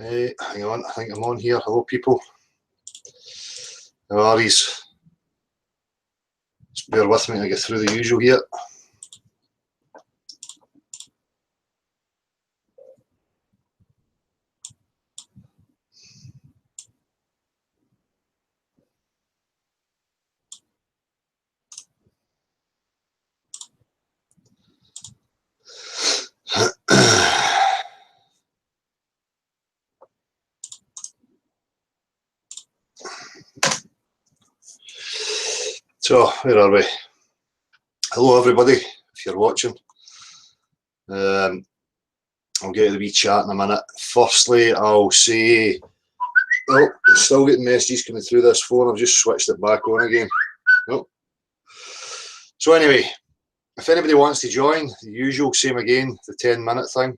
Hang on, I think I'm on here. Hello, people. How are yous? Just bear with me to get through the usual here. So, where are we? Hello, everybody, if you're watching. I'll get to the wee chat in a minute. Firstly, I'll say, oh, I'm still getting messages coming through this phone. I've just switched it back on again. Oh. So anyway, if anybody wants to join, the usual, same again, the 10-minute thing.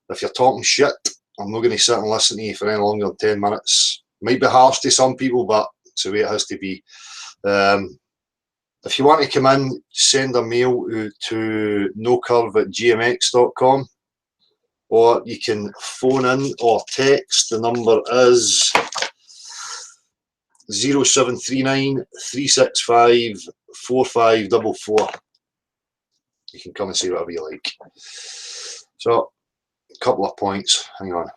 If you're talking shit, I'm not going to sit and listen to you for any longer than 10 minutes. Might be harsh to some people, but it's the way it has to be. If you want to come in, send a mail to nocurve@gmx.com, or you can phone in or text. The number is 0739 365 4544. You can come and say whatever you like. So, a couple of points. Hang on.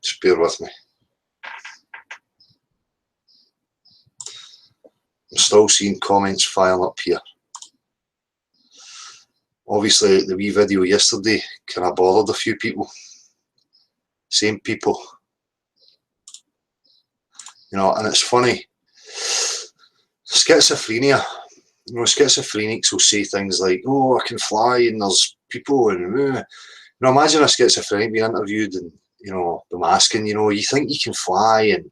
Just bear with me. I'm still seeing comments filing up here. Obviously, the wee video yesterday kind of bothered a few people. Same people. You know, and it's funny. Schizophrenia. You know, schizophrenics will say things like, "Oh, I can fly," and there's people, and you know, imagine a schizophrenic being interviewed, and you know, them asking, you know, you think you can fly, and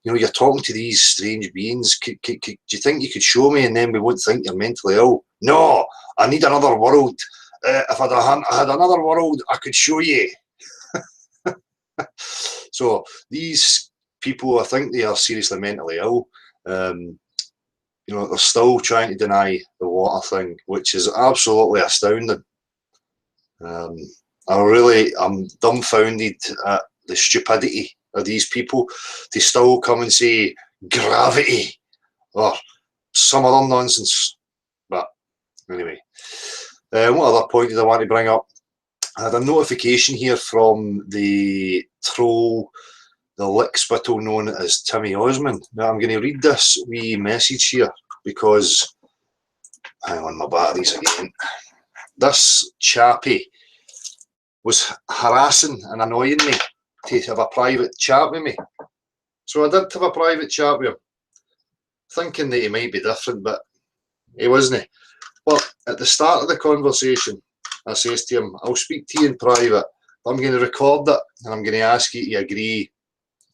you know, you're talking to these strange beings. Do you think you could show me, and then we won't think you're mentally ill? No, I need another world. If I had another world, I could show you. So these people, I think they are seriously mentally ill. You know, they're still trying to deny the water thing, which is absolutely astounding. I'm dumbfounded at the stupidity of these people to still come and say gravity or some other nonsense. But anyway, what other point did I want to bring up? I had a notification here from the troll, the lickspittle known as Timmy Osmond. Now I'm going to read this wee message here because, hang on, my batteries again. This chappie was harassing and annoying me to have a private chat with me. So I did have a private chat with him, thinking that he might be different, but he wasn't. But at the start of the conversation, I says to him, I'll speak to you in private, but I'm going to record it and I'm going to ask you to agree,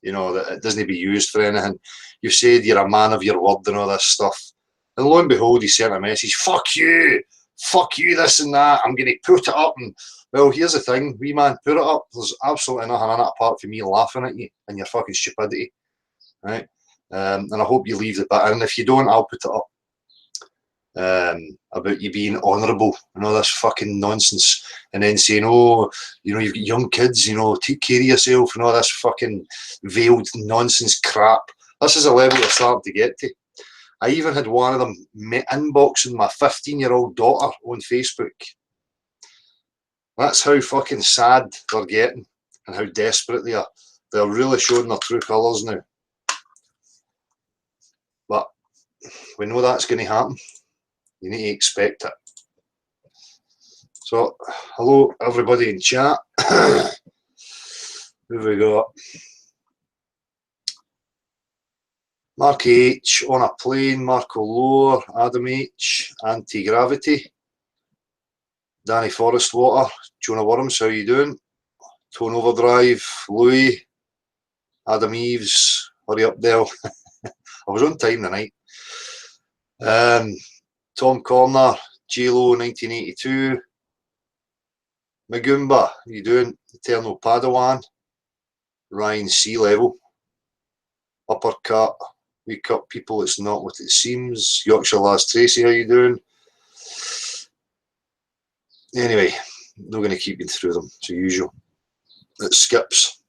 you know, that it doesn't be used for anything. You said you're a man of your word and all this stuff. And lo and behold, he sent a message, fuck you, this and that, I'm going to put it up. And well, here's the thing, wee man, put it up. There's absolutely nothing in it apart from me laughing at you and your fucking stupidity, right? And I hope you leave the bit in. If you don't, I'll put it up. About you being honourable and all this fucking nonsense, and then saying, oh, you know, you've got young kids, you know, take care of yourself and all this fucking veiled nonsense crap. This is a level you're starting to get to. I even had one of them inboxing my 15-year-old daughter on Facebook. That's how fucking sad they're getting and how desperate they are. They're really showing their true colours now. But we know that's going to happen. You need to expect it. So, hello everybody in chat. Who have we got? Mark H, On a Plane, Marco Lower, Adam H, Anti-Gravity, Danny Forestwater, Jonah Worms, how you doing? Tone Overdrive, Louis, Adam Eves, hurry up Dell. I was on time tonight. Tom Corner, JLo 1982, Magumba, how you doing? Eternal Padawan, Ryan Sea Level, Uppercut, We Cut People, It's Not What It Seems, Yorkshire Lass Tracy, how you doing? Anyway, not going to keep going through them, as usual. It skips.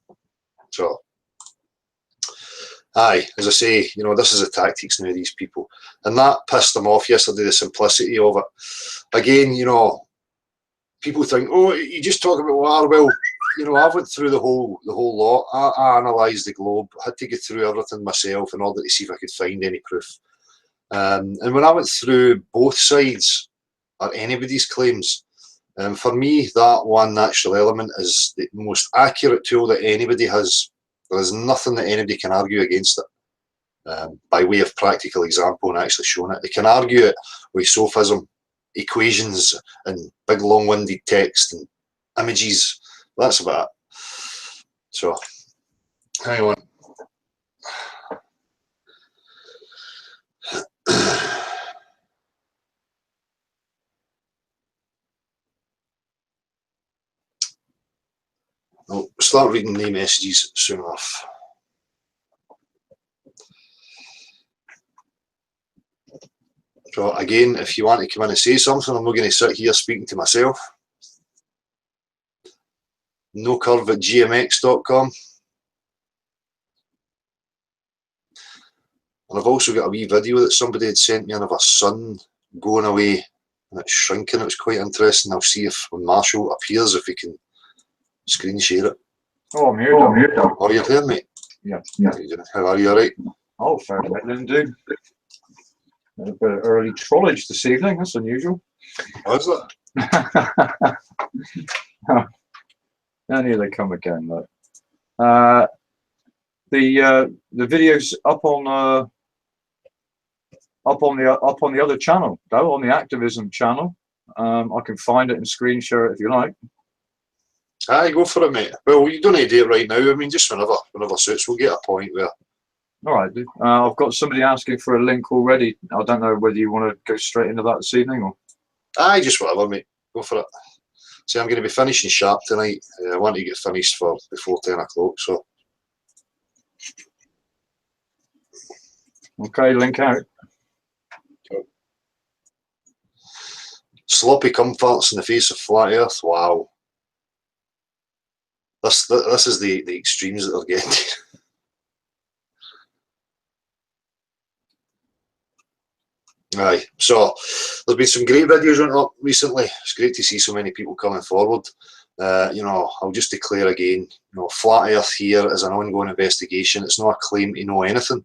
So, aye, as I say, you know, this is the tactics now of these people. And that pissed them off yesterday, the simplicity of it. Again, you know, people think, oh, you just talk about war. Well, you know, I went through the whole lot. I analysed the Globe. I had to go through everything myself in order to see if I could find any proof. And when I went through both sides, or anybody's claims, for me, that one natural element is the most accurate tool that anybody has. There is nothing that anybody can argue against it, by way of practical example and actually showing it. They can argue it with sophism, equations, and big long-winded text and images. That's about it. So, hang on. I'll start reading the messages soon enough. So again, if you want to come in and say something, I'm not going to sit here speaking to myself. nocurve@gmx.com. And I've also got a wee video that somebody had sent me of a sun going away and it's shrinking. It was quite interesting. I'll see if when Marshall appears, if he can screen share it. Oh, I'm here. Oh, you're here, mate? Yeah. How are you, alright? Oh, fair bit indeed. A bit of early trollage this evening. That's unusual. How's that? And here they come again. Look. The video's up on the other channel, though, on the Activism channel. I can find it and screen share it if you like. Aye, go for it, mate. Well, you don't need to do it right now. I mean, just whenever suits. We'll get a point where. All right. I've got somebody asking for a link already. I don't know whether you want to go straight into that this evening or. Aye, just whatever, mate. Go for it. See, I'm going to be finishing sharp tonight. I want to get finished for before 10 o'clock, so. Okay, link out. Sloppy comforts in the face of flat Earth. Wow. This is the extremes that they're getting. Aye, so there's been some great videos on up recently. It's great to see so many people coming forward. You know, I'll just declare again, you know, Flat Earth here is an ongoing investigation. It's not a claim to know anything.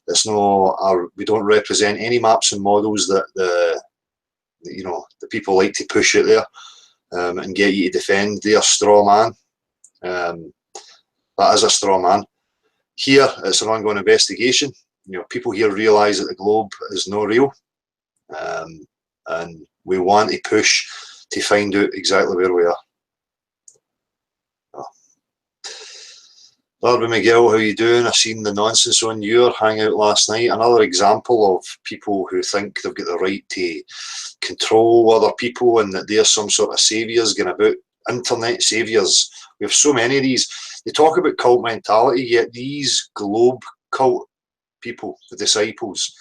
It's no, we don't represent any maps and models that the people like to push out there and get you to defend their straw man. That is a straw man. Here, it's an ongoing investigation. You know, people here realise that the globe is not real, and we want to push to find out exactly where we are. Barbara Miguel, how you doing? I seen the nonsense on your hangout last night. Another example of people who think they've got the right to control other people and that they're some sort of saviours going about. Internet saviours. We have so many of these. They talk about cult mentality, yet these globe cult people, the disciples,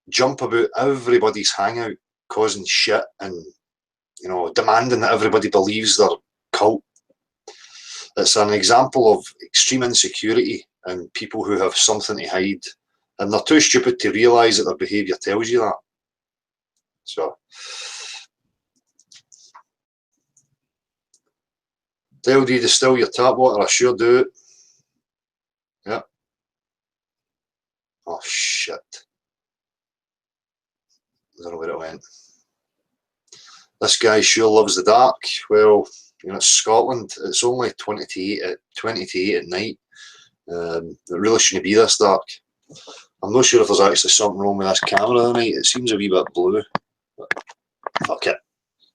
jump about everybody's hangout, causing shit and, you know, demanding that everybody believes their cult. It's an example of extreme insecurity and people who have something to hide, and they're too stupid to realise that their behaviour tells you that. So, tell you to distill your tap water, I sure do. Yeah. Oh shit. I don't know where it went. This guy sure loves the dark. Well, you know, it's Scotland. It's only 20 to 8 at night. It really shouldn't be this dark. I'm not sure if there's actually something wrong with this camera tonight. It seems a wee bit blue. But fuck it.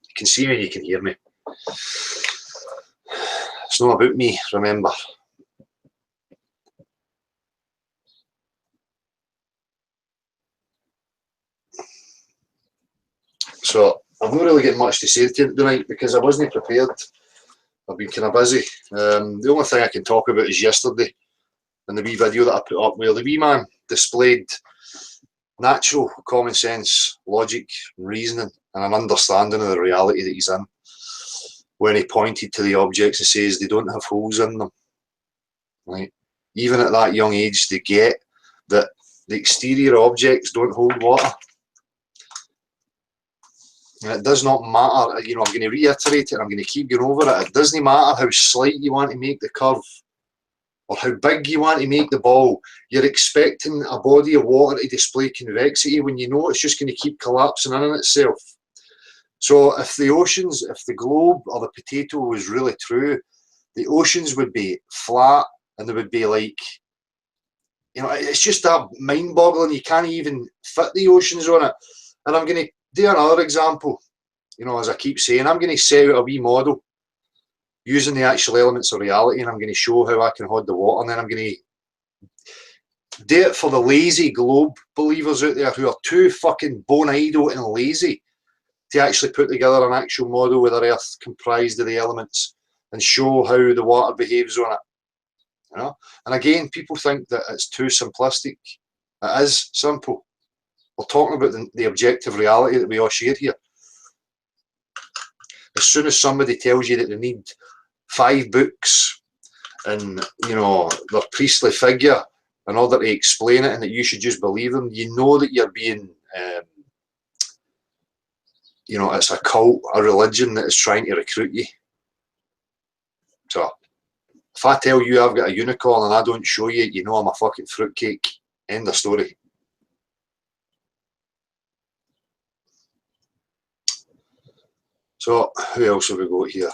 You can see me and you can hear me. It's not about me, remember. So I'm not really getting much to say to you tonight because I wasn't prepared. I've been kind of busy. The only thing I can talk about is yesterday and the wee video that I put up where the wee man displayed natural common sense, logic, reasoning and an understanding of the reality that he's in. when he pointed to the objects and says they don't have holes in them. Right? Even at that young age, they get that the exterior objects don't hold water. And it does not matter, you know, I'm going to reiterate it, I'm going to keep going over it. It doesn't matter how slight you want to make the curve or how big you want to make the ball. You're expecting a body of water to display convexity when you know it's just going to keep collapsing in on itself. So if the oceans, if the globe or the potato was really true, the oceans would be flat and they would be like, you know, it's just that mind-boggling. You can't even fit the oceans on it. And I'm going to do another example. You know, as I keep saying, I'm going to set out a wee model using the actual elements of reality, and I'm going to show how I can hold the water, and then I'm going to do it for the lazy globe believers out there who are too fucking bone-idle and lazy to actually put together an actual model with our Earth comprised of the elements and show how the water behaves on it. You know? And again, people think that it's too simplistic. It is simple. We're talking about the objective reality that we all share here. As soon as somebody tells you that they need 5 books and, you know, their priestly figure in order to explain it and that you should just believe them, you know that you're being, you know, it's a cult, a religion that is trying to recruit you. So, if I tell you I've got a unicorn and I don't show you, you know I'm a fucking fruitcake. End of story. So, who else have we got here?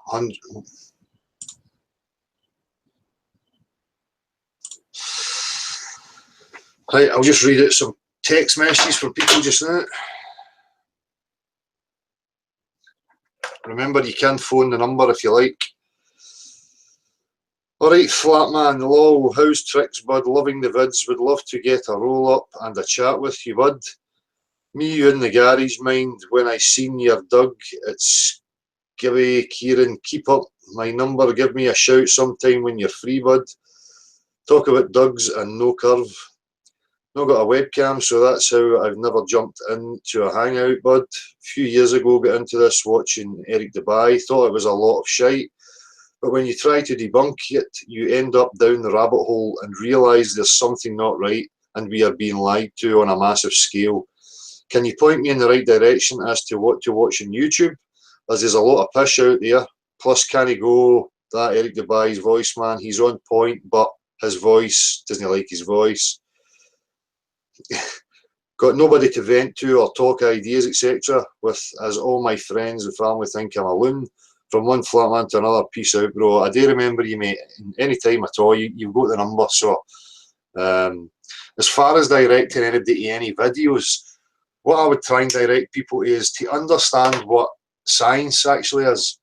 100. Right, I'll just read out some text messages from people just now. Remember, you can phone the number if you like. Alright, Flatman, lol, how's tricks, bud? Loving the vids, would love to get a roll up and a chat with you, bud. Me, you in the garage, mind, when I seen your Doug, it's Gibby, Kieran, keep up my number, give me a shout sometime when you're free, bud. Talk about Dougs and no curve. Not got a webcam, so that's how I've never jumped into a hangout, bud. A few years ago, got into this watching Eric Dubai, thought it was a lot of shite, but when you try to debunk it, you end up down the rabbit hole and realise there's something not right and we are being lied to on a massive scale. Can you point me in the right direction as to what to watch on YouTube? As there's a lot of pish out there. Plus, can he go, that Eric Dubai's voice, man, he's on point, but his voice, doesn't like his voice. Got nobody to vent to or talk ideas, etc. with, as all my friends and family think I'm a loon. From one flatman to another, peace out, bro. I do remember you, mate. Any time at all, you've got the number. So, as far as directing anybody to any videos, what I would try and direct people is to understand what science actually is,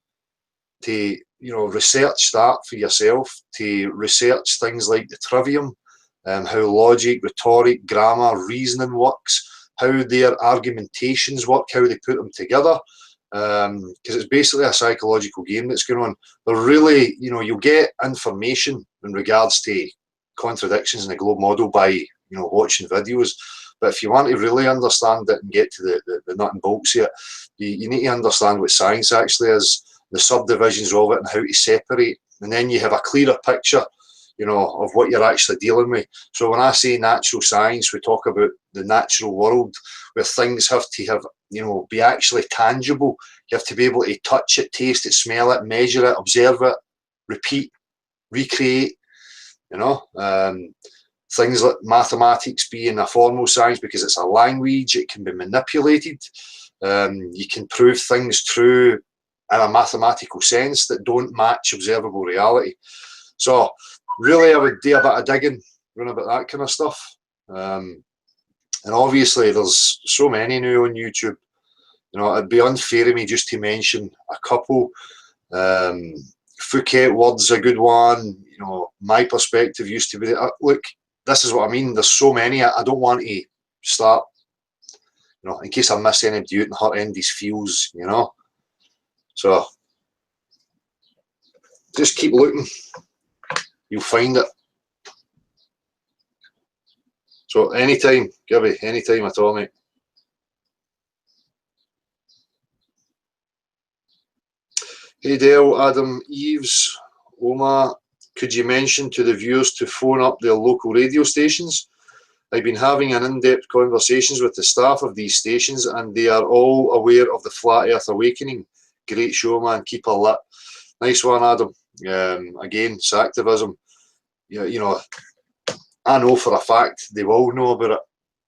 to, you know, research that for yourself, to research things like the trivium, how logic, rhetoric, grammar, reasoning works, how their argumentations work, how they put them together, because it's basically a psychological game that's going on. They're really, you know, you'll get information in regards to contradictions in the globe model by, you know, watching videos. But if you want to really understand it and get to the nut and bolts of it, you need to understand what science actually is, the subdivisions of it and how to separate. And then you have a clearer picture, you know, of what you're actually dealing with. So when I say natural science, we talk about the natural world where things have to have, you know, be actually tangible. You have to be able to touch it, taste it, smell it, measure it, observe it, repeat, recreate, you know. Things like mathematics being a formal science because it's a language, it can be manipulated. You can prove things true in a mathematical sense that don't match observable reality. So really I would do a bit of digging around about that kind of stuff. And obviously there's so many now on YouTube. You know, it'd be unfair of me just to mention a couple. Phuket Word's a good one. You know, my perspective used to be, look, this is what I mean. There's so many. I don't want to start, you know, in case I miss anybody out and hurt anybody's feels, you know. So just keep looking. You'll find it. So anytime, Gibby, anytime at all, mate. Hey Dale, Adam Eves, Oma, could you mention to the viewers to phone up their local radio stations? I've been having an in-depth conversations with the staff of these stations and they are all aware of the Flat Earth Awakening. Great show, man. Keep her lit. Nice one, Adam. Again, it's activism. Yeah, you know, I know for a fact they will know about it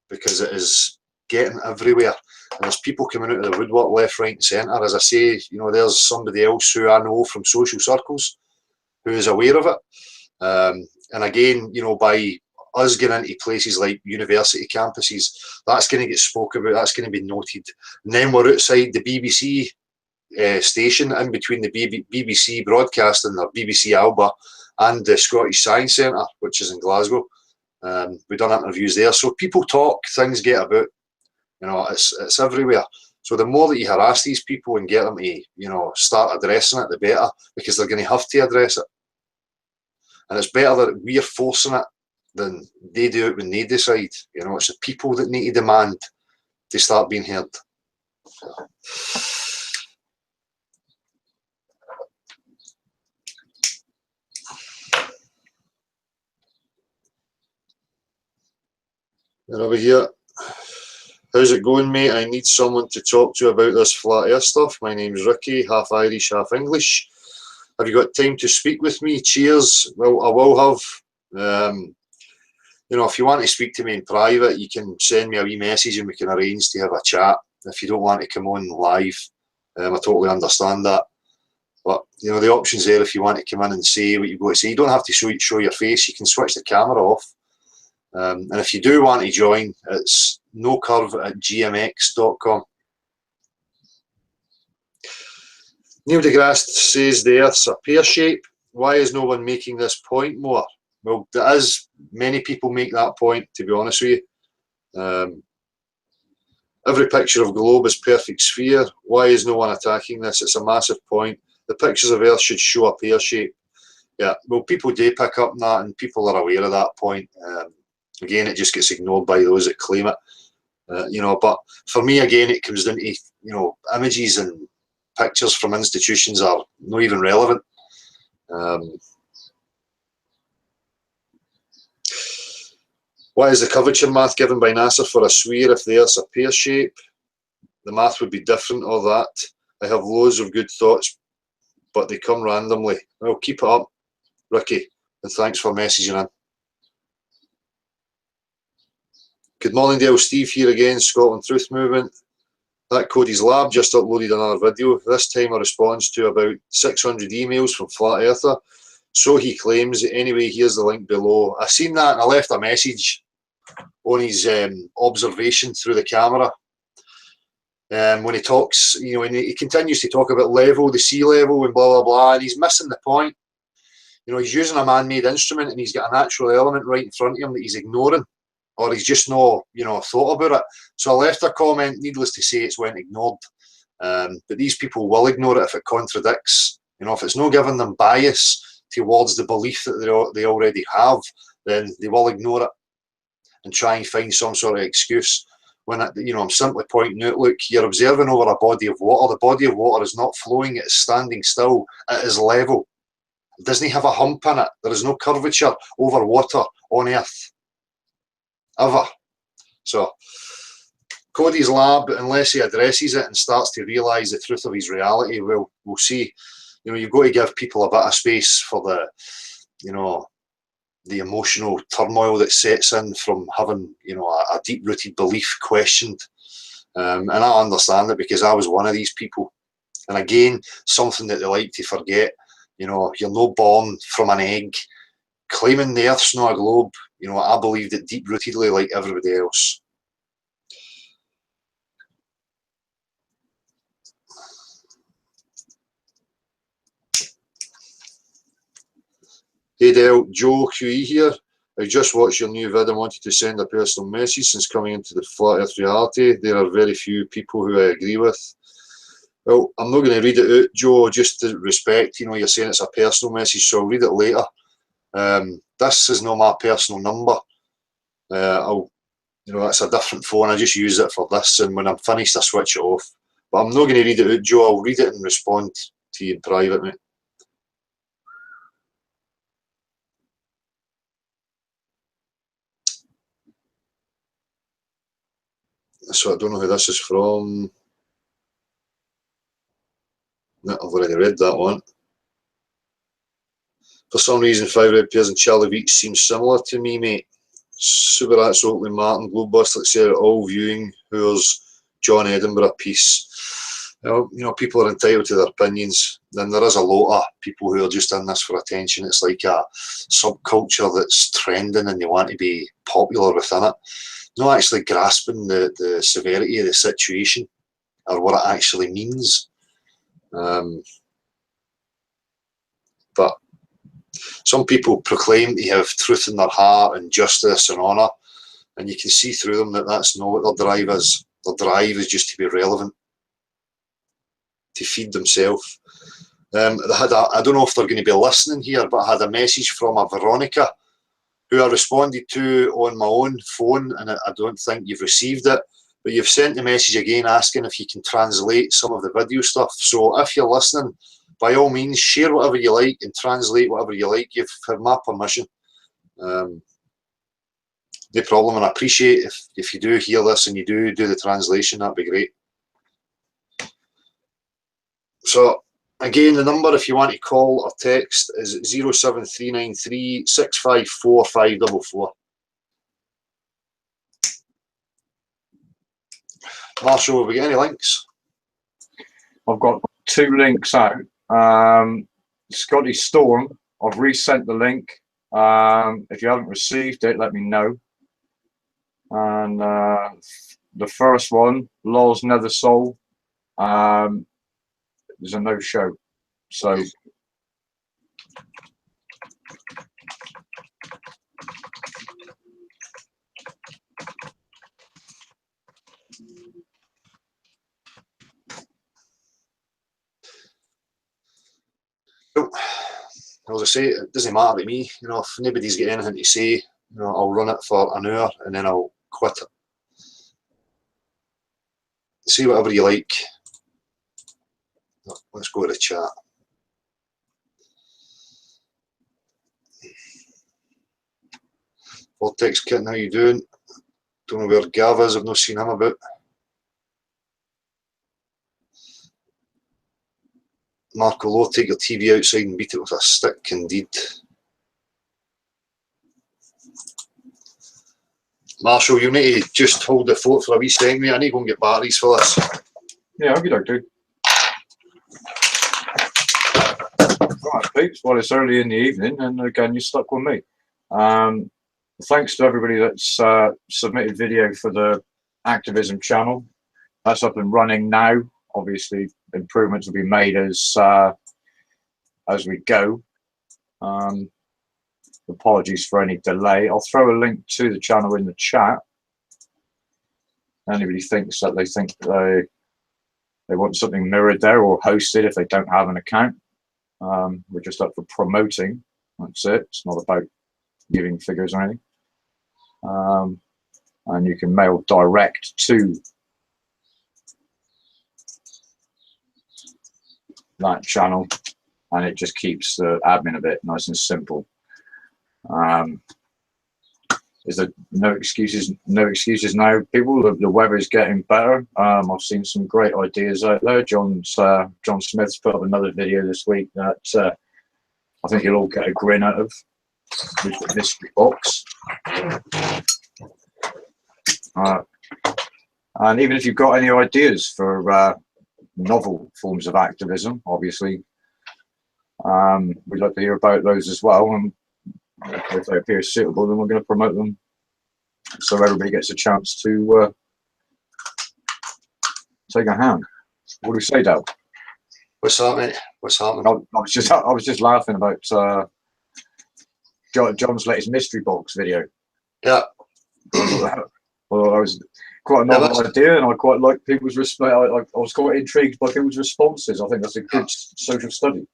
because it is getting everywhere. And there's people coming out of the woodwork left, right and centre. As I say, you know, there's somebody else who I know from social circles who is aware of it. And again, you know, by us getting into places like university campuses, that's going to get spoken about, that's going to be noted. And then we're outside the BBC station, in between the BBC broadcasting, or BBC Alba, and the Scottish Science Centre, which is in Glasgow. We've done interviews there. So people talk, things get about. You know, it's everywhere. So the more that you harass these people and get them to, you know, start addressing it, the better, because they're going to have to address it. And it's better that we're forcing it than they do it when they decide. You know, it's the people that need to demand to start being heard. And over here, how's it going, mate? I need someone to talk to about this flat earth stuff. My name's Ricky, half Irish, half English. Have you got time to speak with me? Cheers. Well, I will have. You know, if you want to speak to me in private, you can send me a wee message and we can arrange to have a chat. If you don't want to come on live, I totally understand that. But, you know, the option's there if you want to come in and say what you've got to say. You don't have to show your face. You can switch the camera off. And if you do want to join, it's nocurve@gmx.com. Neil deGrasse says the Earth's a pear shape. Why is no one making this point more? Well, there is, many people make that point, to be honest with you. Every picture of globe is perfect sphere. Why is no one attacking this? It's a massive point. The pictures of Earth should show a pear shape. Yeah, well, people do pick up on that and people are aware of that point. Again, it just gets ignored by those that claim it. You know, but for me, again, it comes down to, you know, images and pictures from institutions are not even relevant. Why is the curvature math given by NASA for a sphere if the Earth's a pear shape? The math would be different or that. I have loads of good thoughts, but they come randomly. Well, keep it up, Ricky, and thanks for messaging in. Good morning, Dale. Steve here again, Scotland Truth Movement. That Cody's Lab just uploaded another video. This time a response to about 600 emails from Flat Earther. So he claims. Anyway, here's the link below. I seen that and I left a message on his observation through the camera. When he talks, you know, and he continues to talk about level, the sea level and blah, blah, blah, and he's missing the point. You know, he's using a man-made instrument and he's got a natural element right in front of him that he's ignoring, or he's just not, you know, thought about it. So I left a comment, needless to say, it's went ignored. But these people will ignore it if it contradicts. You know, if it's not giving them bias towards the belief that they already have, then they will ignore it and try and find some sort of excuse. When, you know, I'm simply pointing out, look, you're observing over a body of water. The body of water is not flowing, it is standing still, it is level. It doesn't have a hump in it. There is no curvature over water on Earth. Ever. So, Cody's Lab, unless he addresses it and starts to realise the truth of his reality, well, we'll see. You know, you've got to give people a bit of space for the, you know, the emotional turmoil that sets in from having, you know, a deep-rooted belief questioned. And I understand it because I was one of these people. And again, something that they like to forget, you know, you're not born from an egg. Claiming the Earth's not a globe, you know, I believed it deep-rootedly like everybody else. Hey Dale, Joe QE here. I just watched your new vid and wanted to send a personal message since coming into the Flat Earth reality. There are very few people who I agree with. Well, I'm not going to read it out, Joe, just to respect, you know, you're saying it's a personal message, so I'll read it later. This is not my personal number. You know, that's a different phone. I just use it for this, and when I'm finished, I switch it off. But I'm not going to read it out, Joe. I'll read it and respond to you in private, mate. So I don't know who this is from. No, I've already read that one. For some reason, 5 red pairs and Charlie Weeks seems similar to me, mate. Super absolutely Martin, Globebuster, etc. All viewing who's John Edinburgh piece. You know, people are entitled to their opinions. Then there is a lot of people who are just in this for attention. It's like a subculture that's trending and they want to be popular within it. Not actually grasping the severity of the situation or what it actually means. But some people proclaim to have truth in their heart and justice and honour, and you can see through them that that's not what their drive is. Their drive is just to be relevant, to feed themselves. I don't know if they're going to be listening here, but I had a message from a Veronica who I responded to on my own phone, and I don't think you've received it, but you've sent the message again asking if you can translate some of the video stuff. So if you're listening, by all means, share whatever you like and translate whatever you like. You've had my permission. No problem, and I appreciate if you do hear this and you do the translation, that'd be great. So again, the number if you want to call or text is 07393 654 544. Marshall, have we got any links? I've got 2 links out. Scotty Storm, I've resent the link. If you haven't received it, let me know. And the first one, Law's Nether Soul, there's a no-show. So as I say, it doesn't matter to me. You know, if nobody's got anything to say, you know, I'll run it for an hour and then I'll quit it. Say whatever you like. Let's go to the chat. Vortex Kitten, how you doing? Don't know where Gav is, I've not seen him about. Marco Lowe, take your TV outside and beat it with a stick, indeed. Marshall, you need to just hold the fort for a wee second, mate. I need to go and get batteries for this. yeah, okay, dude. Right, peeps. Well, it's early in the evening, and again, you're stuck with me. Thanks to everybody that's submitted video for the activism channel. That's up and running now. Obviously, improvements will be made as we go. Apologies for any delay. I'll throw a link to the channel in the chat. Anybody thinks that they want something mirrored there or hosted if they don't have an account. We're just up for promoting. That's it. It's not about giving figures or anything. And you can mail direct to that channel, and it just keeps the admin a bit nice and simple. Is there no excuses? No excuses now, people. The weather is getting better. I've seen some great ideas out there. John Smith's put up another video this week that I think you'll all get a grin out of, with the mystery box. And even if you've got any ideas for novel forms of activism, obviously, we'd like to hear about those as well. And if they appear suitable, then we're going to promote them so everybody gets a chance to take a hand. What do you say, Dale? What's that, mate? What's happening? I was just laughing about John's latest mystery box video. Yeah. Well, I was quite a novel idea, and I quite like people's response. I was quite intrigued by people's responses. I think that's a good social study.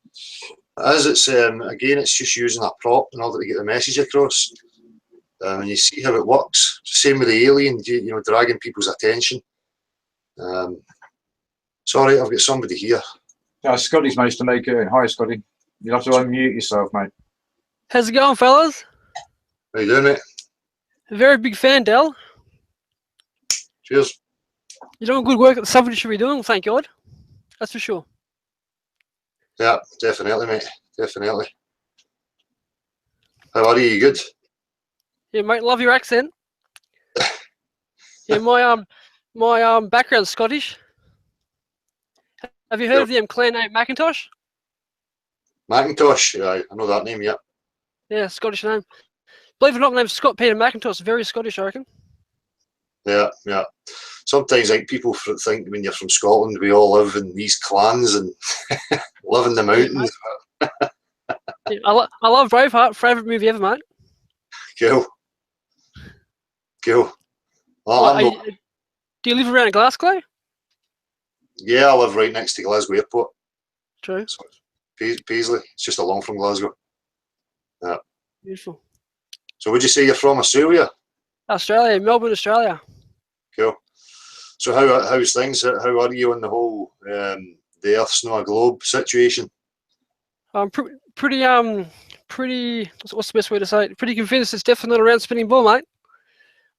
As it's again, it's just using a prop in order to get the message across, and you see how it works. Same with the alien, you know, dragging people's attention. Sorry, I've got somebody here. Yeah, Scotty's managed to make it in. Hi, Scotty. You'll have to unmute yourself, mate. How's it going, fellas? How you doing, mate? A very big fan, Del. Cheers. You're doing good work at the stuff you should be doing, thank God. That's for sure. Yeah, definitely, mate. Definitely. How are you? You good? Yeah, mate, love your accent. Yeah, my background's Scottish. Have you heard of the clan name Macintosh? Macintosh. Yeah, I know that name. Yeah. Yeah, Scottish name. Believe it or not, the name's Scott Peter Macintosh. Very Scottish, I reckon. Yeah, yeah. Sometimes, like, people think when you're from Scotland, we all live in these clans and live in the mountains. Yeah, I love Braveheart. Favourite movie ever, mate. Cool. Cool. Well, What, do you live around Glasgow? yeah, I live right next to Glasgow Airport. True. So Paisley. It's just along from Glasgow. Yeah. Beautiful. So would you say you're from Australia? Australia, Melbourne, Australia. Cool. So how's things? How are you on the whole the Earth's not a globe situation? Pretty what's the best way to say it? Pretty convinced it's definitely not a round spinning ball, mate.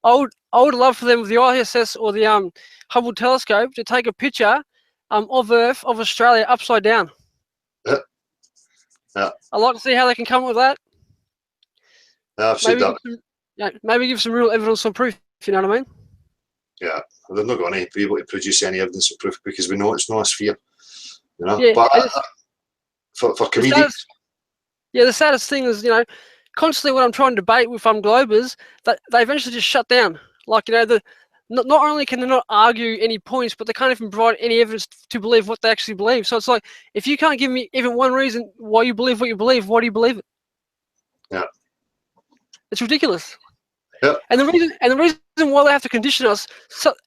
I would love for them with the ISS or the Hubble telescope to take a picture of Earth, of Australia, upside down. Yeah. Yeah. I'd like to see how they can come up with that. Yeah, I've seen that. Maybe give some real evidence or proof, if you know what I mean. Yeah, they're not going to be able to produce any evidence or proof because we know it's not a sphere. You know, Yeah, but for comedians. The saddest thing is, constantly when I'm trying to debate with Globers, that they eventually just shut down. Like, not only can they not argue any points, but they can't even provide any evidence to believe what they actually believe. So it's like, if you can't give me even one reason why you believe what you believe, why do you believe it? Yeah. It's ridiculous. Yeah. And the reason why they have to condition us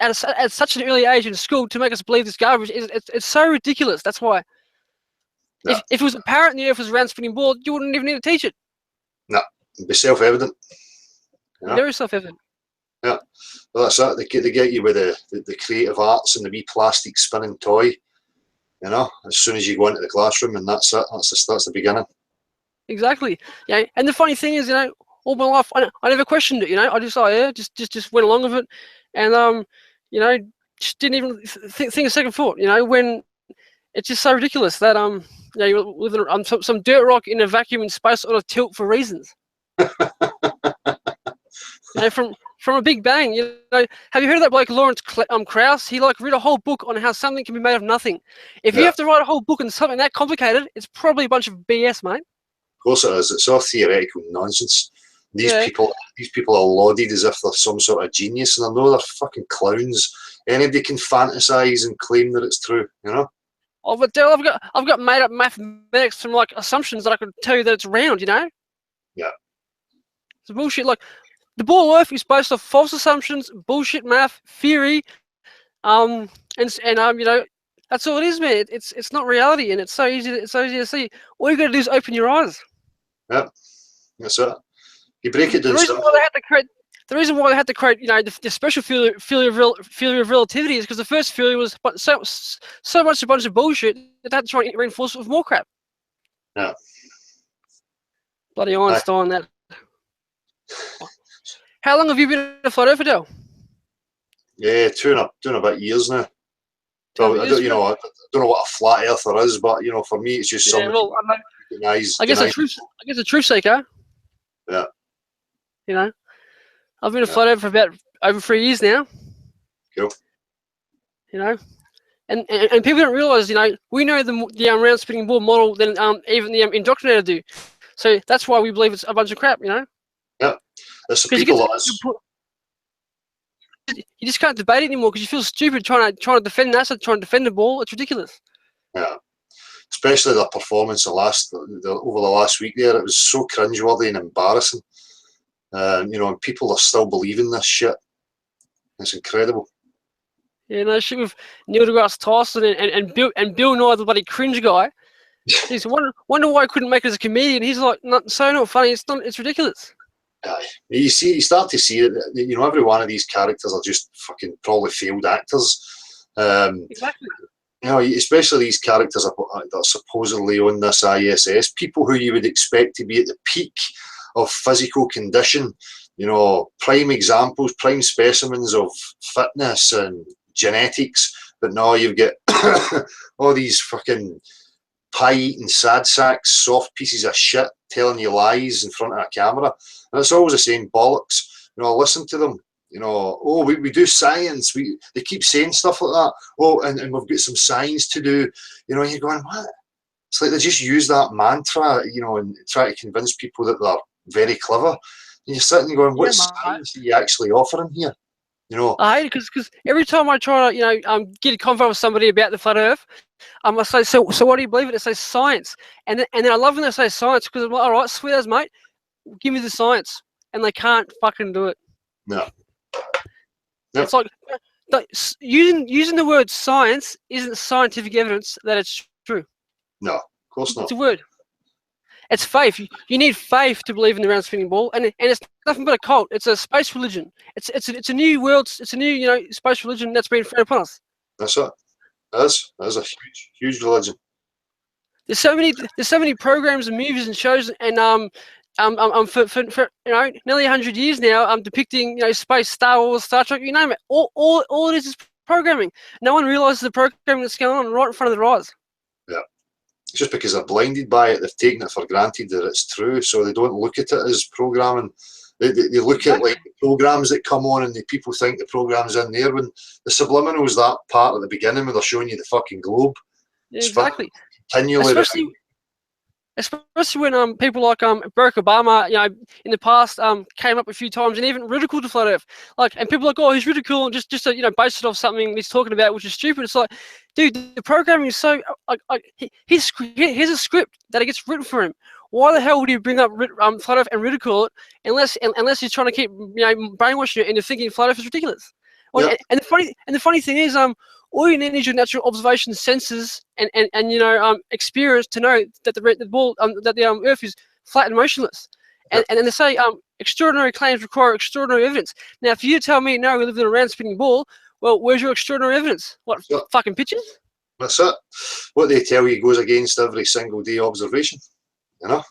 at such an early age in school to make us believe this garbage is it's so ridiculous. That's why. Yeah. If it was apparent the Earth was a round spinning ball, you wouldn't even need to teach it. No, it'd be self-evident. Very self-evident. Yeah, well, that's it. They get you with the creative arts and the wee plastic spinning toy. As soon as you go into the classroom, and that's it. That's the beginning. Exactly. Yeah, and the funny thing is, all my life I never questioned it. I just went along with it, and just didn't even think a second thought. When it's just so ridiculous that you're living on some dirt rock in a vacuum in space on a tilt for reasons. From a Big Bang, have you heard of that bloke Lawrence Krauss? He wrote a whole book on how something can be made of nothing. If you have to write a whole book on something that complicated, it's probably a bunch of BS, mate. Of course it is. It's all theoretical nonsense. These people are lauded as if they're some sort of genius, and I know they're fucking clowns. Anybody can fantasize and claim that it's true, Oh, but Dale, I've got made up mathematics from assumptions that I could tell you that it's round, Yeah. It's bullshit. The ball Earth is based off false assumptions, bullshit math, theory, and that's all it is, man. It's not reality, and it's so easy to see. All you got to do is open your eyes. Yeah, that's it. You break it down. The reason why they had to create, the special theory of relativity is because the first theory was so much a bunch of bullshit that they had to try and reinforce it with more crap. Yeah. Bloody Einstein, that. How long have you been a flat earther, Del? Yeah, two and a bit years now. Well, I don't know what a flat earther is, but for me, it's just something. Well, I guess a truth seeker. Yeah. I've been a flat earther for about over 3 years now. Cool. And people don't realise, we know the round spinning ball model than even the indoctrinator do. So that's why we believe it's a bunch of crap, Yeah. There's some people you just can't debate it anymore because you feel stupid trying to defend NASA, trying to defend the ball. It's ridiculous. Yeah. Especially their over the last week there, it was so cringeworthy and embarrassing. And people are still believing this shit. It's incredible. Yeah, shit with Neil deGrasse Tyson and Bill Nye, the bloody cringe guy. He's wonder why I couldn't make it as a comedian. He's like, not funny. It's ridiculous. You start to see that every one of these characters are just fucking probably failed actors. Exactly. You know, especially these characters that are supposedly on this ISS, people who you would expect to be at the peak of physical condition, you know, prime examples, prime specimens of fitness and genetics, but now you've got all these fucking pie-eating sad sacks, soft pieces of shit telling you lies in front of a camera, and it's always the same bollocks. You know, listen to them. You know, oh, we do science. They keep saying stuff like that. Oh, and we've got some science to do. You know, and you're going, what? It's like they just use that mantra, you know, and try to convince people that they're very clever. And you're sitting going, what science are you actually offering here? You know, I hate it because every time I try to, you know, get a convo with somebody about the flat Earth, I say, so what do you believe in? They say science, and then I love when they say science because I'm like, all right, sweet as mate, give me the science, and they can't fucking do it. No. Yep. It's like using the word science isn't scientific evidence that it's true. No, of course not. It's a word. It's faith. You need faith to believe in the round spinning ball, and it's nothing but a cult. It's a space religion. It's a new world. It's a new, you know, space religion that's been thrown upon us. That's it. That's a huge religion. There's so many programs and movies and shows and for you know nearly 100 years now depicting, you know, space, Star Wars, Star Trek, you name it. All it is programming. No one realizes the programming that's going on right in front of their eyes. Yeah. Just because they're blinded by it, they've taken it for granted that it's true, so they don't look at it as programming. They look at like the programs that come on, and the people think the program's in there when the subliminal is that part at the beginning where they're showing you the fucking globe. Yeah, exactly. Continually. Especially when people like Barack Obama, you know, in the past came up a few times and even ridiculed the flat Earth. Like, and people are like, oh, he's ridiculing just to, you know, base it off something he's talking about, which is stupid. It's like, dude, the programming is so here's a script that gets written for him. Why the hell would he bring up flat Earth and ridicule it unless he's trying to keep, you know, brainwashing you into thinking flat Earth is ridiculous? Well, yep. and the funny thing is all you need is your natural observation senses and you know experience to know that the Earth is flat and motionless. And then they say extraordinary claims require extraordinary evidence. Now, if you tell me no, we live in a round spinning ball, well, where's your extraordinary evidence? What, fucking pictures? That's it. What they tell you goes against every single day observation. You know.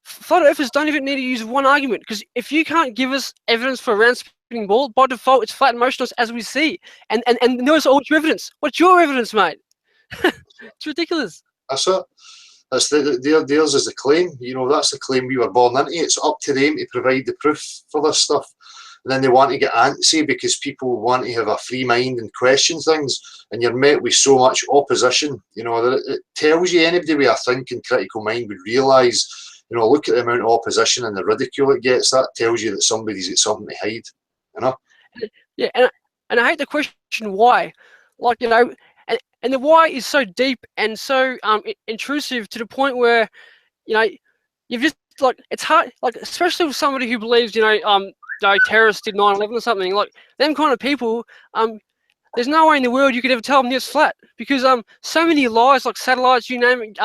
Flat earthers don't even need to use one argument, because if you can't give us evidence for a round spinning ball, by default it's flat and motionless as we see. And notice all your evidence. What's your evidence, mate? It's ridiculous. That's it. That's theirs is the claim. You know, that's the claim we were born into. It's up to them to provide the proof for this stuff. And then they want to get antsy because people want to have a free mind and question things. And you're met with so much opposition. You know, that it tells you anybody with a thinking critical mind would realise, you know, look at the amount of opposition and the ridicule it gets. That tells you that somebody's got something to hide, you know? Yeah, and I hate the question why. Like, you know, and the why is so deep and so intrusive to the point where, you know, you've just, like, it's hard, like, especially with somebody who believes, you know, terrorists did 9/11 or something, like, them kind of people, there's no way in the world you could ever tell them it's flat, because so many lies, like satellites, you name it,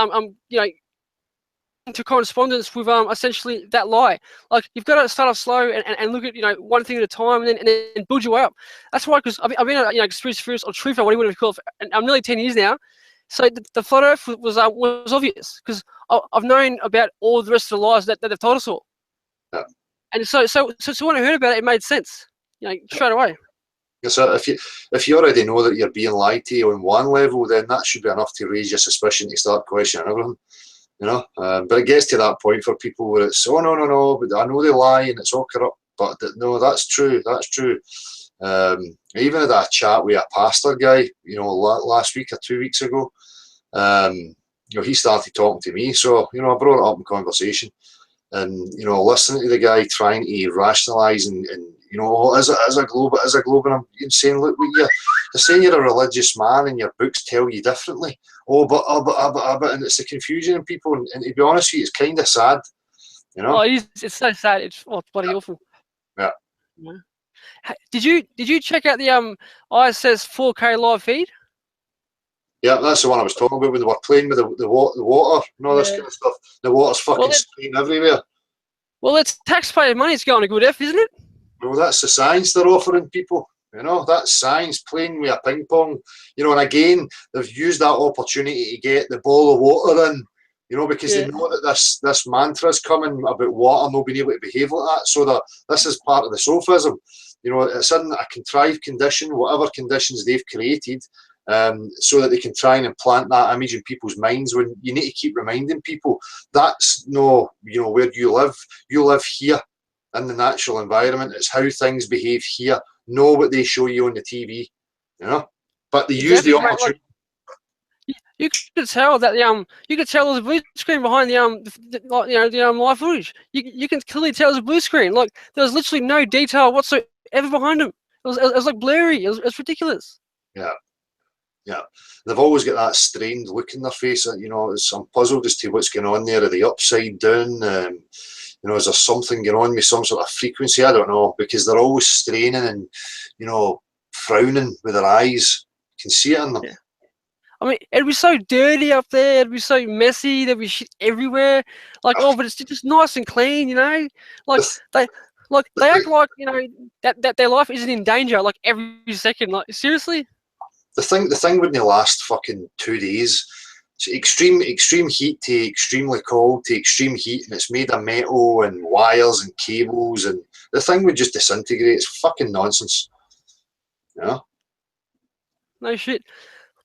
you know, to correspondence with essentially that lie. Like, you've got to start off slow and look at, you know, one thing at a time, and then build your way up. That's why, because I've been a, you know, conspiracy theorist or truther, whatever you want to call it, and I'm nearly 10 years now. So the flat Earth was obvious, because I've known about all the rest of the lies that they've told us all. Yeah. And so when I heard about it, it made sense, you know, straight away. So if you already know that you're being lied to on one level, then that should be enough to raise your suspicion to start questioning everything, you know. But it gets to that point for people where it's, oh no, but I know they lie and it's all corrupt. But no, that's true. That's true. I even had a chat with a pastor guy, you know, last week or 2 weeks ago. You know, he started talking to me, so, you know, I brought it up in conversation, and, you know, listening to the guy trying to rationalise and you know, as a globe, and I'm saying, look, you're saying you're a religious man and your books tell you differently. Oh, but and it's the confusion in people, and to be honest with you, it's kind of sad, you know. Oh, it's so sad. It's bloody awful. Yeah. Did you check out the ISS 4K live feed? Yeah, that's the one I was talking about when they were playing with the water and all this kind of stuff. The water's fucking spraying everywhere. Well, it's taxpayer money. It's going to good F, isn't it? Well, that's the science they're offering people, You know, that's science, playing with a ping pong. You know, and again, they've used that opportunity to get the ball of water in. You know, because they know that this mantra is coming about water not being able to behave like that. So that this is part of the sophism. You know, it's in a contrived condition, whatever conditions they've created, so that they can try and implant that image in people's minds. When you need to keep reminding people that's no, you know, where you live. You live here in the natural environment. It's how things behave here. Know what they show you on the TV. You know, but they use the opportunity. You could tell that you could tell there's a blue screen behind the live footage. You can clearly tell there's a blue screen. Like there was literally no detail whatsoever behind them. It was like blurry. It was ridiculous. Yeah. They've always got that strained look in their face. You know, I'm puzzled as to what's going on there. Are they upside down? You know, is there something going on with some sort of frequency? I don't know, because they're always straining and, you know, frowning with their eyes. You can see it in them. Yeah. I mean, it'd be so dirty up there. It'd be so messy. There'd be shit everywhere. Like, but it's just nice and clean, you know. Like they act like, you know, that their life isn't in danger. Like every second. Like seriously. The thing wouldn't last fucking 2 days. It's extreme heat to extremely cold to extreme heat, and it's made of metal and wires and cables, and the thing would just disintegrate. It's fucking nonsense. Yeah. No shit.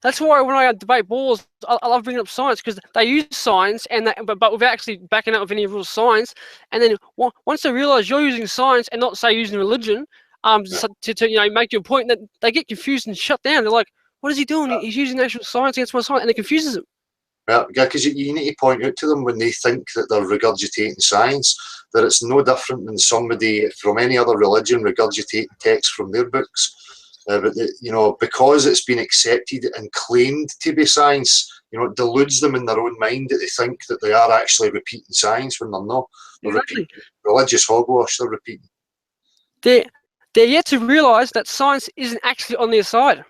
That's why when I debate balls, I love bringing up science, because they use science but without actually backing up with any real science. And then once they realise you're using science and not, say, using religion, to you know, make your point, that they get confused and shut down. They're like, "What is he doing? He's using actual science against my science," and it confuses them. Yeah, because you need to point out to them when they think that they're regurgitating science that it's no different than somebody from any other religion regurgitating text from their books. But you know, because it's been accepted and claimed to be science, you know, it deludes them in their own mind that they think that they are actually repeating science when they're not. They're repeating religious hogwash. They're repeating. They're yet to realise that science isn't actually on their side.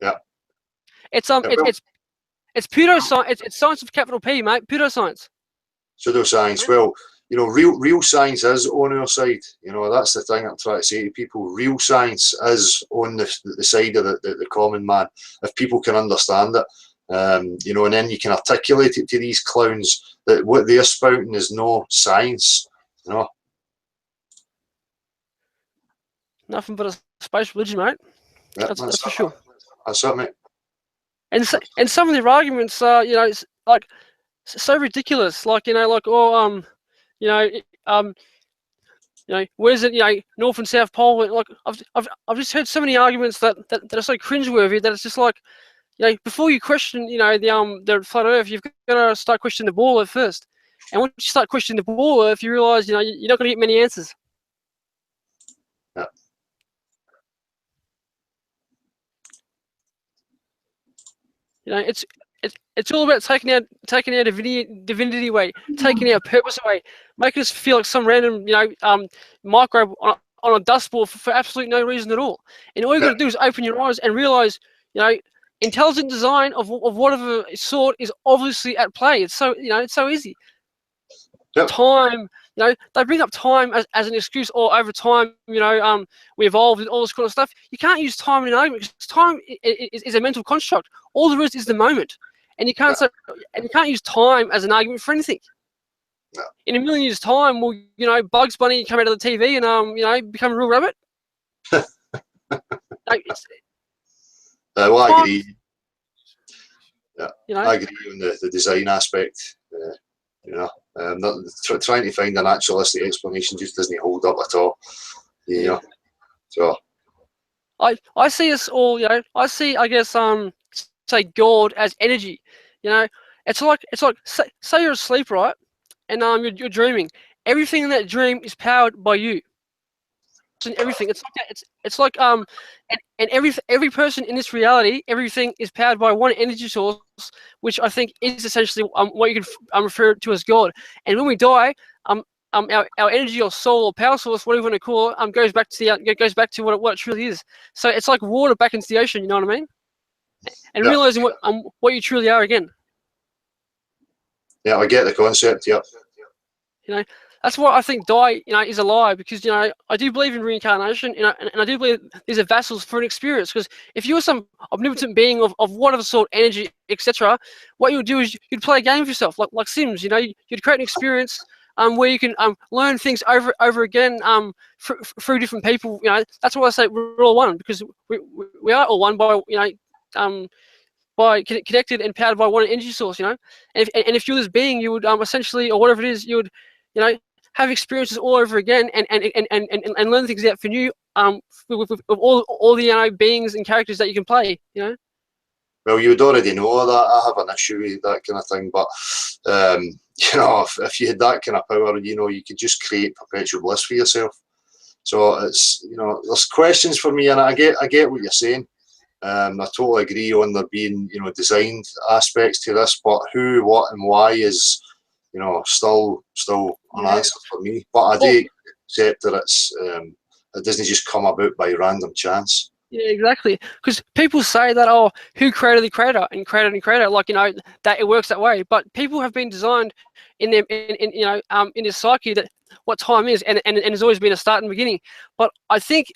Yeah. It's it's pseudoscience. It's science with capital P, mate. Pseudoscience. Pseudoscience. Well, you know, real science is on our side. You know, that's the thing I'm trying to say to people. Real science is on the side of the common man, if people can understand it. You know, and then you can articulate it to these clowns that what they're spouting is no science. You know, nothing but a space religion, mate. Yeah, that's for sure. That's it, mate. And some of their arguments are, you know, it's like so ridiculous. Like, you know, like, oh, you know, where's it? You know, North and South Pole. Like, I've just heard so many arguments that are so cringeworthy that it's just like, you know, before you question, you know, the flat Earth, you've got to start questioning the ball Earth first. And once you start questioning the ball Earth, you realise, you know, you're not going to get many answers. Yeah. You know, it's all about taking our divinity away, taking our purpose away, making us feel like some random, you know, microbe on a dust ball for absolutely no reason at all. And all you got to do is open your eyes and realize, you know, intelligent design of whatever sort is obviously at play. It's so, you know, it's so easy. Yep. Time, you know, they bring up time as an excuse, or over time, you know, we evolved and all this kind of stuff. You can't use time in an argument, because time is a mental construct. All there is the moment, and you can't use time as an argument for anything. No. In a million years' time, will, you know, Bugs Bunny come out of the TV and you know, become a real rabbit? Well, I agree. Yeah, you know? I agree on the design aspect. You know, not trying to find a naturalistic explanation just doesn't hold up at all. You know, so I see us all. You know, I see, I guess, say God as energy. You know, it's like say you're asleep, right? And you're dreaming. Everything in that dream is powered by you. And everything. It's like and every person in this reality, everything is powered by one energy source, which I think is essentially what you can refer to as God. And when we die, our energy or soul or power source, whatever you want to call it, goes back to what it truly is. So it's like water back into the ocean. You know what I mean? And realizing what you truly are again. Yeah, I get the concept. Yeah. You know, that's why I think die, you know, is a lie, because, you know, I do believe in reincarnation, you know, and I do believe these are vessels for an experience. Because if you were some omnipotent being of whatever sort, energy, etc., what you would do is you'd play a game with yourself, like Sims. You know, you'd create an experience where you can learn things over again through different people. You know, that's why I say we're all one, because we are all one by, you know, by connected and powered by one energy source. You know, and if you're this being, you would essentially, or whatever it is, you would, you know, have experiences all over again and learn things out for new with all the, you know, beings and characters that you can play. You know. Well, you would already know that. I have an issue with that kind of thing, but you know, if you had that kind of power, you know, you could just create perpetual bliss for yourself. So it's, you know, there's questions for me, and I get what you're saying. I totally agree on there being, you know, designed aspects to this, but who, what, and why is, you know, still unanswered for me. But I do accept that it's it doesn't just come about by random chance. Yeah, exactly. Because people say that, oh, who created the creator and creator, like, you know, that it works that way. But people have been designed in their in you know in their psyche that what time is, and there's always been a start and beginning. But I think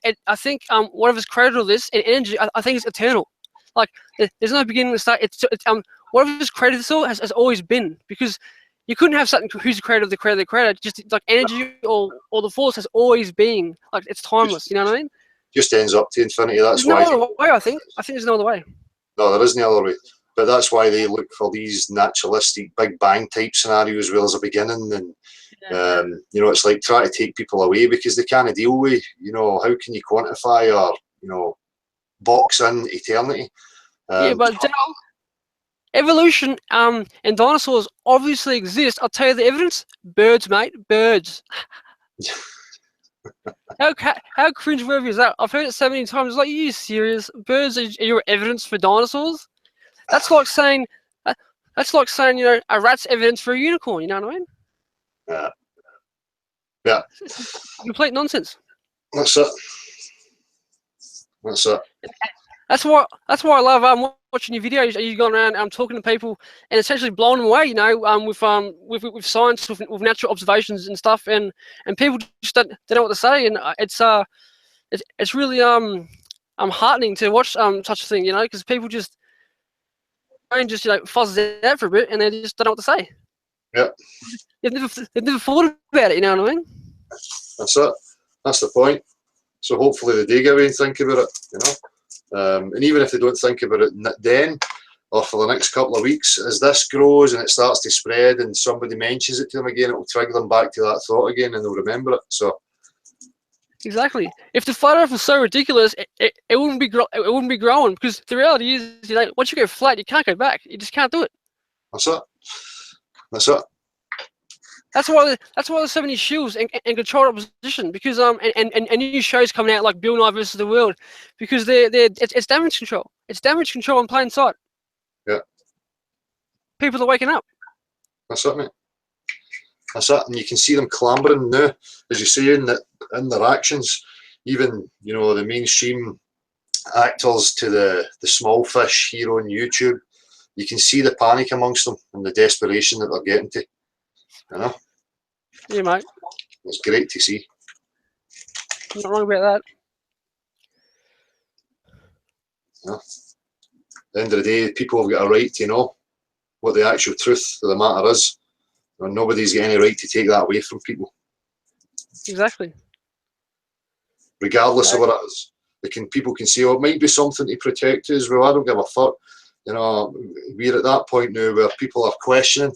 whatever's created all this and energy, I think it's eternal. Like there's no beginning and start. It's whatever's created this all has always been, because you couldn't have something who's the creator of the creator. Just like energy or the force has always been, like, it's timeless. You know what I mean? Just ends up to infinity. That's there's why. No other way, I think there's no other way. No, there isn't the other way. But that's why they look for these naturalistic Big Bang type scenarios where there's a beginning, and you know, it's like trying to take people away because they can't deal with, you know, how can you quantify or, you know, box in eternity? Yeah, but evolution and dinosaurs obviously exist. I'll tell you the evidence: birds, mate, birds. How cringeworthy is that? I've heard it so many times. It's like, are you serious? Birds are your evidence for dinosaurs? That's like saying, you know, a rat's evidence for a unicorn. You know what I mean? Yeah. Complete nonsense. That's it. That's it. That's why I love watching your videos. You going around talking to people and essentially blowing them away, you know, with science, with natural observations and stuff, and people just don't know what to say, and it's really heartening to watch such a thing, you know, because people just you know, fuzzes out for a bit and they just don't know what to say. Yeah. They've never thought about it, you know what I mean? That's it. That's the point. So hopefully they do get away and think about it, you know. And even if they don't think about it then, or for the next couple of weeks, as this grows and it starts to spread and somebody mentions it to them again, it will trigger them back to that thought again and they'll remember it. So exactly. If the flat Earth was so ridiculous, it wouldn't be growing, because the reality is, you know, once you go flat, you can't go back. You just can't do it. That's it. That's it. That's why there's so many shills and controlled opposition, because and new shows coming out like Bill Nye versus the World, because it's damage control. It's damage control in plain sight. Yeah. People are waking up. That's it, mate. That's it. And you can see them clambering now, as you say, in their actions. Even, you know, the mainstream actors to the small fish here on YouTube, you can see the panic amongst them and the desperation that they're getting to. You know? Yeah, mate. It's great to see. Not wrong about that. Yeah. At the end of the day, people have got a right to know what the actual truth of the matter is. And nobody's got any right to take that away from people. Exactly. Regardless of what it is. People can say, oh, it might be something to protect us. Well, I don't give a fuck. You know, we're at that point now where people are questioning.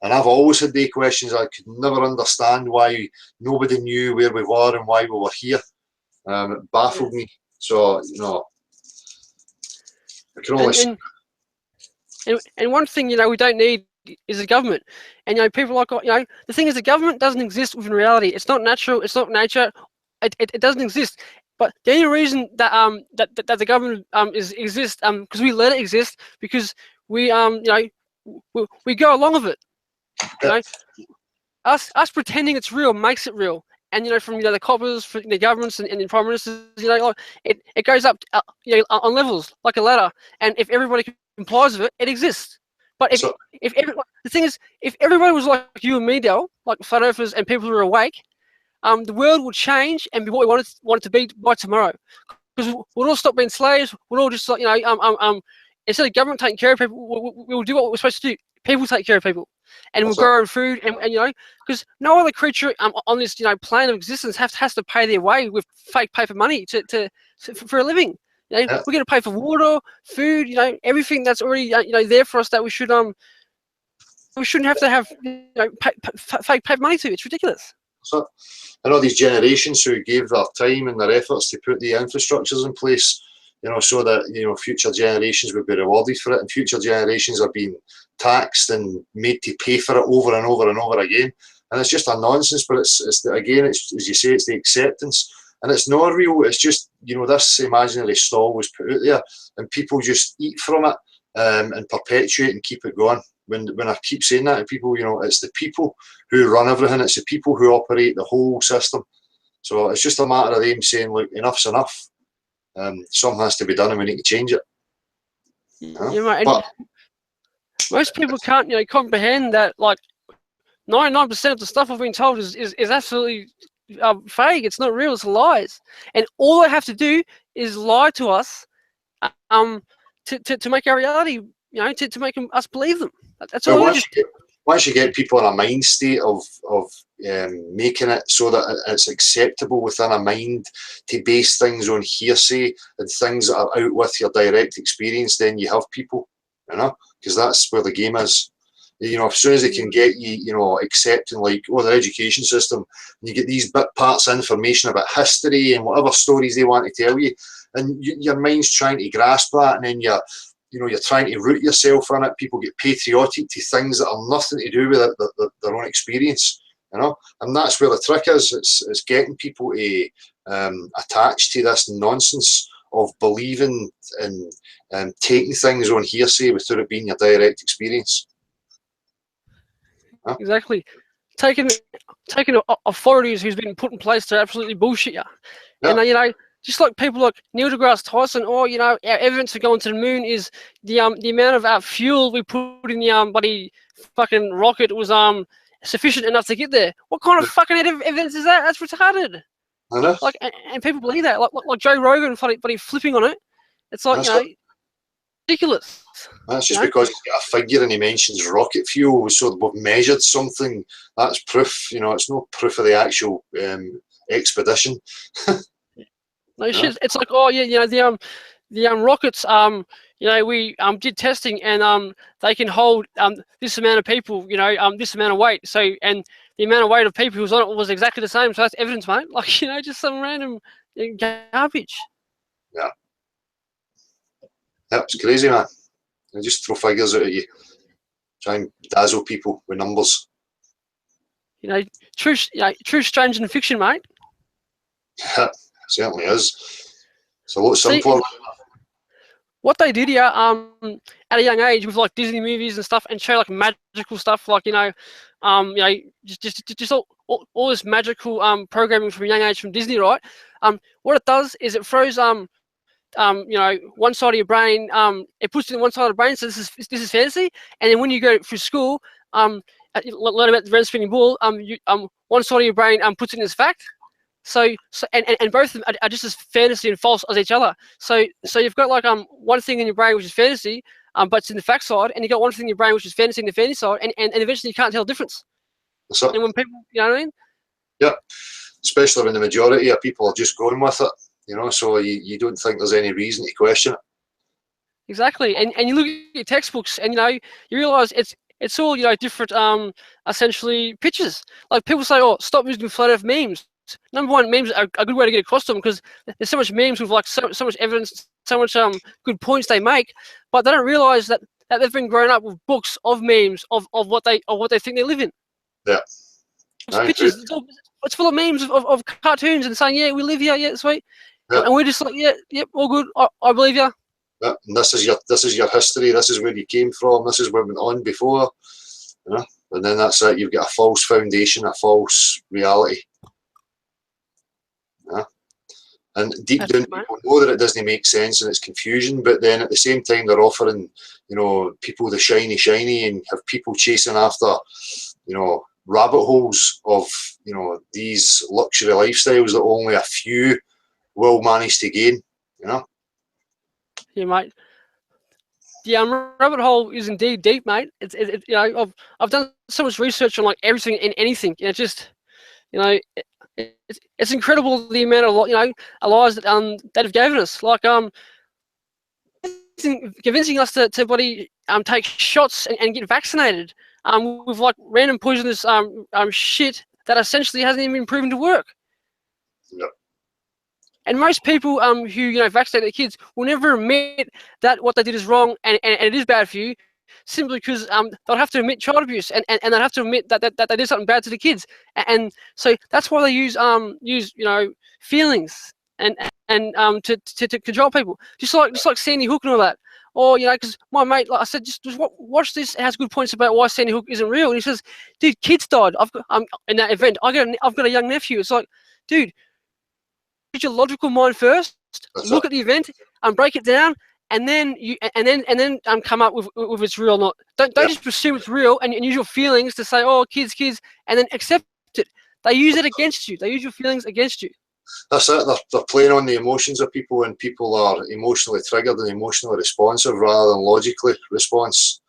And I've always had the questions. I could never understand why nobody knew where we were and why we were here. It baffled me. So, you know, I can only... And one thing, you know, we don't need is a government. And, you know, people like, you know, the thing is, the government doesn't exist within reality. It's not natural. It's not nature. It doesn't exist. But the only reason that that the government exists because we let it exist, because we you know, we go along with it. You know, us pretending it's real makes it real. And, you know, from, you know, the coppers, from the governments and the prime ministers, you know, like, it goes up, you know, on levels like a ladder. And if everybody complies with it, it exists. But So- the thing is, if everybody was like you and me, Dell, like flat earthers and people who are awake, the world would change and be what we want it to be by tomorrow. Because we'll all stop being slaves. We'll all just like, you know, instead of government taking care of people, we'll do what we're supposed to do. People take care of people, and we'll That's grow our own food, and you know, because no other creature on this, you know, plane of existence has to pay their way with fake paper money for a living. You know, Yeah. we're going to pay for water, food, you know, everything that's already you know there for us that we shouldn't have to have, you know, fake paper money to. It's ridiculous. So I know these generations who gave their time and their efforts to put the infrastructures in place, you know, so that, you know, future generations would be rewarded for it, and future generations are being taxed and made to pay for it over and over and over again. And it's just a nonsense. But it's again, it's, as you say, it's the acceptance, and it's not real. It's just, you know, this imaginary stall was put out there, and people just eat from it and perpetuate and keep it going. When I keep saying that to people, you know, it's the people who run everything. It's the people who operate the whole system. So it's just a matter of them saying, look, enough's enough. Something has to be done, and we need to change it. Yeah, mate, But most people can't, you know, comprehend that. Like 99% of the stuff we've been told is absolutely fake. It's not real. It's lies, and all they have to do is lie to us, to make our reality, you know, to make us believe them. That's all. Once you get people in a mind state of making it so that it's acceptable within a mind to base things on hearsay and things that are out with your direct experience, then you have people, you know, because that's where the game is. You know, as soon as they can get you, you know, accepting, like, oh, their education system, and you get these bit parts of information about history and whatever stories they want to tell you, and your mind's trying to grasp that, and then you're trying to root yourself in it. People get patriotic to things that are nothing to do with their own experience, you know, and that's where the trick is. It's getting people to attach to this nonsense of believing and taking things on hearsay without it being your direct experience. Huh? Exactly. Taking authorities who's been put in place to absolutely bullshit you. Yeah. And you know, just like people like Neil deGrasse Tyson, or you know, our evidence for going to the moon is the amount of fuel we put in the bloody fucking rocket was sufficient enough to get there. What kind of fucking evidence is that? That's retarded. I know. Like, and people believe that. Like Joe Rogan, bloody flipping on it. It's like, That's you know, ridiculous. That's just because he's got a figure and he mentions rocket fuel, so we've measured something. That's proof. You know, it's no proof of the actual expedition. No shit. It's like, oh yeah, you know, the rockets, you know, we did testing, and they can hold this amount of people, you know, this amount of weight. So, and the amount of weight of people who was on it was exactly the same. So that's evidence, mate. Like, you know, just some random garbage. Yeah. It's crazy, man. They just throw figures out at you, try and dazzle people with numbers. You know, true stranger than fiction, mate. Yeah, it certainly is. It's a lot simpler. What they did here, at a young age with like Disney movies and stuff, and show like magical stuff, like you know, just all this magical programming from a young age from Disney, right? What it does is it throws you know, one side of your brain, it puts it in one side of the brain. So this is fantasy, and then when you go through school, learn about the red spinning ball. One side of your brain puts it in as fact. So and both of them are just as fantasy and false as each other. So you've got like one thing in your brain which is fantasy, but it's in the fact side, and you got one thing in your brain which is fantasy in the fantasy side, and eventually you can't tell the difference. So, and when people, you know what I mean? Yeah, especially when the majority of people are just going with it. You know, so you don't think there's any reason to question it. Exactly, and you look at your textbooks, and you know, you realise it's all, you know, different essentially pictures. Like people say, oh, stop using flat earth memes. Number one, memes are a good way to get across them because there's so much memes with like so much evidence, so much good points they make, but they don't realise that they've been grown up with books of memes of what they think they live in. Yeah, it's pictures. It's full of memes of cartoons and saying, yeah, we live here, yeah, sweet. Yeah. And we're just like, yeah, yep, all good. I believe you. Yeah, and this is your history. This is where you came from. This is what went on before. You know, and then that's it. You've got a false foundation, a false reality. Yeah, And deep That's down, it, mate. people know that it doesn't make sense and it's confusion, but then at the same time, they're offering, you know, people the shiny and have people chasing after, you know, rabbit holes of, you know, these luxury lifestyles that only a few will manage to gain, you know. Yeah, mate. The rabbit hole is indeed deep, mate. You know, I've done so much research on like everything and anything. You know, just, you know, it's incredible the amount of, you know, lies that that have given us. Like convincing us to bloody take shots and get vaccinated with like random poisonous shit that essentially hasn't even been proven to work. Yep. And most people who, you know, vaccinate their kids will never admit that what they did is wrong and it is bad for you, simply because they'll have to admit child abuse and they'll have to admit that they did something bad to the kids. And so that's why they use you know, feelings and to control people, just like Sandy Hook and all that. Or, you know, because my mate, like I said, just watch this. It has good points about why Sandy Hook isn't real. And he says, dude, kids died. I've got in that event. I've got a young nephew. It's like, dude, use your logical mind first. Look at the event and break it down, and then come up with it's real or not. Don't just assume it's real and use your feelings to say, oh, kids, and then accept it. They use it against you. They use your feelings against you. That's it. They're playing on the emotions of people when people are emotionally triggered and emotionally responsive rather than logically response.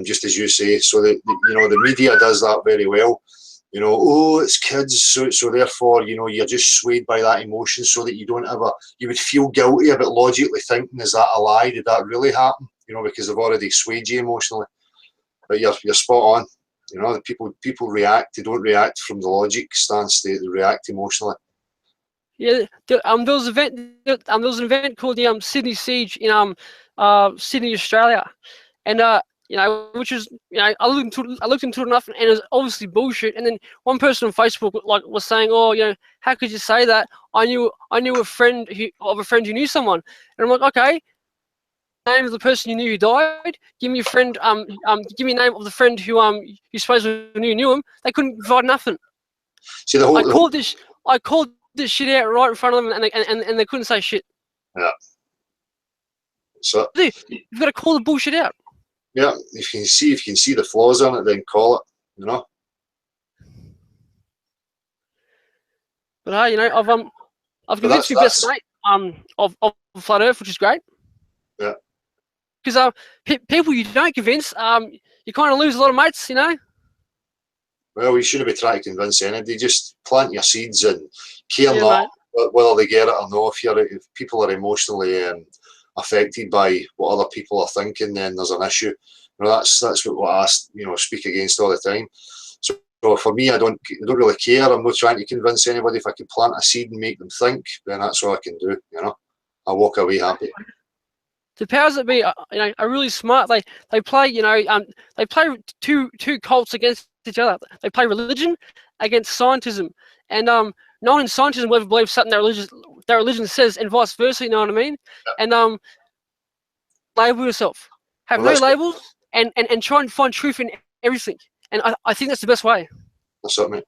Just as you say, so that, you know, the media does that very well. You know, oh, it's kids, so therefore, you know, you're just swayed by that emotion, so that you don't ever, you would feel guilty about logically thinking, is that a lie? Did that really happen? You know, because they've already swayed you emotionally. But you're spot on. You know, the people react. They don't react from the logic stance. They react emotionally. Yeah, there was an event called the Sydney Siege in Sydney, Australia, and you know, which is, you know, I looked into it enough, and it was obviously bullshit. And then one person on Facebook was saying, oh, you know, how could you say that? I knew a friend who knew someone, and I'm like, okay, name of the person you knew who died. Give me a friend. Give me a name of the friend who you supposedly knew him. They couldn't provide nothing. See, I called this shit out right in front of them, and they couldn't say shit. Yeah. So dude, you've got to call the bullshit out. Yeah, if you can see the flaws in it, then call it. You know. But hey, you know, I've convinced my best mate of flat Earth, which is great. Yeah. Because people you don't convince, you kind of lose a lot of mates, you know. Well, we shouldn't be trying to convince anybody. Just plant your seeds and care not whether they get it or not. If people are emotionally affected by what other people are thinking, then there's an issue. You know, that's what I, you know, speak against all the time. So for me, I don't really care. I'm not trying to convince anybody. If I can plant a seed and make them think, then that's all I can do. You know, I walk away happy. The powers that be, you know, are really smart. They play, you know, they play two cults against each other. They play religion against scientism, and no one in scientism will ever believe something that religion says, and vice versa. You know what I mean? Yeah. And label yourself. Have no labels, and try and find truth in everything. And I think that's the best way. That's what I mean.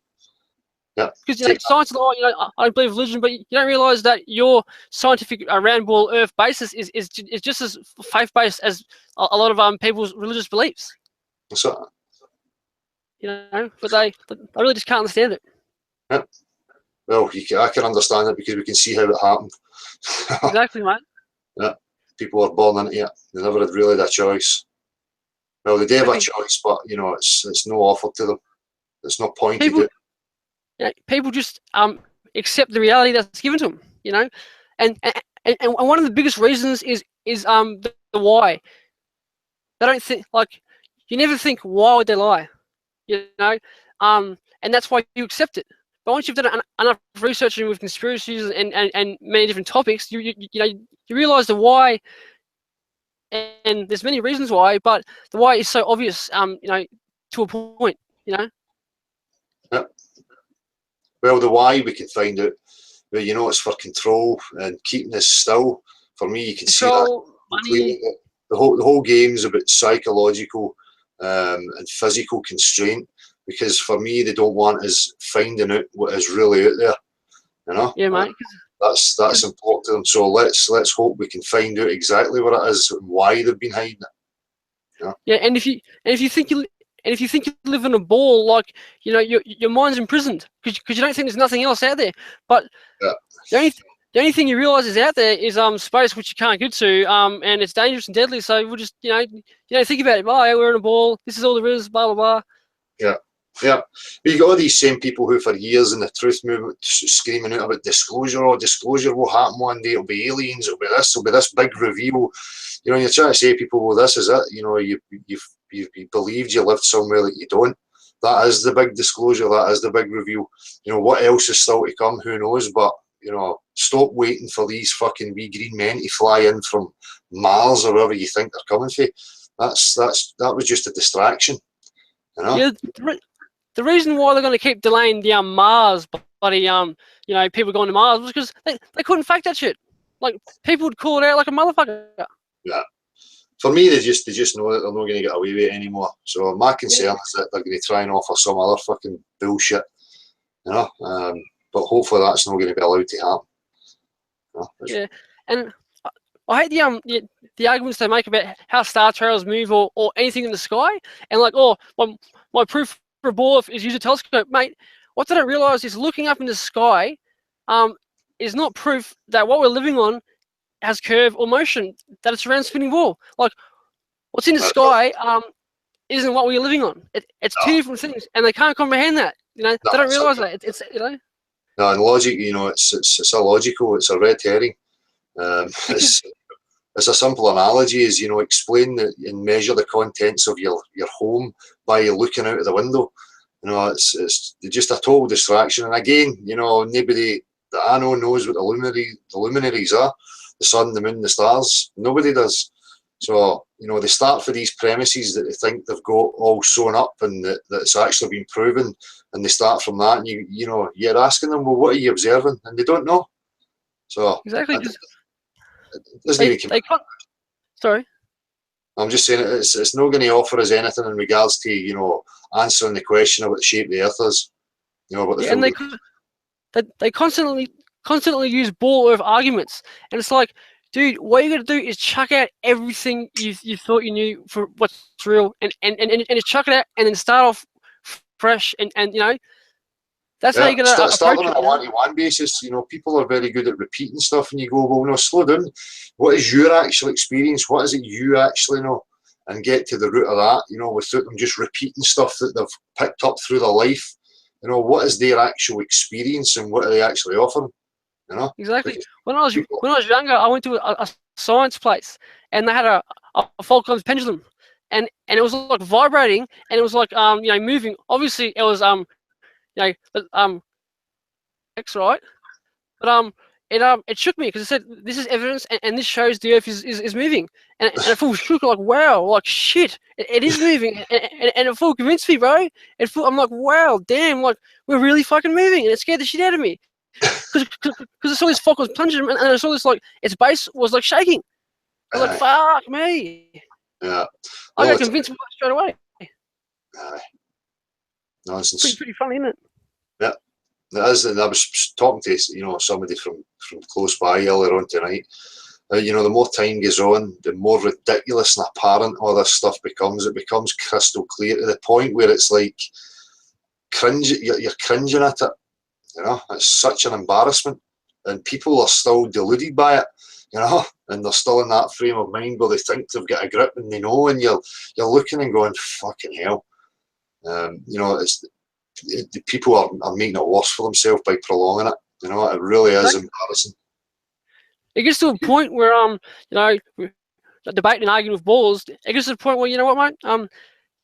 Yeah. Because, you know, science is like, you know, I don't believe religion, but you don't realise that your scientific round ball Earth basis is just as faith based as a lot of people's religious beliefs. That's what. You know, but they really just can't understand it. Yeah. Well, I can understand it because we can see how it happened. Exactly, mate. Yeah. People are born into it. They never had really a choice. Well, they do have a choice, but you know, it's no offer to them. There's no point to do it. Yeah, people just accept the reality that's given to them. You know, and one of the biggest reasons is the why. They don't think, like, you never think, why would they lie? You know, and that's why you accept it. But once you've done enough research with conspiracies and many different topics, you realize the why, and there's many reasons why, but the why is so obvious, you know, to a point, you know. Yeah. Well, the why we can find out. Well, you know, it's for control and keeping us still. For me, you can control, see that the whole game is about psychological and physical constraint. Because for me, they don't want us finding out what is really out there. You know. Yeah, mate. That's important to them. So let's hope we can find out exactly what it is and why they've been hiding it. Yeah, and if you think you live in a ball, like, you know, your mind's imprisoned because you don't think there's nothing else out there. But Yeah. the only thing you realise is out there is space, which you can't get to, and it's dangerous and deadly. So we'll just, you know, think about it. Oh, yeah, we're in a ball. This is all there is. Blah blah blah. Yeah. Yeah, but you got all these same people who, for years in the truth movement, screaming out about disclosure. Oh, disclosure will happen one day. It'll be aliens. It'll be this big reveal. You know, you're trying to say to people, well, this is it. You know, you believed you lived somewhere that you don't. That is the big disclosure. That is the big reveal. You know, what else is still to come? Who knows? But, you know, stop waiting for these fucking wee green men to fly in from Mars or wherever you think they're coming from. That was just a distraction. You know? Yeah. The reason why they're going to keep delaying the Mars, bloody you know, people going to Mars, was because they couldn't fake that shit. Like, people would call it out like a motherfucker. Yeah. For me, they just know that they're not going to get away with it anymore. So my concern is that they're going to try and offer some other fucking bullshit, you know. But hopefully that's not going to be allowed to happen. You know? Yeah, and I hate the arguments they make about how star trails move or anything in the sky, and like, oh, my proof for a ball is use a telescope, mate. What they don't realise is looking up in the sky is not proof that what we're living on has curve or motion, that it's around spinning ball. Like, what's in the sky isn't what we're living on. It's two different things, and they can't comprehend that. You know, they don't realise that. It's you know. No, and logic, you know, it's illogical. It's a red herring. It's a simple analogy, is, you know, explain and measure the contents of your home by looking out of the window. You know, it's just a total distraction. And again, you know, nobody that I know knows what the luminaries are: the sun, the moon, the stars. Nobody does. So, you know, they start for these premises that they think they've got all sewn up and that it's actually been proven, and they start from that. And you know, you're asking them, well, what are you observing? And they don't know. So exactly. Sorry. I'm just saying it's not going to offer us anything in regards to, you know, answering the question of what the shape of the Earth is. You know, about the and they constantly use ball of arguments, and it's like, dude, what you got to do is chuck out everything you thought you knew for what's real, and just chuck it out, and then start off fresh, and you know. That's how you're going to start approach on a one-to-one basis. You know, people are very good at repeating stuff, and you go, well, no, slow down. What is your actual experience? What is it you actually know? And get to the root of that, you know, without them just repeating stuff that they've picked up through their life. You know, what is their actual experience and what are they actually offering? You know? Exactly. When I was younger, I went to a science place, and they had a Falcon's pendulum, and it was like vibrating, and it was like you know, moving. Obviously, it was you know, X, right? But it shook me because it said this is evidence, and this shows the Earth is moving, and it full shook, like, wow, like shit, it is moving, and it full convinced me, bro. I'm like, wow, damn, like we're really fucking moving, and it scared the shit out of me because I saw this Falcon's pendulum, and I saw this, like, its base was like shaking. I was like, fuck me. Yeah. I got convinced straight away. Nonsense. Pretty funny, isn't it? Yeah, it is. And I was talking to, you know, somebody from close by earlier on tonight. You know, the more time goes on, the more ridiculous and apparent all this stuff becomes. It becomes crystal clear to the point where it's like cringe. You're cringing at it. You know, it's such an embarrassment, and people are still deluded by it. You know, and they're still in that frame of mind where they think they've got a grip and they know, and you're looking and going, fucking hell. You know, the people are making it worse for themselves by prolonging it. You know, it really is embarrassing. It gets to a point where you know, debating and arguing with balls. It gets to the point where, you know what, mate?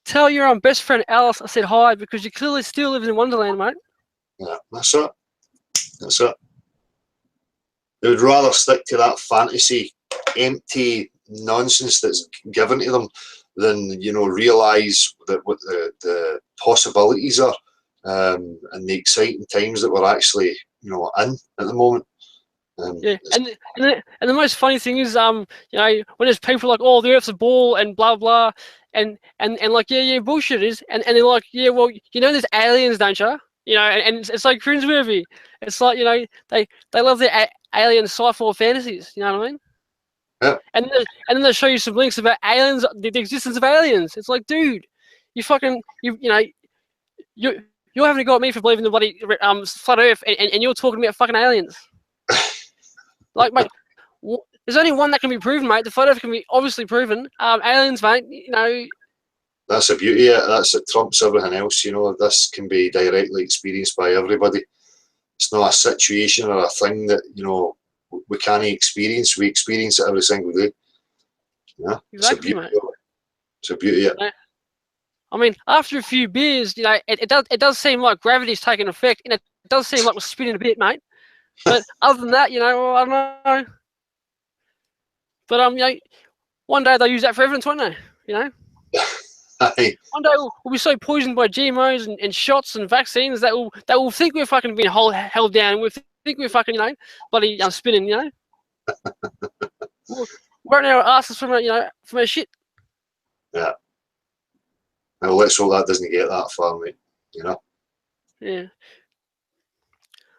Tell your best friend Alice I said hi, because you clearly still live in Wonderland, mate. Yeah, that's it. That's it. They would rather stick to that fantasy, empty nonsense that's given to them than, you know, realise that what the possibilities are, and the exciting times that we're actually, you know, in at the moment. Yeah, and the most funny thing is, you know, when there's people like, oh, the Earth's a ball and blah blah, and like, yeah, bullshit is, and they're like, yeah, well, you know, there's aliens, don't you? you know, and it's like cringeworthy. It's like, you know, they love their alien sci-fi fantasies. You know what I mean? Yeah. And then they show you some links about aliens, the existence of aliens. It's like, dude, you know, you haven't got me for believing the bloody flat Earth, and you're talking about fucking aliens. Like, mate, there's only one that can be proven, mate. The flat Earth can be obviously proven. Aliens, mate, you know. That's the beauty of it. That's it trumps everything else. You know, this can be directly experienced by everybody. It's not a situation or a thing that, you know, we can't experience. We experience it every single day. Yeah, Exactly, it's a beauty mate. of it. It's a beauty of it. I mean, after a few beers, you know, it does seem like gravity's taking effect, and it does seem like we're spinning a bit, mate. But other than that, you know, I don't know. But you know, one day they'll use that for evidence, won't they? You know. Aye. One day we'll be so poisoned by GMOs and shots and vaccines that we'll think we're fucking being held down. We'll think we're fucking, you know, bloody spinning, you know. We're in our asses from our shit. Yeah. Well, let's hope that doesn't get that far, mate. You know. Yeah.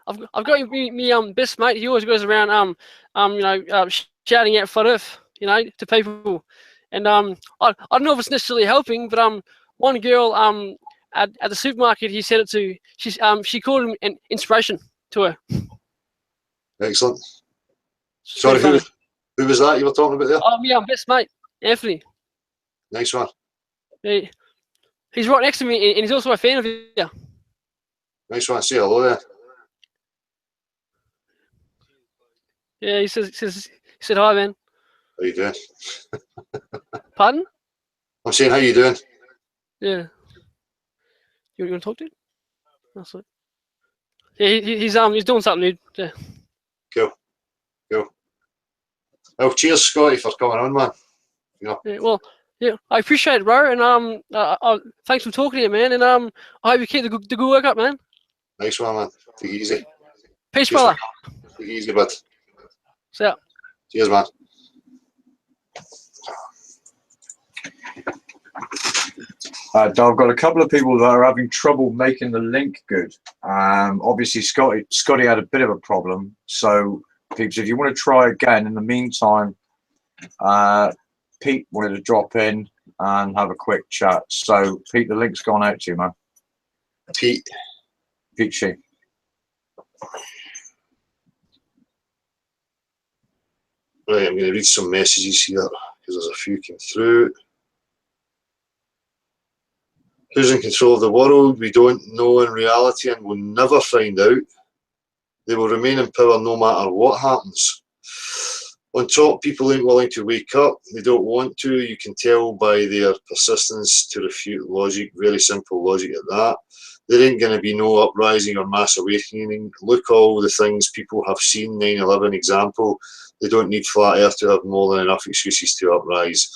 I've got me best mate. He always goes around you know, shouting out flat Earth, you know, to people. And I don't know if it's necessarily helping, but one girl at the supermarket he said it to, she called him an inspiration to her. Excellent. Sorry, who was that you were talking about there? Oh, yeah, best mate, Anthony. Nice one. He's right next to me, and he's also a fan of you. Nice one. Say hello there. Yeah, he said hi, man. How you doing? Pardon? I'm saying, how you doing? Yeah. You want to talk to him? That's it. Yeah, he's doing something, dude. Yeah. Cool. Well, cheers, Scotty, for coming on, man. You know. Yeah, well, yeah, I appreciate it, bro, and thanks for talking to you, man, and I hope you keep the good work up, man. Nice one, man. Take it easy. Peace, brother. Take it easy, bud. So. Cheers, man. I've got a couple of people that are having trouble making the link good. Obviously, Scotty had a bit of a problem. So, peeps, if you want to try again, in the meantime, Pete wanted to drop in and have a quick chat. So, Pete, the link's gone out to you, man. Pete Shee. Right, I'm going to read some messages here because there's a few came through. Who's in control of the world? We don't know in reality and we'll never find out. They will remain in power no matter what happens. On top, people ain't willing to wake up. They don't want to. You can tell by their persistence to refute logic. Very simple logic at that. There ain't going to be no uprising or mass awakening. Look all the things people have seen. 9/11 example. They don't need flat earth to have more than enough excuses to uprise.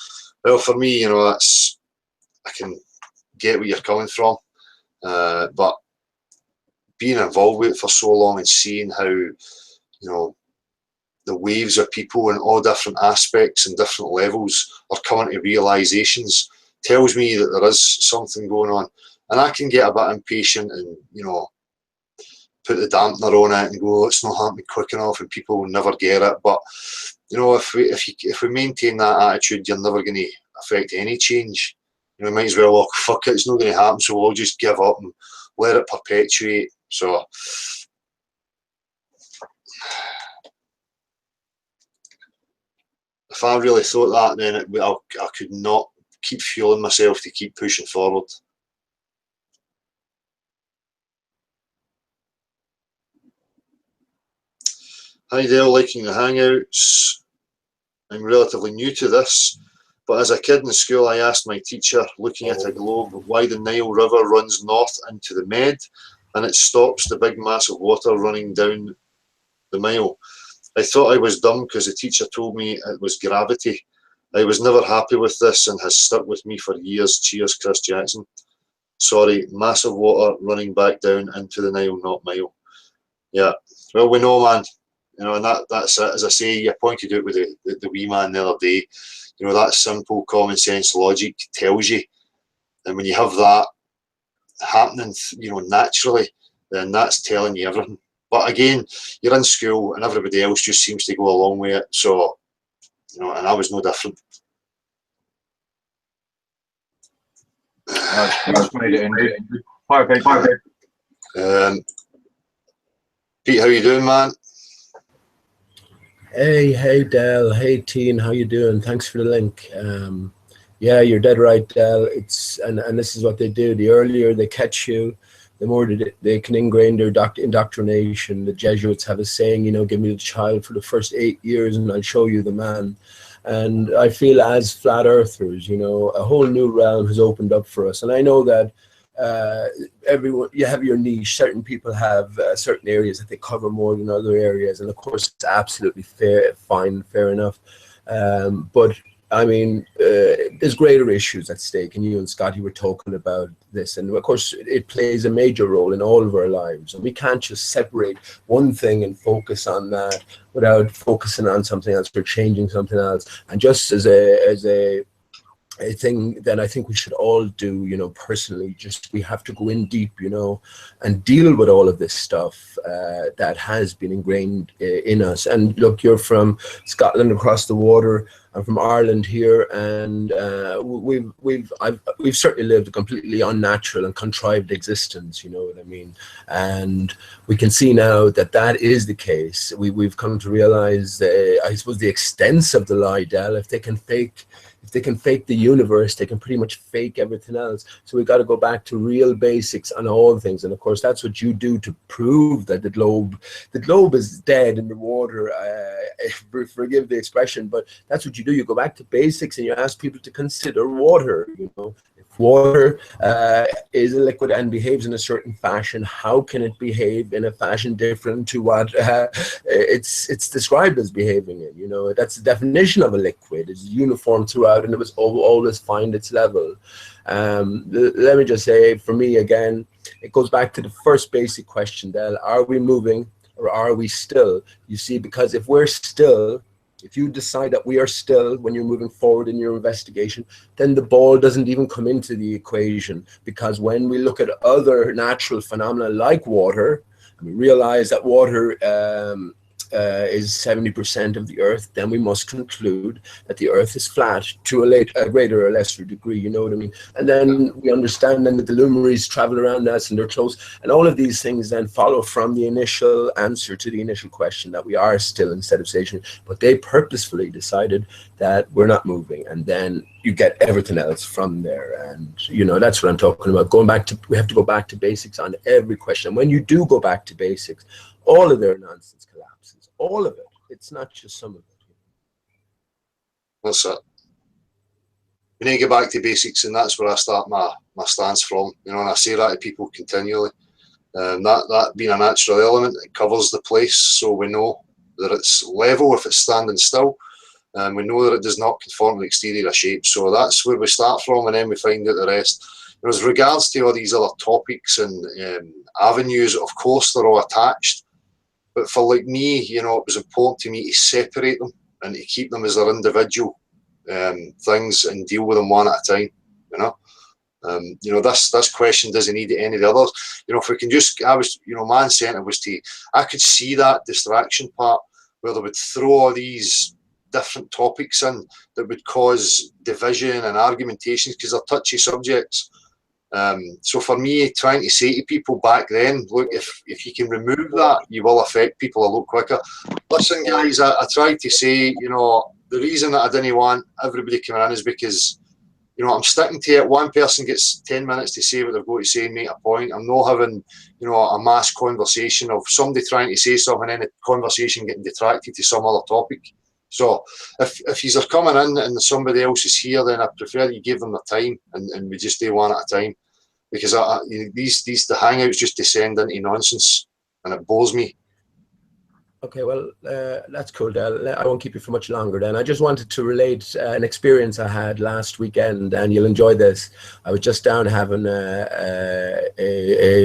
Well, for me, you know, that's, I can get where you're coming from, but being involved with it for so long and seeing how, you know, the waves of people in all different aspects and different levels are coming to realizations tells me that there is something going on. And I can get a bit impatient and, you know, put the dampener on it and go, it's not happening quick enough and people will never get it. But, you know, if we maintain that attitude, you're never going to affect any change. You know, might as well, look, fuck it, it's not going to happen, so we'll just give up and let it perpetuate. So, if I really thought that, then I could not keep fueling myself to keep pushing forward. Hi there, liking the Hangouts. I'm relatively new to this, but as a kid in school, I asked my teacher, looking at a globe, why the Nile River runs north into the Med, and it stops the big mass of water running down the Nile. I thought I was dumb because the teacher told me it was gravity. I was never happy with this and has stuck with me for years. Cheers, Chris Jackson. Sorry, massive water running back down into the Nile, not Mile. Yeah, well, we know, man. You know, and that's it. As I say, you pointed out with the wee man the other day. You know, that simple common sense logic tells you, and when you have that happening, you know, naturally, then that's telling you everything. But again, you're in school and everybody else just seems to go along with it. So, you know, and I was no different. Just made it indeed. Hi, Pete. Pete, how you doing, man? Hey Del, hey Teen, how you doing? Thanks for the link. Yeah, you're dead right, Del. It's and this is what they do. The earlier they catch you, the more they can ingrain their indoctrination. The Jesuits have a saying, you know, give me the child for the first 8 years and I'll show you the man. And I feel as flat earthers, you know, a whole new realm has opened up for us. And I know that everyone, you have your niche. Certain people have certain areas that they cover more than other areas. And of course, it's absolutely fair enough. But I mean, there's greater issues at stake, and you and Scotty were talking about this, and of course it plays a major role in all of our lives, and we can't just separate one thing and focus on that without focusing on something else or changing something else. And just as a thing that I think we should all do, you know, personally, just we have to go in deep, you know, and deal with all of this stuff that has been ingrained in us. And look, you're from Scotland across the water. I'm from Ireland here, and we've certainly lived a completely unnatural and contrived existence. You know what I mean? And we can see now that that is the case. We've come to realize, I suppose, the extent of the lie, Del. If they can fake the universe, they can pretty much fake everything else. So we got to go back to real basics on all things. And of course, that's what you do to prove that the globe is dead in the water. Forgive the expression, but that's what you do. You go back to basics and you ask people to consider water. You know, if water is a liquid and behaves in a certain fashion, how can it behave in a fashion different to what it's described as behaving in? You know, that's the definition of a liquid. It's uniform throughout, and it was always find its level. Let me just say, for me, again, it goes back to the first basic question, Del. Are we moving or are we still? You see, because if we're still, if you decide that we are still when you're moving forward in your investigation, then the ball doesn't even come into the equation. Because when we look at other natural phenomena like water, and we realize that water is 70% of the earth, then we must conclude that the earth is flat to a greater or lesser degree, you know what I mean? And then we understand then that the luminaries travel around us and they're close, and all of these things then follow from the initial answer to the initial question that we are still instead of station, but they purposefully decided that we're not moving, and then you get everything else from there. And you know, that's what I'm talking about. We have to go back to basics on every question. And when you do go back to basics, all of their nonsense collapses. All of it. It's not just some of it. That's it. We need to get back to basics, and that's where I start my stance from. You know, and I say that to people continually. That being a natural element, it covers the place, so we know that it's level if it's standing still, and we know that it does not conform to the exterior of shape. So that's where we start from, and then we find out the rest. You know, as regards to all these other topics and avenues, of course, they're all attached. But for like me, you know, it was important to me to separate them and to keep them as their individual things and deal with them one at a time. You know, this question doesn't need any of the others. You know, if we can just, my incentive was I could see that distraction part where they would throw all these different topics in that would cause division and argumentations because they're touchy subjects. So for me, trying to say to people back then, look, if you can remove that, you will affect people a lot quicker. Listen, guys, I tried to say, you know, the reason that I didn't want everybody coming in is because, you know, I'm sticking to it. One person gets 10 minutes to say what they've got to say and make a point. I'm not having, you know, a mass conversation of somebody trying to say something and the conversation getting detracted to some other topic. So if you're coming in and somebody else is here, then I prefer you give them the time and we just do one at a time, because the hangouts just descend into nonsense and it bores me. Okay, well, that's cool, Del. I won't keep you for much longer then. I just wanted to relate an experience I had last weekend, and you'll enjoy this. I was just down having a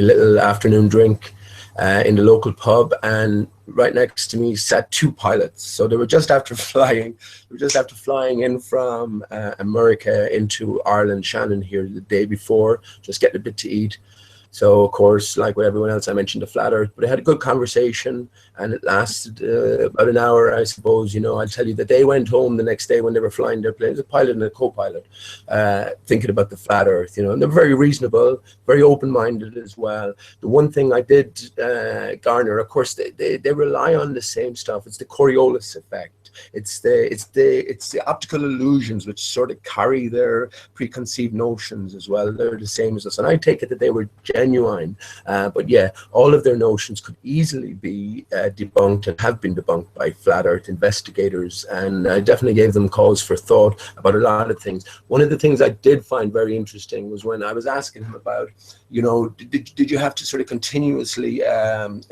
little afternoon drink in the local pub, and right next to me sat two pilots. So they were just after flying. In from America into Ireland, Shannon here the day before, just getting a bit to eat. So of course, like with everyone else, I mentioned the flat earth, but I had a good conversation, and it lasted about an hour, I suppose. You know, I'll tell you that they went home the next day when they were flying their planes, a pilot and a co-pilot, thinking about the flat earth, you know, and they're very reasonable, very open-minded as well. The one thing I did garner, of course, they rely on the same stuff. It's the Coriolis effect. It's the optical illusions which sort of carry their preconceived notions as well. They're the same as us, and I take it that they were genuine. But yeah, all of their notions could easily be debunked and have been debunked by flat earth investigators, and I definitely gave them cause for thought about a lot of things. One of the things I did find very interesting was when I was asking him about, you know, did you have to sort of continuously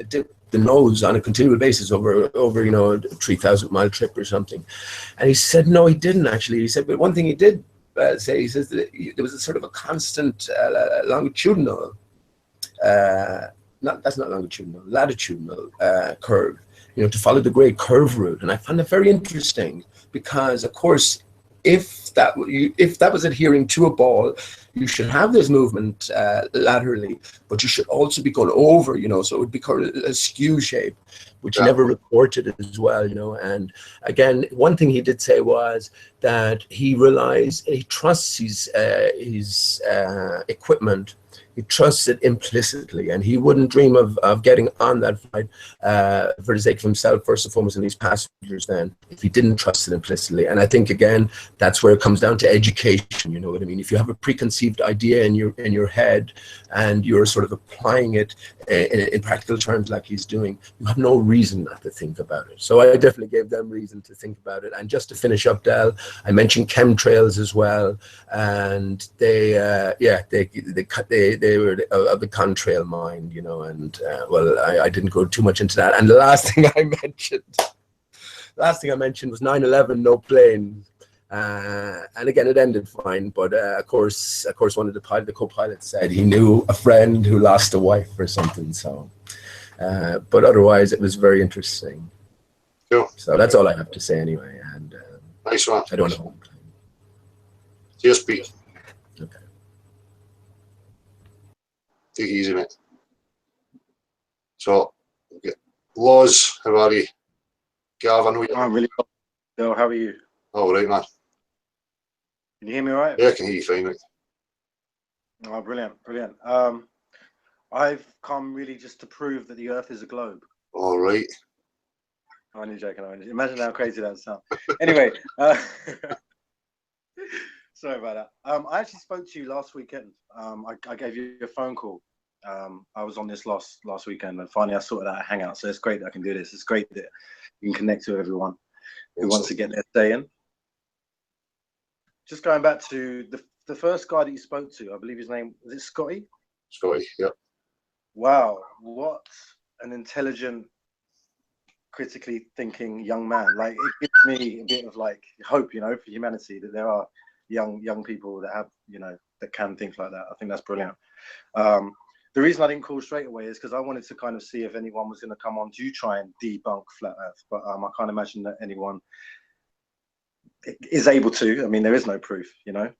dip the nose on a continual basis over you know, a 3,000-mile trip or something? And he said no, he didn't actually. He said, but one thing he did say, he says that there was a sort of a constant longitudinal, that's not longitudinal, latitudinal curve, you know, to follow the great curve route. And I found that very interesting because, of course, if that was adhering to a ball, you should have this movement laterally, but you should also be going over, you know, so it would be called a skew shape, which he never reported as well, you know. And again, one thing he did say was that he trusts his equipment. He trusts it implicitly, and he wouldn't dream of getting on that flight for the sake of himself, first and foremost, and these passengers then, if he didn't trust it implicitly. And I think, again, that's where it comes down to education, you know what I mean? If you have a preconceived idea in your head and you're sort of applying it in practical terms like he's doing, you have no reason not to think about it. So I definitely gave them reason to think about it. And just to finish up, Del, I mentioned chemtrails as well, and they were of the contrail mind, you know, and well, I didn't go too much into that. And the last thing I mentioned was 9/11, no plane. And again, it ended fine, but of course, one of the co-pilots said he knew a friend who lost a wife or something. So, but otherwise, it was very interesting. Cool. So that's all I have to say anyway. And nice one. I don't know. Cheers, Pete. Okay. Take it easy, mate. So, okay. Laws, how are you? Gav, I know you. I'm really well. Bill, how are you? All right, man. Can you hear me all right? Yeah, I can hear you fine, mate. Oh, brilliant, brilliant. I've come really just to prove that the Earth is a globe. All right. I'm only joking. Imagine how crazy that sounds. Anyway, sorry about that. I actually spoke to you last weekend. I gave you a phone call. I was on this last weekend, and finally I sorted out a hangout. So it's great that I can do this. It's great that you can connect to everyone who wants to get their say in. Just going back to the first guy that you spoke to, I believe his name was it Scotty? Scotty, yeah. Wow, what an intelligent, critically thinking young man. Like, it gives me a bit of like hope, you know, for humanity, that there are young people that have, you know, that can think like that. I think that's brilliant. The reason I didn't call straight away is because I wanted to kind of see if anyone was going to come on to try and debunk flat Earth, but I can't imagine that anyone is able to. I mean, there is no proof, you know.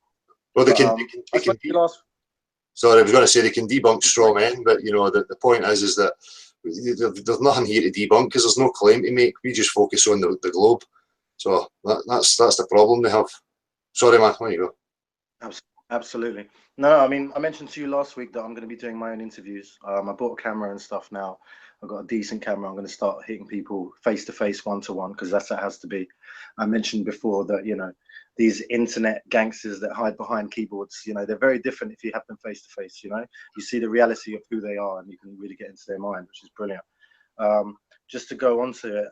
Well, Sorry, I was going to say they can debunk straw men, but you know, the point is that there's nothing here to debunk because there's no claim to make. We just focus on the globe. So that's the problem they have. Sorry, man. There you go. Absolutely. No, I mean, I mentioned to you last week that I'm going to be doing my own interviews. I bought a camera and stuff now. I've got a decent camera. I'm going to start hitting people face to face, one to one, because that's how it has to be. I mentioned before that, you know, these internet gangsters that hide behind keyboards, you know, they're very different if you have them face to face. You know, you see the reality of who they are, and you can really get into their mind, which is brilliant. Just to go on to it,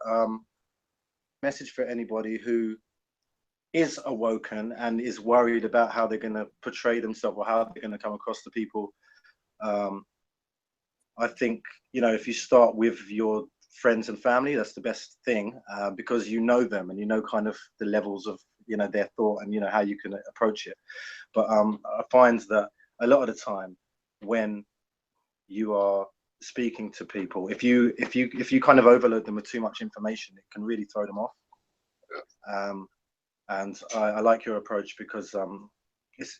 message for anybody who is awoken and is worried about how they're going to portray themselves or how they're going to come across to people. I think, you know, if you start with your friends and family, that's the best thing, because you know them and you know kind of the levels of, you know, their thought and, you know, how you can approach it. But I find that a lot of the time when you are speaking to people, if you kind of overload them with too much information, it can really throw them off. And I like your approach because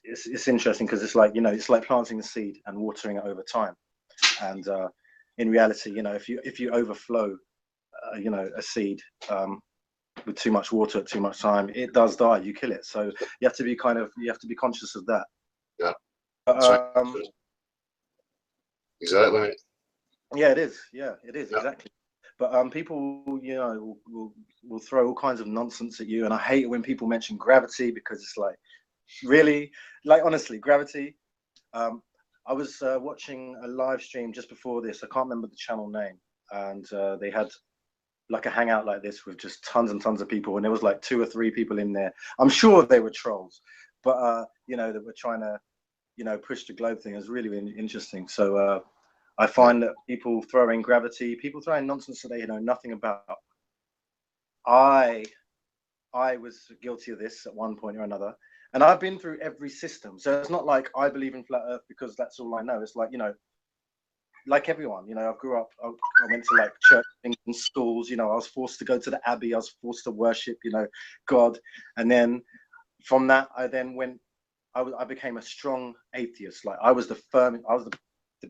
it's interesting because it's like, you know, it's like planting a seed and watering it over time. And in reality, you know, if you overflow, you know, a seed with too much water at too much time, it does die. You kill it. So you have to be conscious of that. Yeah. Exactly. Mate. Yeah, it is. Yeah, it is. Yeah. Exactly. But people, you know, will throw all kinds of nonsense at you, and I hate it when people mention gravity, because it's like, really, like, honestly, gravity. I was watching a live stream just before this. I can't remember the channel name, and they had like a hangout like this with just tons and tons of people, and there was like 2 or 3 people in there. I'm sure they were trolls, but you know, that were trying to, you know, push the globe thing. It was really interesting. So I find that people throwing gravity, people throwing nonsense that they know nothing about. I was guilty of this at one point or another, and I've been through every system. So it's not like I believe in flat Earth because that's all I know. It's like, you know, like everyone, you know, I grew up, I went to like church and schools, you know, I was forced to go to the Abbey, I was forced to worship, you know, God. And then from that, I then went, I became a strong atheist. Like I was the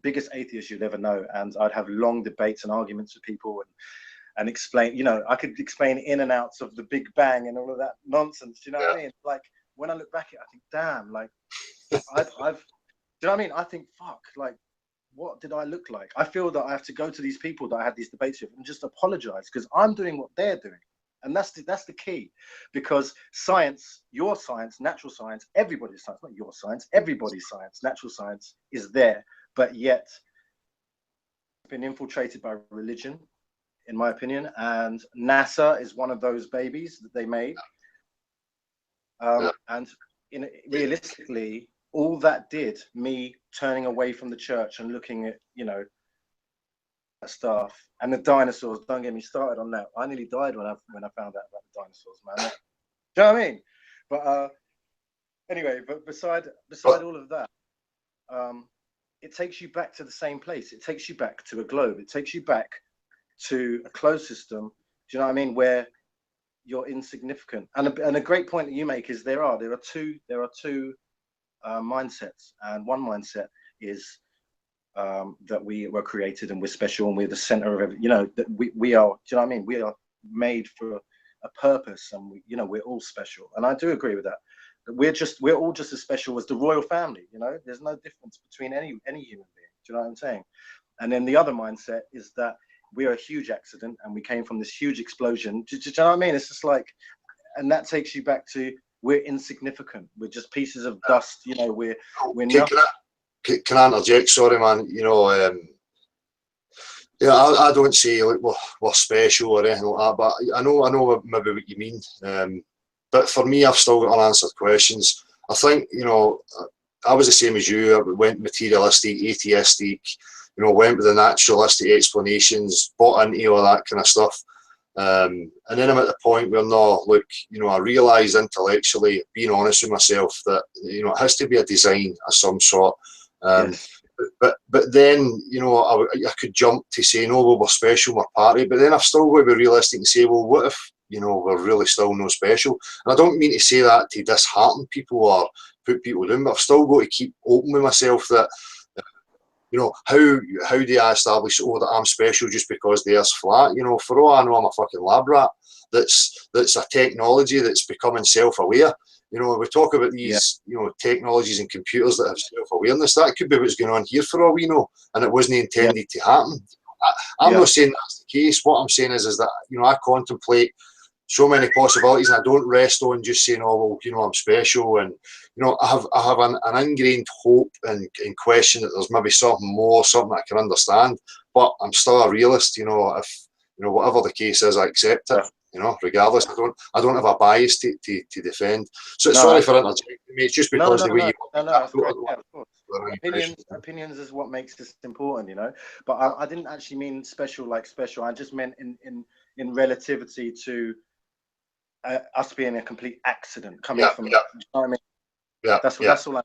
biggest atheist you'd ever know. And I'd have long debates and arguments with people and explain, you know, I could explain in and outs of the Big Bang and all of that nonsense. Do you know what I mean? Like when I look back at it, I think, damn, like I've, do you know what I mean? I think, fuck, like, what did I look like? I feel that I have to go to these people that I had these debates with and just apologize because I'm doing what they're doing. And that's the key, because science, your science, natural science, everybody's science, not your science, everybody's science, natural science is there, but yet it's been infiltrated by religion, in my opinion. And NASA is one of those babies that they made. And realistically, all that did, me turning away from the church and looking at, you know, stuff and the dinosaurs, don't get me started on that. I nearly died when I found out about the dinosaurs, man. Do you know what I mean? But anyway, but beside all of that, it takes you back to the same place. It takes you back to a globe. It takes you back to a closed system. Do you know what I mean? Where you're insignificant. And a great point that you make is there are two mindsets, and one mindset is that we were created and we're special and we're the center of everything. You know, that we are. Do you know what I mean? We are made for a purpose, and we, you know, we're all special. And I do agree with that. We're all just as special as the royal family. You know, there's no difference between any human being. Do you know what I'm saying? And then the other mindset is that we are a huge accident and we came from this huge explosion. Do you know what I mean? It's just like, and that takes you back to, we're insignificant. We're just pieces of dust. You know, we're nothing. Can I interject? Sorry, man. You know, yeah, I don't say like we're special or anything like that, but I know maybe what you mean. But for me, I've still got unanswered questions. I think, you know, I was the same as you. I went materialistic, atheistic, you know, went with the naturalistic explanations, bought into all that kind of stuff. And then I'm at the point where, no, look, you know, I realised intellectually, being honest with myself, that, you know, it has to be a design of some sort. Yes. But then, you know, I could jump to say, no, well, we're special, we're party, but then I've still got to be realistic and say, well, what if, you know, we're really still no special? And I don't mean to say that to dishearten people or put people down, but I've still got to keep open with myself that, you know, how do I establish, oh, that I'm special just because the Earth's flat? You know, for all I know, I'm a fucking lab rat. That's a technology that's becoming self-aware. You know, we talk about these, you know, technologies and computers that have self-awareness. That could be what's going on here for all we know, and it wasn't intended to happen. I'm not saying that's the case. What I'm saying is that, you know, I contemplate so many possibilities, and I don't rest on just saying, oh, well, you know, I'm special. And, you know, I have an ingrained hope and question that there's maybe something more, something I can understand. But I'm still a realist. You know, if, you know, whatever the case is, I accept it. You know, regardless, I don't have a bias to defend. So no, sorry for interjecting, mate. It's just because the way opinions is what makes this important, you know. But I didn't actually mean special like special. I just meant in relativity to us being a complete accident coming from. You know what I mean? Yeah, that's all.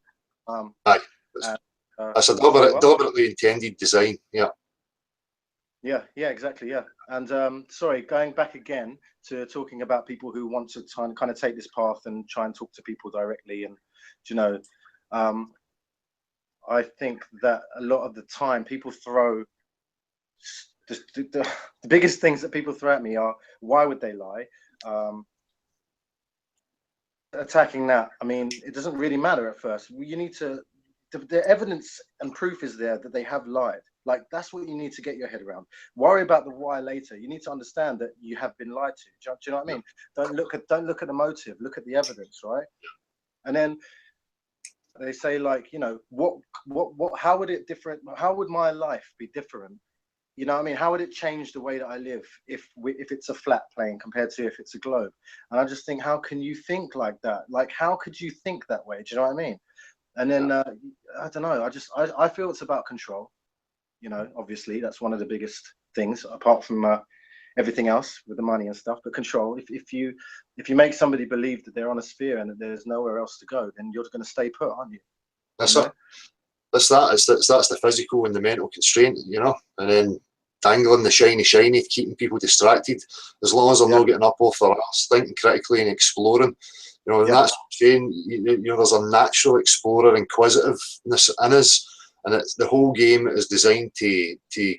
That's a deliberately intended design. Yeah. Yeah, exactly. Yeah, and sorry, going back again to talking about people who want to kind of take this path and try and talk to people directly, and, you know, I think that a lot of the time people throw the biggest things that people throw at me are, why would they lie? Attacking that, I mean, it doesn't really matter at first. You need to, the evidence and proof is there that they have lied. Like, that's what you need to get your head around. Worry about the why later. You need to understand that you have been lied to. Do you know what I mean? Don't look at the motive. Look at the evidence, right? And then they say, like, you know, how would it different? How would my life be different? You know what I mean? How would it change the way that I live if it's a flat plane compared to if it's a globe? And I just think, how can you think like that? Like, how could you think that way? Do you know what I mean? And then I don't know. I feel it's about control. You know, obviously that's one of the biggest things, apart from everything else with the money and stuff. But control. If you make somebody believe that they're on a sphere and that there's nowhere else to go, then you're going to stay put, aren't you? That's it. That's the physical and the mental constraint, you know, and then dangling the shiny, keeping people distracted. As long as they're not getting up off their arse, thinking critically and exploring, you know, and that's what I'm saying. You know, there's a natural explorer inquisitiveness in us, and the whole game is designed to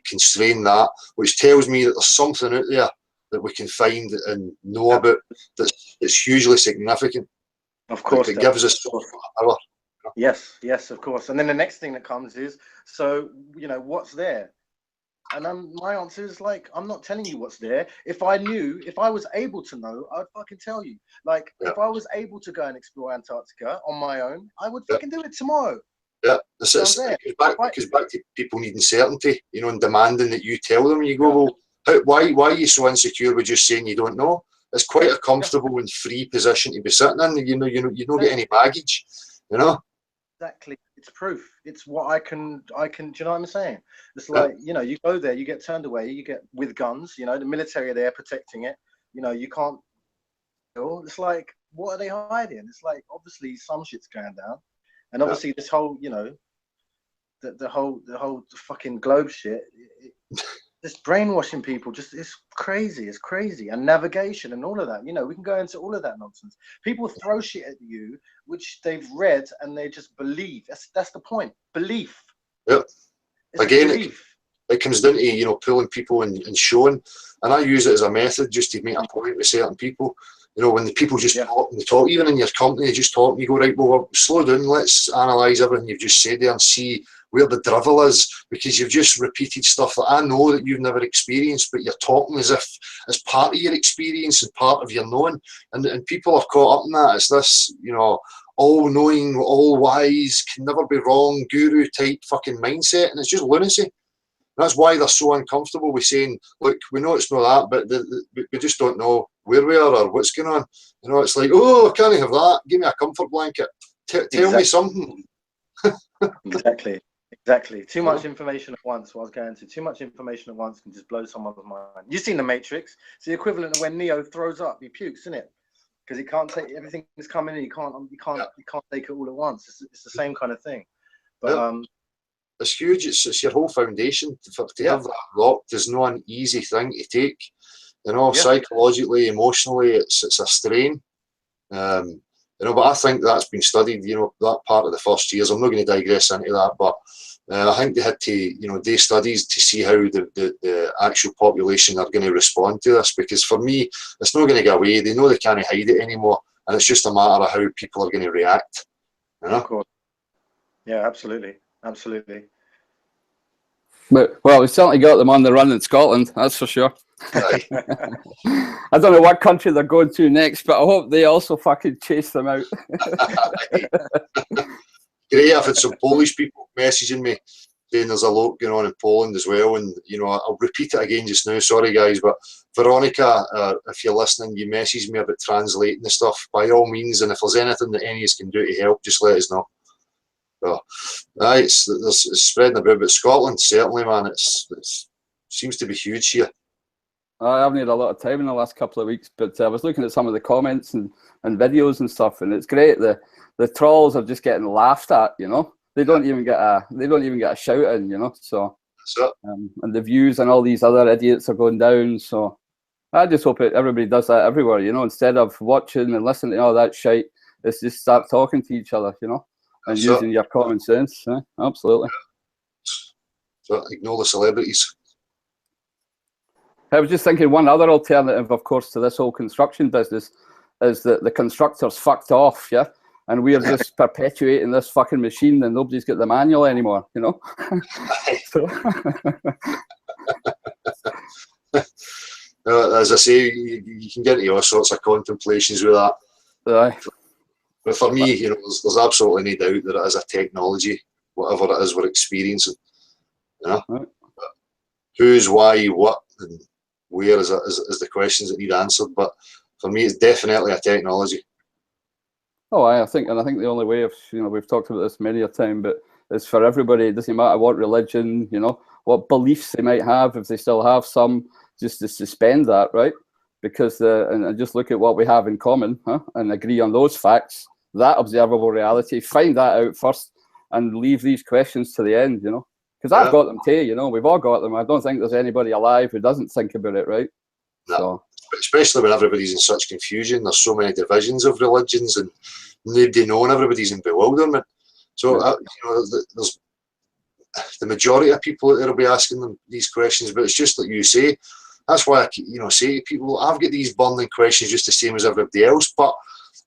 constrain that, which tells me that there's something out there that we can find and know about that's hugely significant. Of course, it gives us so much power. Yes, of course. And then the next thing that comes is, so, you know, what's there? And my answer is, like, I'm not telling you what's there. If I was able to know, I'd fucking tell you. Like, if I was able to go and explore Antarctica on my own, I would fucking do it tomorrow. Yeah, it goes back to people needing certainty, you know, and demanding that you tell them. You go, well, why are you so insecure with just saying you don't know? It's quite a comfortable and free position to be sitting in. You don't get any baggage, you know. Exactly. It's proof. It's what I can, do you know what I'm saying? It's like, you know, you go there, you get turned away, you get with guns, you know, the military are there protecting it. You know, you can't, it's like, what are they hiding? It's like, obviously some shit's going down. And obviously this whole, you know, the whole fucking globe shit, this brainwashing people, just, it's crazy. And navigation and all of that, you know, we can go into all of that nonsense. People throw shit at you which they've read and they just believe. That's the point. Belief. Yep. Again, it comes down to, you know, pulling people and showing, and I use it as a method just to make a point with certain people. You know, when the people just talk, even in your company, they just talk, and you go, right, well, slow down, let's analyse everything you've just said there and see where the drivel is, because you've just repeated stuff that I know that you've never experienced, but you're talking as if it's part of your experience and part of your knowing, and people are caught up in that. It's this, you know, all-knowing, all-wise, can never be wrong, guru type fucking mindset, and it's just lunacy. And that's why they're so uncomfortable with saying, look, we know it's not that, but we just don't know where we are or what's going on. You know, it's like, oh, I can't have that. Give me a comfort blanket. Tell me something. Exactly. Too much information at once. What I was going to. Too much information at once can just blow someone's mind. You've seen The Matrix. It's the equivalent of when Neo throws up. He pukes, isn't it? Because he can't take everything that's coming in. You can't take it all at once. It's the same kind of thing. But it's huge. It's your whole foundation. To have that locked is not an easy thing to take. You know, psychologically, emotionally, it's a strain. You know, but I think that's been studied. You know, that part of the first years. I'm not going to digress into that, but I think they had to, you know, do studies to see how the actual population are going to respond to this. Because for me, it's not going to go away. They know they can't hide it anymore, and it's just a matter of how people are going to react. You know? Of course. Yeah, absolutely. But, well, we certainly got them on the run in Scotland, that's for sure. Right. I don't know what country they're going to next, but I hope they also fucking chase them out. Great, I've had some Polish people messaging me saying there's a lot going on in Poland as well, and you know, I'll repeat it again just now, sorry guys, but Veronica, if you're listening, you messaged me about translating the stuff, by all means, and if there's anything that any of us can do to help, just let us know. So, it's spreading about, but Scotland, certainly, man, it seems to be huge here. I haven't had a lot of time in the last couple of weeks, but I was looking at some of the comments and videos and stuff, and it's great. The trolls are just getting laughed at, you know. They don't even get a shout in, you know. So, and the views and all these other idiots are going down. So, I just hope everybody does that everywhere, you know. Instead of watching and listening to all that shit, let's just start talking to each other, you know. and So- using your common sense. Absolutely. So ignore the celebrities. I was just thinking one other alternative, of course, to this whole construction business is that the constructors fucked off, yeah? And we're just perpetuating this fucking machine and nobody's got the manual anymore, you know? So, As I say, you can get into all sorts of contemplations with that. But for me, you know, there's absolutely no doubt that it is a technology, whatever it is we're experiencing. You know? Right. Who's, why, what, and where is the questions that need answered. But for me, it's definitely a technology. Oh, I think the only way of, you know, we've talked about this many a time, but it's for everybody. It doesn't matter what religion, you know, what beliefs they might have, if they still have some, just to suspend that, right? Because and just look at what we have in common, and agree on those facts, that observable reality. Find that out first, and leave these questions to the end, you know. Because I've got them too, you know. We've all got them. I don't think there's anybody alive who doesn't think about it, right? No. So. Especially when everybody's in such confusion. There's so many divisions of religions and nobody knowing, everybody's in bewilderment. So, you know, there's the majority of people that will be asking them these questions, but it's just like you say. That's why I, you know, say to people, I've got these burning questions just the same as everybody else. But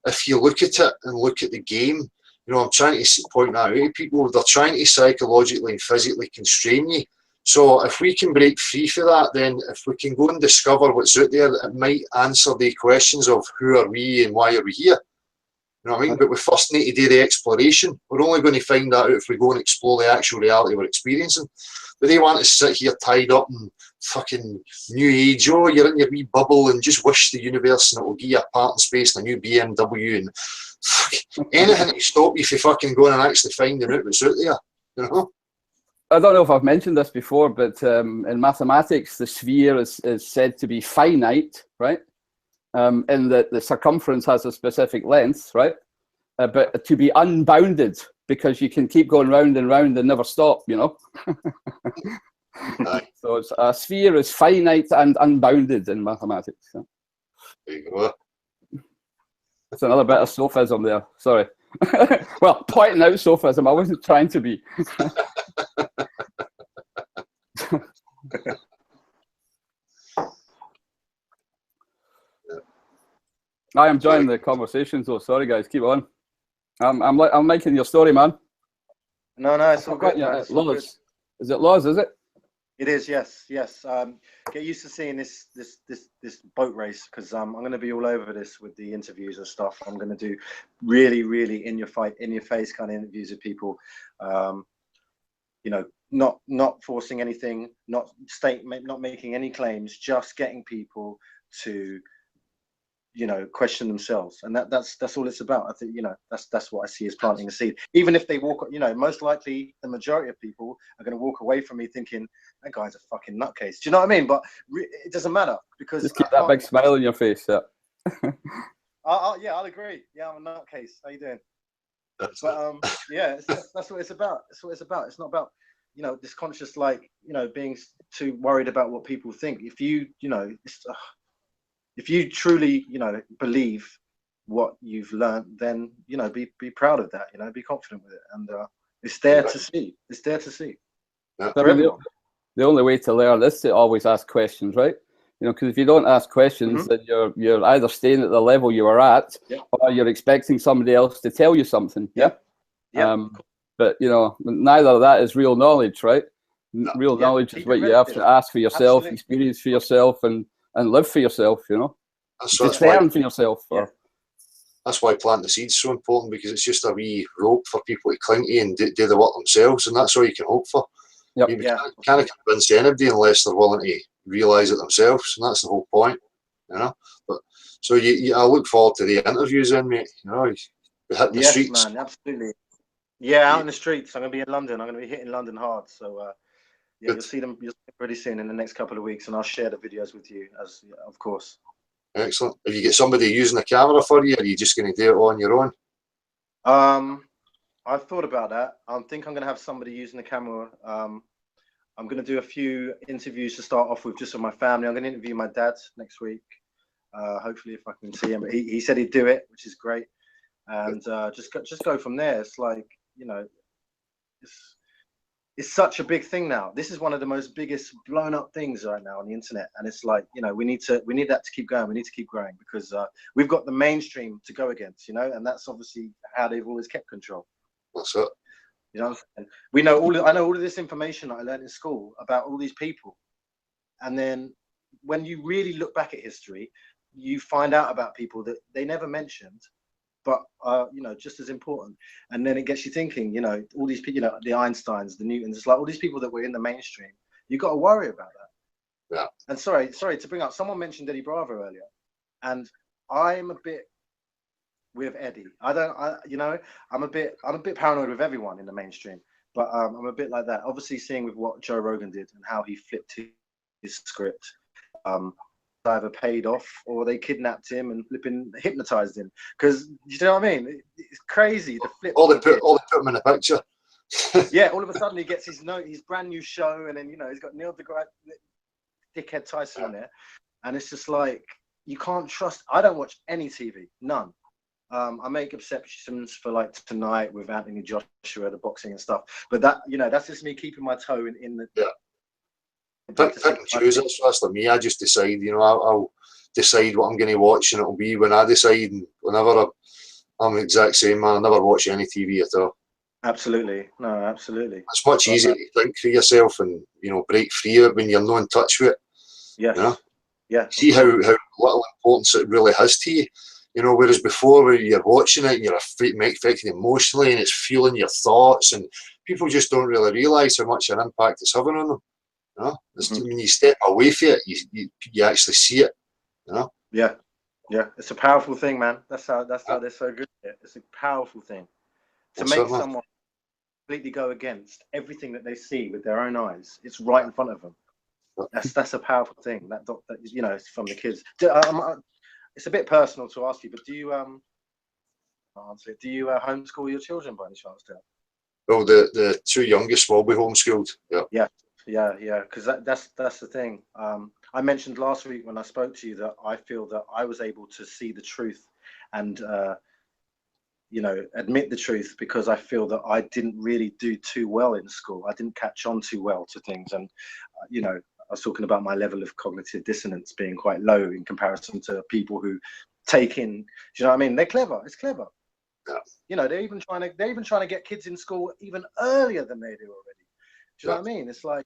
if you look at it and look at the game, you know, I'm trying to point that out to people. They're trying to psychologically and physically constrain you. So if we can break free for that, then if we can go and discover what's out there, it might answer the questions of who are we and why are we here. You know what I mean? But we first need to do the exploration. We're only going to find that out if we go and explore the actual reality we're experiencing. But they want to sit here tied up in fucking new age. Oh, you're in your wee bubble and just wish the universe and it will give you a parking space and a new BMW and anything to stop you from fucking going and actually finding out what's out there. You know? I don't know if I've mentioned this before, but in mathematics, the sphere is said to be finite, right? In that the circumference has a specific length, right? But to be unbounded, because you can keep going round and round and never stop, you know? So it's, a sphere is finite and unbounded in mathematics. So. There you go. That's another bit of sophism there, sorry. Well, pointing out sophism, I wasn't trying to be. I am enjoying the conversation, so sorry guys, keep on. I'm making your story, man. No, it's all good. Yeah, Laws. Is it Laws, is it? It is, yes. Get used to seeing this boat race, because I'm going to be all over this with the interviews and stuff. I'm going to do really in your face kind of interviews with people. You know, not forcing anything, not making any claims, just getting people to, you know, question themselves, and that's all it's about. I think, you know, that's what I see as planting a seed. Even if they walk, you know, most likely the majority of people are going to walk away from me thinking that guy's a fucking nutcase. Do you know what I mean? But it doesn't matter, because just keep that big smile on your face. Yeah. I'll agree. Yeah, I'm a nutcase. How you doing? But yeah, that's what it's about. That's what it's about. It's not about, you know, this conscious, like, you know, being too worried about what people think. If you, you know, if you truly, you know, believe what you've learned, then, you know, be proud of that. You know, be confident with it, and it's there to see. It's there to see. Yeah. I mean, the only way to learn is to always ask questions, right? You know, because if you don't ask questions, then you're either staying at the level you were at, or you're expecting somebody else to tell you something. Yeah. But you know, neither of that is real knowledge, right? Real knowledge is what you have to ask for yourself, experience for yourself, and live for yourself. You know, discern for yourself. That's why planting the seeds is so important, because it's just a wee rope for people to cling to and do the work themselves, and that's all you can hope for. Yep. You can't convince anybody unless they're willing to realise it themselves, and that's the whole point, you know. But so I look forward to the interviews, then, mate. You know, we hit the streets. Man, absolutely. Yeah, out in the streets. I'm going to be in London. I'm going to be hitting London hard. So you'll see them pretty soon in the next couple of weeks, and I'll share the videos with you, as of course. Excellent. If you get somebody using the camera for you, are you just going to do it on your own? I've thought about that. I think I'm going to have somebody using the camera. I'm going to do a few interviews to start off with, just with my family. I'm going to interview my dad next week. Hopefully, if I can see him. He said he'd do it, which is great. And just go from there. It's like, you know, it's such a big thing now. This is one of the most biggest blown up things right now on the internet, and it's like, you know, we need that to keep going. We need to keep growing because we've got the mainstream to go against, you know, and that's obviously how they've always kept control. That's it. You know, and we know I know all of this information that I learned in school about all these people, and then when you really look back at history, you find out about people that they never mentioned, but you know, just as important. And then it gets you thinking, you know, all these people, you know, the Einsteins, the Newtons, it's like all these people that were in the mainstream. You got to worry about that. Yeah. And sorry to bring up, someone mentioned Eddie Bravo earlier, and I'm a bit with Eddie. You know, I'm a bit paranoid with everyone in the mainstream, but I'm a bit like that. Obviously, seeing with what Joe Rogan did and how he flipped his script. Either paid off or they kidnapped him and flipping hypnotized him, because you know what I mean, it's crazy the flip. All they put him in a picture. Yeah, all of a sudden he gets his brand new show, and then, you know, he's got Neil deGrasse Dickhead Tyson on there, and it's just like, you can't trust. I don't watch any TV, none. I make exceptions for like tonight with Anthony Joshua, the boxing and stuff, but that, you know, that's just me keeping my toe in the Pick and choose. That's like me. I just decide, you know, I'll decide what I'm going to watch, and it'll be when I decide. And whenever I'm the exact same, man. I never watch any TV at all. Absolutely, no, absolutely. It's much easier to think for yourself and, you know, break free of it when you're not in touch with it. Yes. You know? Yeah. See how little importance it really has to you. You know, whereas before, when you're watching it and you're affected emotionally and it's fueling your thoughts, and people just don't really realise how much an impact it's having on them. You know? When you step away from it, you actually see it. You know? Yeah, yeah. It's a powerful thing, man. That's how they're so good at it. It's a powerful thing to make someone completely go against everything that they see with their own eyes. It's right in front of them. That's a powerful thing. That you know, it's from the kids. It's a bit personal to ask you, but do you homeschool your children by any chance, Dale? Well, the two youngest will be homeschooled. Yeah. Yeah. Because that's the thing. I mentioned last week when I spoke to you that I feel that I was able to see the truth and you know, admit the truth, because I feel that I didn't really do too well in school. I didn't catch on too well to things, and you know, I was talking about my level of cognitive dissonance being quite low in comparison to people who take in. Do you know what I mean? They're clever. It's clever. Yeah. You know, they're even trying to get kids in school even earlier than they do already. Do you know what I mean? It's like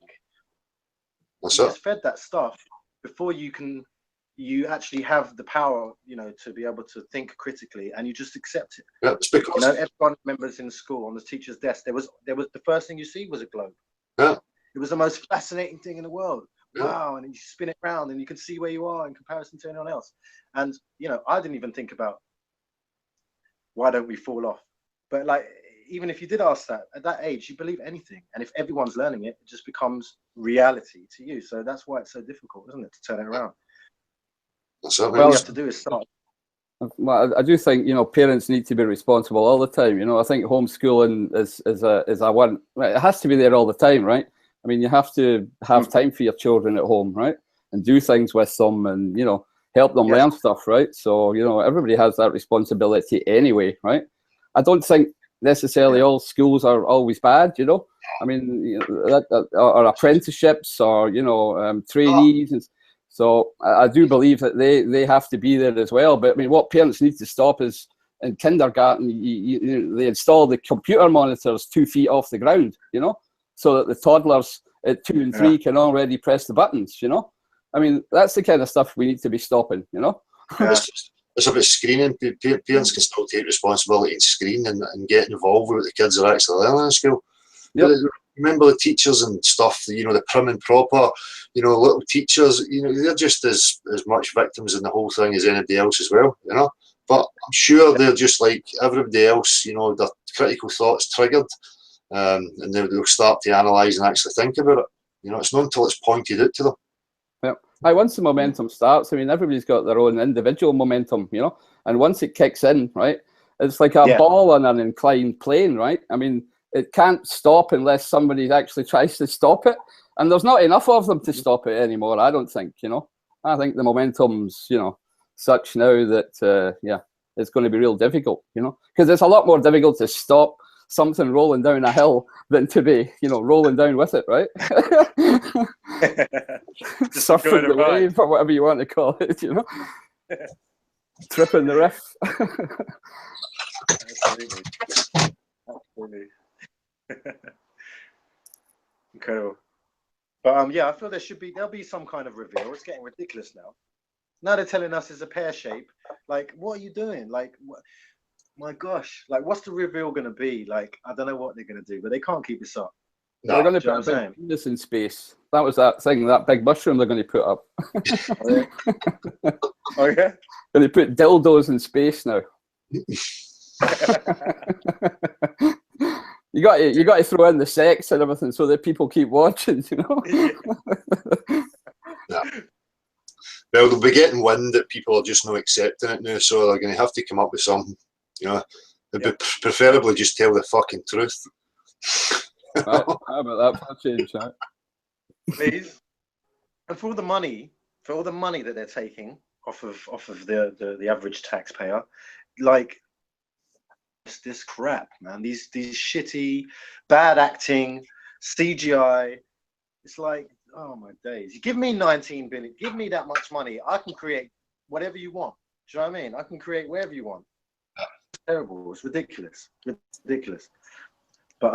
you just fed that stuff before you actually have the power, you know, to be able to think critically, and you just accept it. Yeah, it's because, you know, everyone remembers in school on the teacher's desk there was the first thing you see was a globe. Yeah. It was the most fascinating thing in the world. Yeah. Wow, and you spin it around and you can see where you are in comparison to anyone else. And you know, I didn't even think about why don't we fall off. But like, even if you did ask that at that age, you believe anything, and if everyone's learning it, it just becomes reality to you. So that's why it's so difficult, isn't it, to turn it around? Well, all you have to do is start. Well, I do think, you know, parents need to be responsible all the time. You know, I think homeschooling is a one. It has to be there all the time, right? I mean, you have to have time for your children at home, right, and do things with them, and you know, help them learn stuff, right? So you know, everybody has that responsibility anyway, right? I don't think necessarily all schools are always bad, you know. I mean, you know, or apprenticeships, or you know, trainees, and so I do believe that they have to be there as well. But I mean, what parents need to stop is in kindergarten, they install the computer monitors 2 feet off the ground, you know, so that the toddlers at 2 and 3 can already press the buttons, you know. I mean, that's the kind of stuff we need to be stopping, you know. It's about screening. Parents can still take responsibility and screen and get involved with what the kids are actually learning in school. Yep. Remember the teachers and stuff, you know, the prim and proper, you know, little teachers, you know, they're just as much victims in the whole thing as anybody else as well, you know. But I'm sure they're just like everybody else, you know, their critical thoughts triggered, and they'll start to analyse and actually think about it. You know, it's not until it's pointed out to them. Yeah. Once the momentum starts, I mean, everybody's got their own individual momentum, you know, and once it kicks in, right, it's like a ball on an inclined plane, right? I mean, it can't stop unless somebody actually tries to stop it, and there's not enough of them to stop it anymore, I don't think, you know. I think the momentum's, you know, such now that, it's going to be real difficult, you know, because it's a lot more difficult to stop something rolling down a hill than to be, you know, rolling down with it, right? Just Surfing going the to ride. wave, or whatever you want to call it, you know. Tripping the riff. Absolutely. Absolutely. Incredible. But yeah, I feel there'll be some kind of reveal. It's getting ridiculous now. Now they're telling us it's a pear shape. Like, what are you doing? Like, my gosh, like, what's the reveal going to be? Like, I don't know what they're going to do, but they can't keep this up. They're going to do you know put what a I'm big penis in space. That was that thing, that big mushroom they're going to put up. Oh yeah. Going to put dildos in space now. You got to throw in the sex and everything so that people keep watching, you know. Yeah. Well, they'll be getting wind that people are just not accepting it now, so they're going to have to come up with something. You know, they'd preferably just tell the fucking truth. Right, how about that for a change, right? Please. And for all the money that they're taking off of the average taxpayer, like, this crap, man, these shitty, bad acting, CGI. It's like, oh my days. You give me 19 billion, give me that much money, I can create whatever you want. Do you know what I mean? I can create wherever you want. It's terrible. It's ridiculous. Ridiculous. But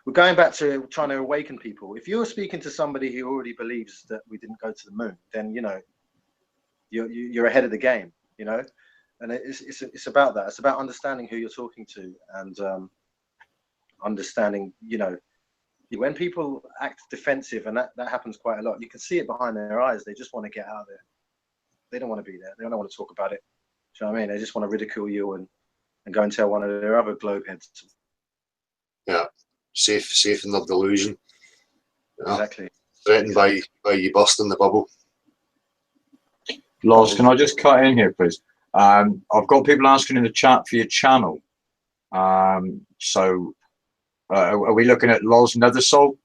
we're going back to trying to awaken people. If you're speaking to somebody who already believes that we didn't go to the moon, then, you know, you're ahead of the game, you know. And it's about that. It's about understanding who you're talking to, and understanding, you know, when people act defensive, and that happens quite a lot. You can see it behind their eyes. They just want to get out of there. They don't want to be there. They don't want to talk about it. Do you know what I mean? They just want to ridicule you and go and tell one of their other globe heads. Yeah, safe in their delusion. You know, Exactly. threatened by you busting the bubble. Loz, can I just cut in here, please? I've got people asking in the chat for your channel. So are we looking at Loz Nethersoul?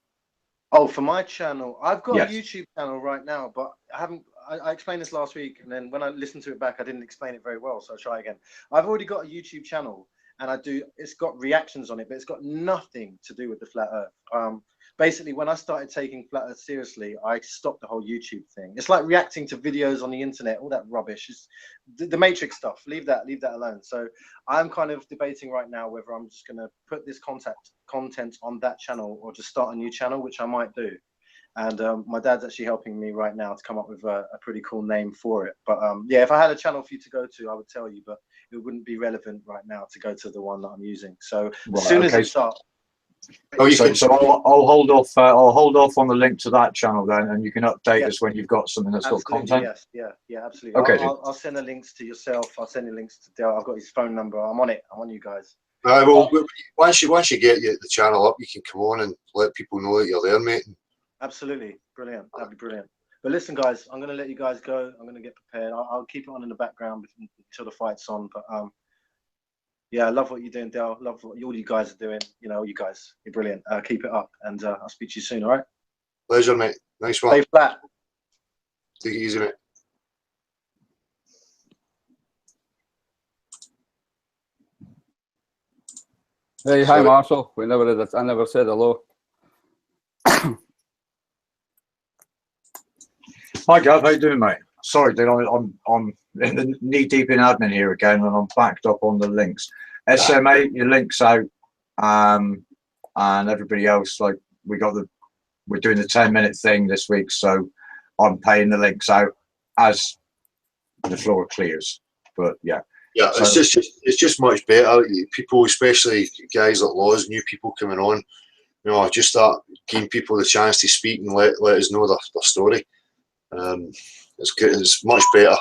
Oh, for my channel, I've got Yes. a YouTube channel right now, but I haven't. I explained this last week, and then when I listened to it back, I didn't explain it very well, so I'll try again. I've already got a YouTube channel, and it's got reactions on it, but it's got nothing to do with the flat Earth. Basically, when I started taking flat Earth seriously, I stopped the whole YouTube thing. It's like reacting to videos on the internet, all that rubbish. It's the Matrix stuff. Leave that alone. So I'm kind of debating right now whether I'm just going to put this content on that channel or just start a new channel, which I might do. And my dad's actually helping me right now to come up with a pretty cool name for it. But yeah, if I had a channel for you to go to, I would tell you, but it wouldn't be relevant right now to go to the one that I'm using. So Right, as soon as okay. it starts. Oh, So I'll hold off. I'll hold off on the link to that channel then, and you can update Yeah. us when you've got something that's got Absolutely, content. yes, yeah, absolutely. Okay. I'll send the links to yourself. I'll send the links to Dale. I've got his phone number. I'm on it. I'm on you guys. Well, once you get the channel up, you can come on and let people know that you're there, mate. Absolutely, brilliant. That'd be brilliant. But listen, guys, I'm going to let you guys go. I'm going to get prepared. I'll keep it on in the background until the fight's on. But yeah, I love what you're doing, Dale. Love what all you guys are doing. You know, you guys, you're brilliant. Keep it up, and I'll speak to you soon. All right. Pleasure, mate. Nice one. Stay flat. Take it easy, mate. Hey, hi, Sorry. Marshall. I never said hello. Hi, Gav. How you doing, mate? Sorry, dude. I'm knee deep in admin here again, and I'm backed up on the links. SMA, your links out, and everybody else. Like we're doing the 10-minute thing this week, so I'm paying the links out as the floor clears. But yeah. Yeah, So- it's just much better. People, especially guys like Loz, new people coming on, you know, just start giving people the chance to speak and let us know their story. It's good. It's much better.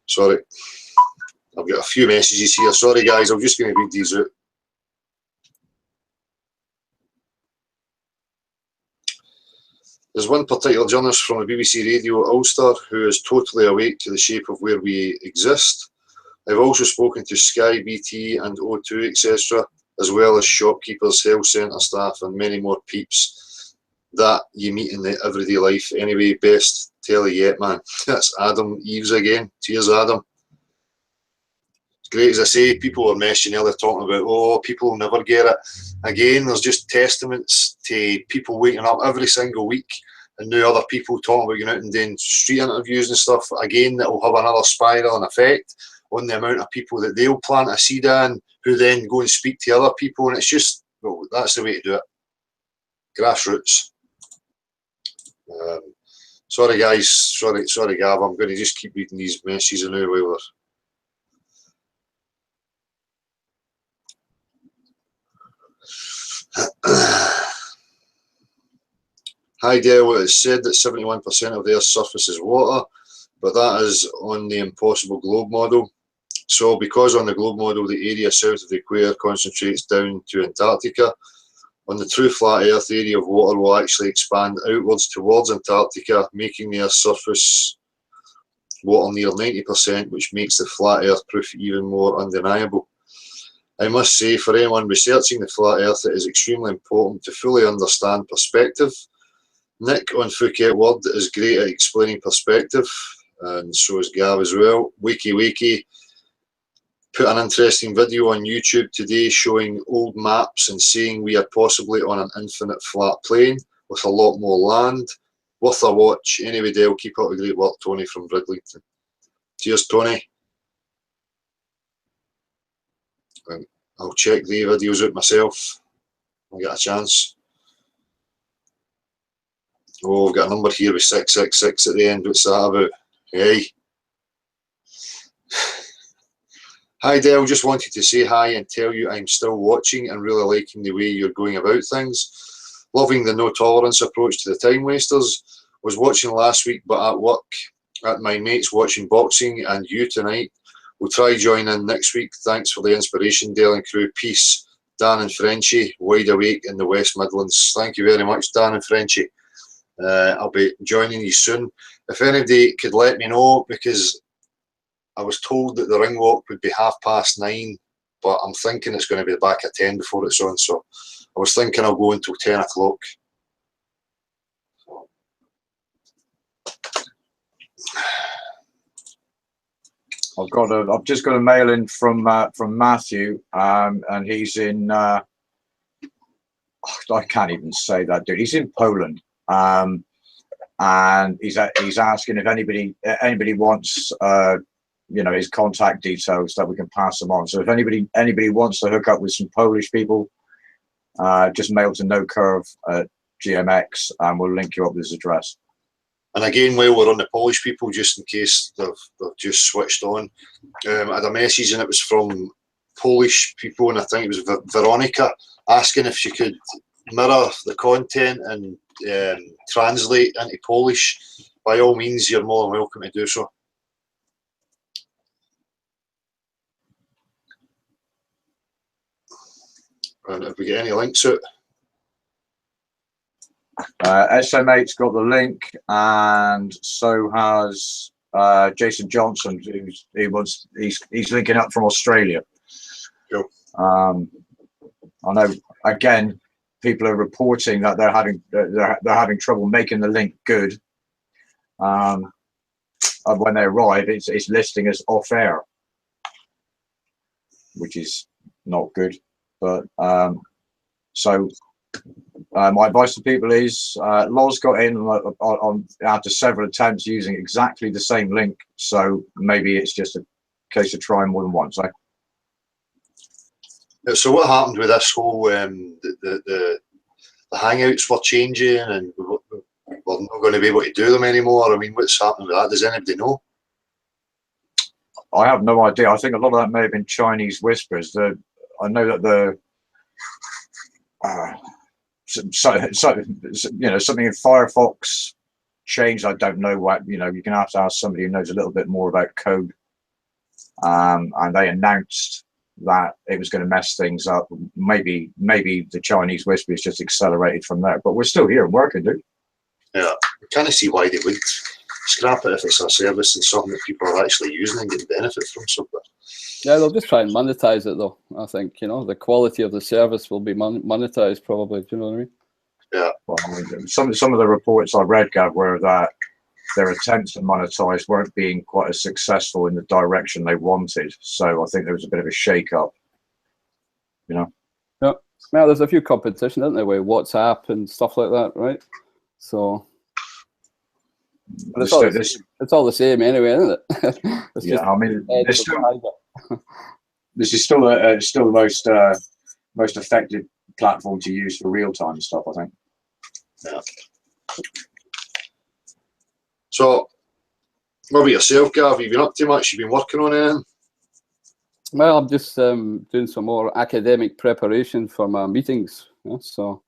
Sorry, I've got a few messages here. Sorry, guys. I'm just going to read these out. There's one particular journalist from the BBC Radio Ulster who is totally awake to the shape of where we exist. I've also spoken to Sky, BT and O2, etc., as well as shopkeepers, health centre staff and many more peeps that you meet in the everyday life. Anyway, best telly yet, man. That's Adam Eves again. Cheers, Adam. great. As I say, people were messaging earlier talking about, oh, people will never get it. Again, there's just testaments to people waking up every single week and now other people talking about going out and doing street interviews and stuff. Again, that will have another spiraling effect on the amount of people that they'll plant a seed in, who then go and speak to other people. And it's just, well, that's the way to do it. Grassroots. Sorry guys, sorry Gav, I'm going to just keep reading these messages now while Hi Dale, it is said that 71% of the Earth's surface is water, but that is on the impossible globe model. So because on the globe model the area south of the equator concentrates down to Antarctica, on the true flat Earth, the area of water will actually expand outwards towards Antarctica, making the Earth's surface water near 90%, which makes the flat Earth proof even more undeniable. I must say, for anyone researching the flat Earth, it is extremely important to fully understand perspective. Nick on Phuket Word is great at explaining perspective, and so is Gav as well. Wakey put an interesting video on YouTube today showing old maps and saying we are possibly on an infinite flat plane with a lot more land. Worth a watch. Anyway, Dale, keep up the great work, Tony from Bridlington. Cheers, Tony. I'll check the videos out myself. I'll get a chance. Oh, I've got a number here with 666 at the end. What's that about? Hey. Hi Dale, just wanted to say hi and tell you I'm still watching and really liking the way you're going about things. Loving the no tolerance approach to the time wasters. Was watching last week but at work at my mates watching boxing and you tonight. We'll try join in next week. Thanks for the inspiration, Dale and crew. Peace. Dan and Frenchie, wide awake in the West Midlands. Thank you very much, Dan and Frenchie. I'll be joining you soon. If anybody could let me know, because I was told that the ring walk would be 9:30, but I'm thinking it's going to be back at 10 before it's on, so I was thinking I'll go until 10 o'clock. I've just got a mail in from Matthew, and he's in. I can't even say that, dude. He's in Poland, and he's asking if anybody wants, you know, his contact details that we can pass them on. So if anybody wants to hook up with some Polish people, just mail to NoCurve@GMX, and we'll link you up with his address. And again, while we're on the Polish people, just in case they've just switched on, I had a message and it was from Polish people, and I think it was Veronica, asking if she could mirror the content and translate into Polish. By all means, you're more than welcome to do so. And have we got any links out? SM8's got the link, and so has Jason Johnson, he's linking up from Australia. Cool. I know again, people are reporting that they're having trouble making the link good. When they arrive, it's listing as off air, which is not good. But my advice to people is Loz got in on after several attempts using exactly the same link, so maybe it's just a case of trying more than once. So what happened with this whole the hangouts were changing and we're not going to be able to do them anymore? I mean, what's happening with that? Does anybody know? I have no idea. I think a lot of that may have been Chinese whispers. I know that you know, something in Firefox changed. I don't know what, you know, you can have to ask somebody who knows a little bit more about code. And they announced that it was going to mess things up. Maybe the Chinese whispers just accelerated from there, but we're still here and working, dude. Yeah, I kind of see why they would scrap it if it's a service and something that people are actually using and getting benefit from. Something. Yeah, they'll just try and monetize it, though. I think, you know, the quality of the service will be monetized, probably. Do you know what I mean? Yeah. Well, I mean, some of the reports I read, Gav, were that their attempts to monetize weren't being quite as successful in the direction they wanted. So I think there was a bit of a shake-up, you know. Yeah. Well, there's a few competition, isn't there, with WhatsApp and stuff like that, right? So, but it's all the same anyway, isn't it? It's yeah, just I mean, this is still the most effective platform to use for real-time stuff, I think. Yeah. So, what about yourself, Gav? Have you been up to much? You've been working on anything? Well, I'm just doing some more academic preparation for my meetings. Yeah, so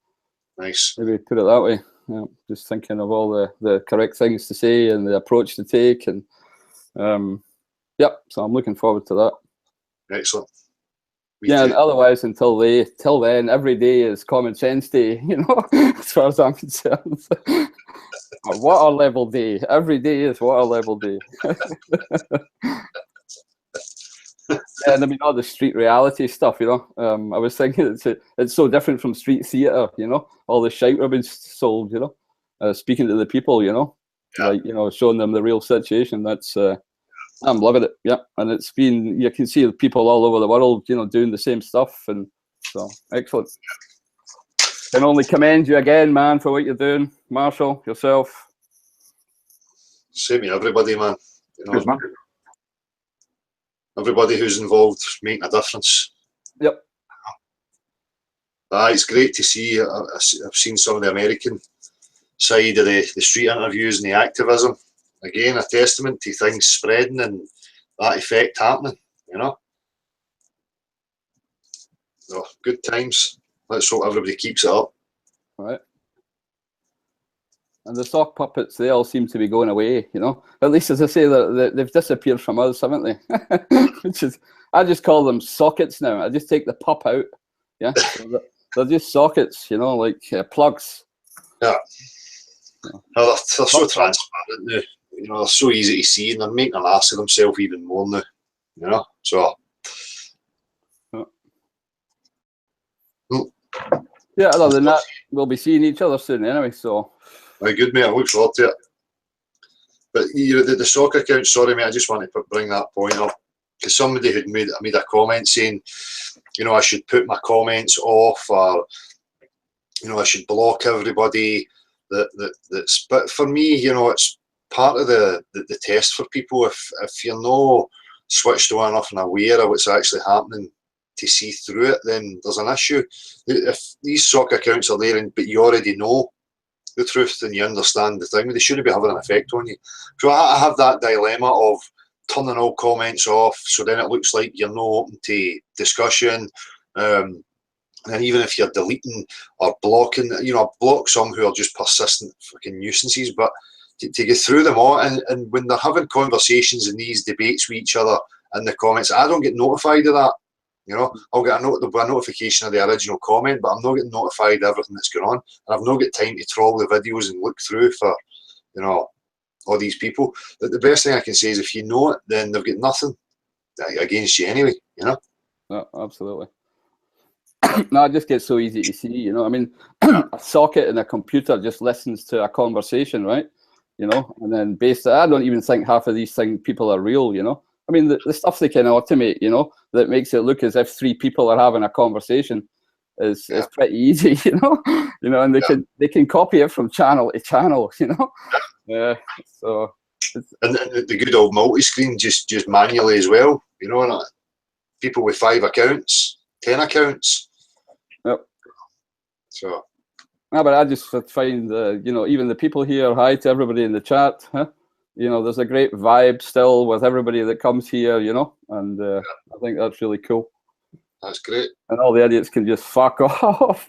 Nice. maybe put it that way. Yeah, just thinking of all the correct things to say and the approach to take, and so I'm looking forward to that. Excellent. Yeah, and otherwise, till then, every day is Common Sense Day, you know, as far as I'm concerned. Or water level day. Every day is water level day. And I mean, all the street reality stuff, you know. I was thinking it's so different from street theatre, you know. All the shite being sold, you know. Speaking to the people, you know, like, you know, showing them the real situation. That's I'm loving it. Yeah, and it's been, you can see people all over the world, you know, doing the same stuff, and so excellent. Can only commend you again, man, for what you're doing, Marshall, yourself. Same to everybody, man. You know, Good, man. everybody who's involved making a difference. Yep. It's great to see. I've seen some of the American side of the street interviews and the activism. Again, a testament to things spreading and that effect happening, you know. So, good times. Let's hope everybody keeps it up. All right. And the sock puppets, they all seem to be going away, you know. At least, as I say, they've disappeared from us, haven't they? Which is, I just call them sockets now. I just take the pop out. Yeah. So they're just sockets, you know, like plugs. Yeah. No, they're so transparent now. You know, they're so easy to see, and they're making an ass of themselves even more now. You know, so. Yeah, other than that, we'll be seeing each other soon anyway, so. Very good, mate. I look forward to it. But you know, the soccer account, sorry, mate, I just want to bring that point up. Because somebody had made a comment saying, you know, I should put my comments off, or, you know, I should block everybody. That's, but for me, you know, it's part of the test for people. If you're not switched on enough and aware of what's actually happening to see through it, then there's an issue. If these soccer accounts are there, but you already know the truth and you understand the thing, they shouldn't be having an effect on you. So I have that dilemma of turning all comments off, so then it looks like you're not open to discussion. And even if you're deleting or blocking, you know, block some who are just persistent fucking nuisances, but to get through them all, and when they're having conversations and these debates with each other in the comments, I don't get notified of that. You know, I'll get a notification of the original comment, but I'm not getting notified of everything that's going on, and I've not got time to trawl the videos and look through for, you know, all these people. The best thing I can say is if you know it, then they've got nothing against you anyway, you know. No, absolutely. No, it just gets so easy to see, you know. I mean, a socket in a computer just listens to a conversation, right? You know, and then based, I don't even think half of these people are real, you know. I mean, the stuff they can automate, you know, that makes it look as if 3 people are having a conversation is pretty easy, you know. You know, and they can copy it from channel to channel, you know. Yeah. So. And the good old multi-screen just manually as well, you know, and people with 5 accounts, 10 accounts. Yep. So. No, but I just find, you know, even the people here, hi to everybody in the chat, huh? You know, there's a great vibe still with everybody that comes here, you know, and I think that's really cool. That's great. And all the idiots can just fuck off.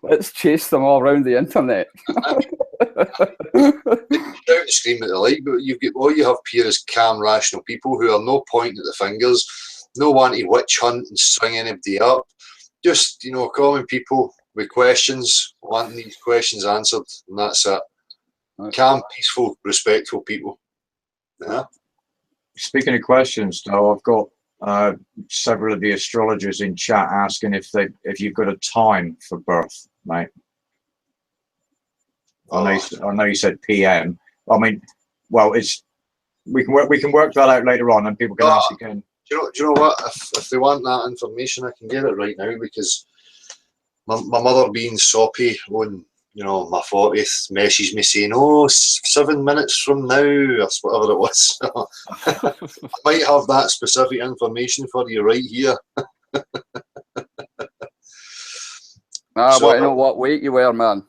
Let's chase them all around the internet. Shout and scream at the light, but all you have here is calm, rational people who are no pointing at the fingers, no wanting to witch hunt and string anybody up. Just, you know, common people with questions, wanting these questions answered, and that's it. Right. Calm, peaceful, respectful people. Yeah. Speaking of questions, though, I've got several of the astrologers in chat asking if you've got a time for birth, mate. I know you said PM. I mean, well, we can work that out later on, and people can ask again. Do you know what? If they want that information, I can get it right now, because my mother, being soppy on, you know, my 40th, messaged me saying, "Oh, 7 minutes from now," or whatever it was. I might have that specific information for you right here. I So- want to know what weight you were, man.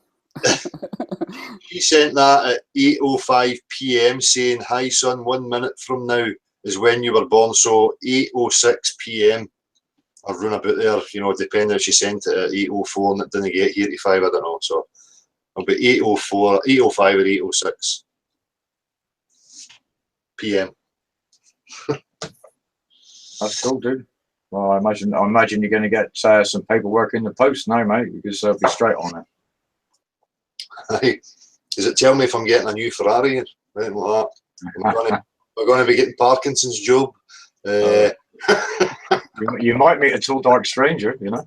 He sent that at 8:05 p.m. saying, "Hi son, 1 minute from now is when you were born." So 8:06 p.m. or run about there, you know, depending if she sent it at 8:04 and it didn't get here 85, I don't know. So it'll be 8:04, 8:05 or 8:06 p.m. That's cool, dude. Well, I imagine you're going to get some paperwork in the post now, mate, because they'll be straight on it. Does it tell me if I'm getting a new Ferrari or anything like that? We're going to be getting Parkinson's, Job. You might meet a tall, dark stranger, you know.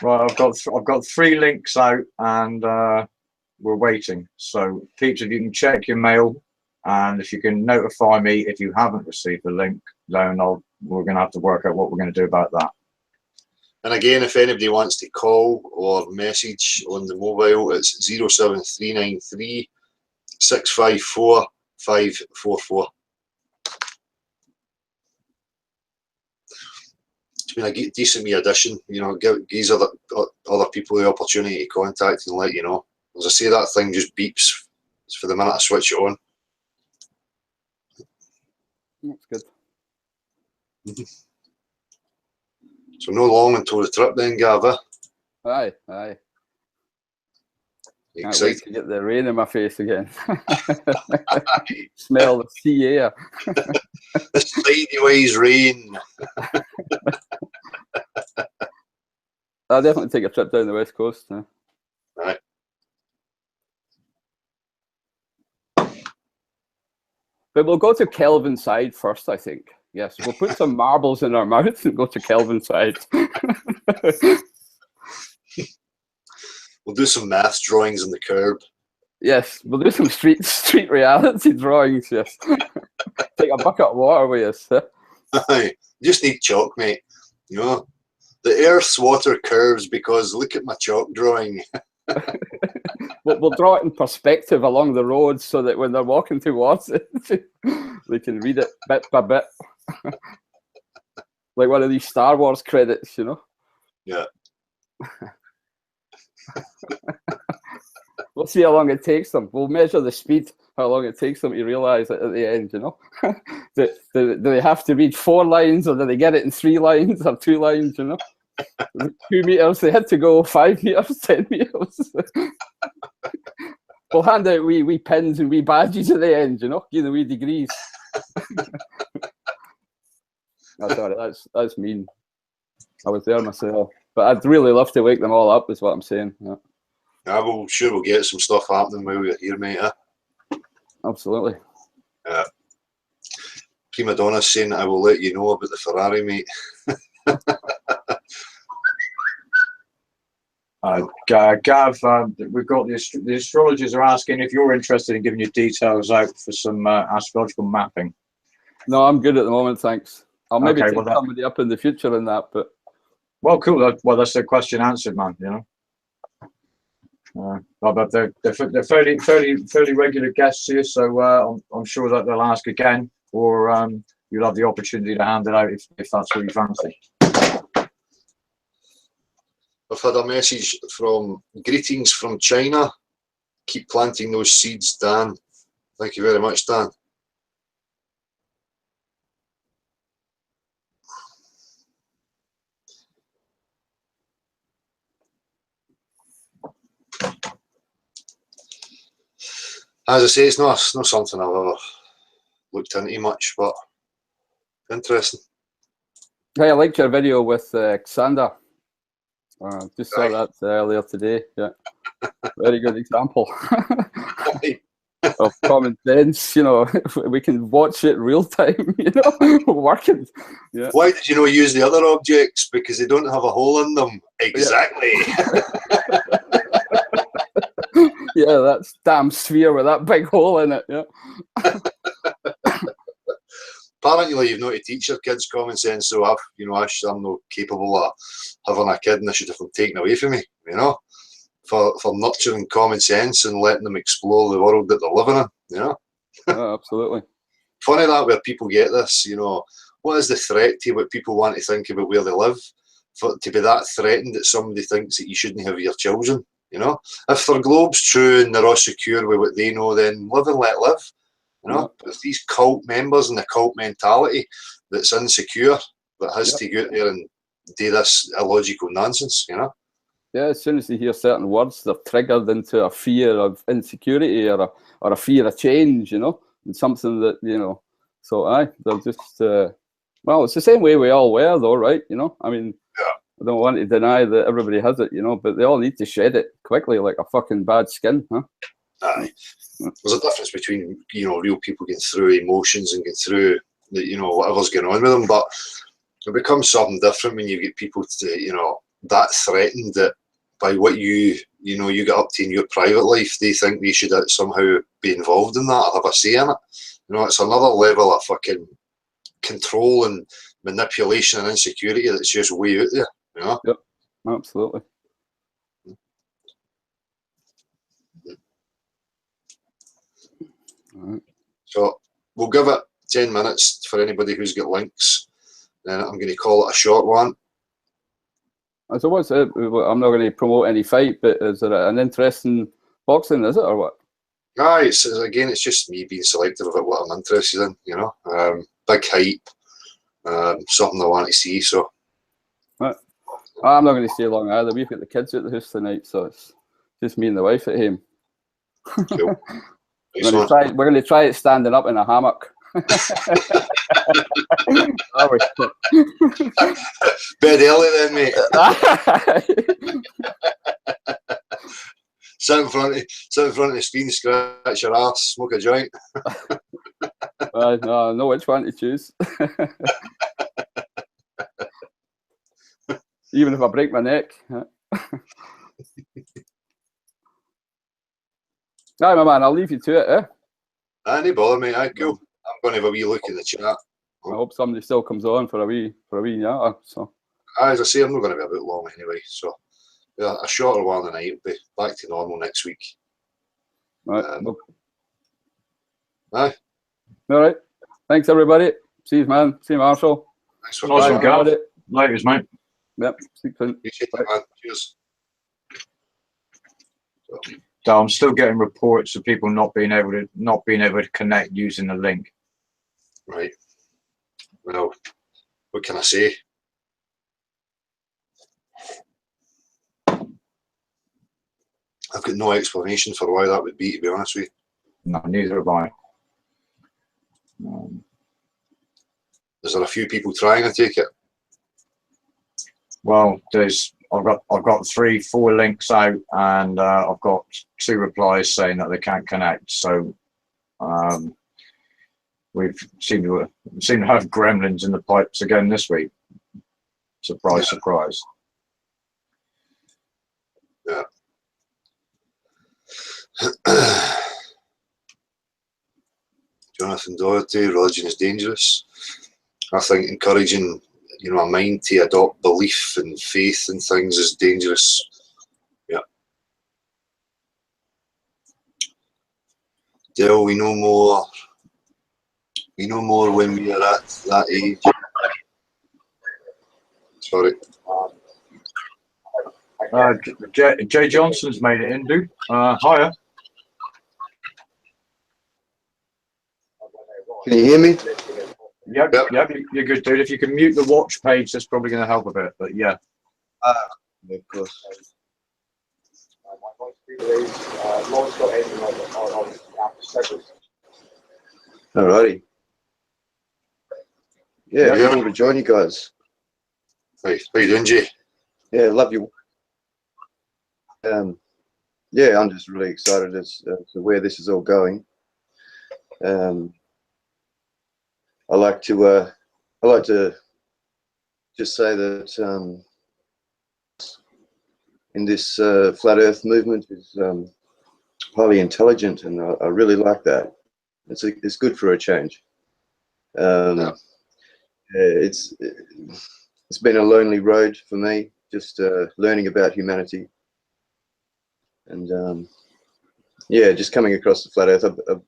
Right, I've got 3 links out, and we're waiting. So, peeps, if you can check your mail, and if you can notify me if you haven't received the link, then we're going to have to work out what we're going to do about that. And again, if anybody wants to call or message on the mobile, it's 07393 654 544. It's been a decent wee addition, you know, give other people the opportunity to contact and let you know. As I say, that thing just beeps for the minute I switch it on. That's good. So no long until the trip then, Gav. Aye. Can't wait Excited. to get the rain in my face again. Smell the sea air. The sideways rain. I'll definitely take a trip down the west coast. Yeah. Aye. But we'll go to Kelvinside first, I think. Yes, we'll put some marbles in our mouth and go to Kelvinside. We'll do some math drawings on the curb. Yes, we'll do some street reality drawings. Yes, take a bucket of water with us. You just need chalk, mate. You know, the Earth's water curves because look at my chalk drawing. We'll draw it in perspective along the road so that when they're walking towards it, they can read it bit by bit. Like one of these Star Wars credits, you know? Yeah. We'll see how long it takes them. We'll measure the speed, how long it takes them to realise it at the end, you know? do they have to read 4 lines, or do they get it in 3 lines or 2 lines, you know? 2 meters, they had to go 5 meters, 10 meters. We'll hand out wee pins and wee badges at the end, you know? Give them wee degrees. Sorry, that's mean. I was there myself. But I'd really love to wake them all up, is what I'm saying. Yeah. We'll get some stuff happening while we're here, mate. Absolutely. Prima Donna's saying I will let you know about the Ferrari, mate. Gav, we've got the astrologers are asking if you're interested in giving your details out for some astrological mapping. No, I'm good at the moment, thanks. I'll maybe Okay, take well, somebody up in the future in that, but Well, cool. Well, that's the question answered, man. You know. But they're fairly regular guests here, so I'm sure that they'll ask again, or you'll have the opportunity to hand it out if that's what you fancy. I've had a message from greetings from China. Keep planting those seeds, Dan. Thank you very much, Dan. As I say, it's not something I've ever looked into much, but interesting. hey, I liked your video with Xander. Just saw Right. that earlier today. Yeah, very good example. of common sense. You know, we can watch it real time. You know, working. Yeah. Why did you not use the other objects? Because they don't have a hole in them. Exactly. Yeah, that's damn sphere with that big hole in it. Yeah. Apparently, you've not to teach your kids common sense, so I'm not capable of having a kid, and I should have them taken away from me. You know, for nurturing common sense and letting them explore the world that they're living in. You know. Yeah, absolutely. Funny that where people get this. You know, what is the threat to what people want to think about where they live? For to be that threatened that somebody thinks that you shouldn't have your children. You know, if their globe's true and they're all secure with what they know, then live and let live. You know, but it's these cult members and the cult mentality that's insecure that has to go out there and do this illogical nonsense, you know? Yeah, as soon as they hear certain words, they're triggered into a fear of insecurity or a fear of change, you know, and something that, you know, so they're just, well, it's the same way we all were though, right? You know, I mean, I don't want to deny that everybody has it, you know, but they all need to shed it quickly like a fucking bad skin, huh? Aye. There's a difference between, you know, real people going through emotions and going through, you know, whatever's going on with them, but it becomes something different when you get people to, you know, that threatened that by what you get up to in your private life, they think they should somehow be involved in that or have a say in it. You know, it's another level of fucking control and manipulation and insecurity that's just way out there, you know? Yep, absolutely. Right. So we'll give it 10 minutes for anybody who's got links. Then I'm going to call it a short one. So what's it? I'm not going to promote any fight, but is it an interesting boxing, is it, or what? Aye, it's just me being selective about what I'm interested in, you know. Big hype, something I want to see, so. Right. I'm not going to stay long either. We've got the kids at the house tonight, so it's just me and the wife at home. Cool. We're going to try it standing up in a hammock. Bed early then, mate. sit in front of the screen, scratch your ass, smoke a joint. No, I know which one to choose. Even if I break my neck. Aye, my man, I'll leave you to it, eh? No bother, mate. Aye, cool. I'm going to have a wee look in the chat. I hope somebody still comes on for a wee yatter. So. As I say, I'm not going to be a bit long anyway. So, yeah, a shorter one tonight. Will be back to normal next week. Right. Aye. All right. Thanks, everybody. See you, man. See you, Marshall. Thanks for Awesome, coming. guys. Ladies, mate. Yep. See you soon. Appreciate it, man. Cheers. So I'm still getting reports of people not being able to connect using the link. Right. Well, what can I say? I've got no explanation for why that would be, to be honest with you. No, neither have I. Is there a few people trying to take it? Well, I've got 3-4 links out, and I've got 2 replies saying that they can't connect. So we've seemed to have gremlins in the pipes again this week. Surprise, surprise. Yeah. Jonathan Doherty, religion is dangerous. I think encouraging, you know, a mind to adopt belief and faith and things is dangerous. Yeah. Dale, we know more. We know more when we are at that age. Sorry. Jay Johnson's made it in, dude. Hiya. Can you hear me? Yep, you're good, dude. If you can mute the watch page, that's probably going to help a bit. But yeah. Yeah, of course. Alrighty. Yeah, Yeah. cool to join you guys. Hey, how you doing, Jay? Yeah, love you. Yeah, I'm just really excited as to where this is all going. I like to just say that in this flat Earth movement is highly intelligent, and I really like that. It's good for a change. It's been a lonely road for me, just learning about humanity, and yeah, just coming across the flat Earth. I've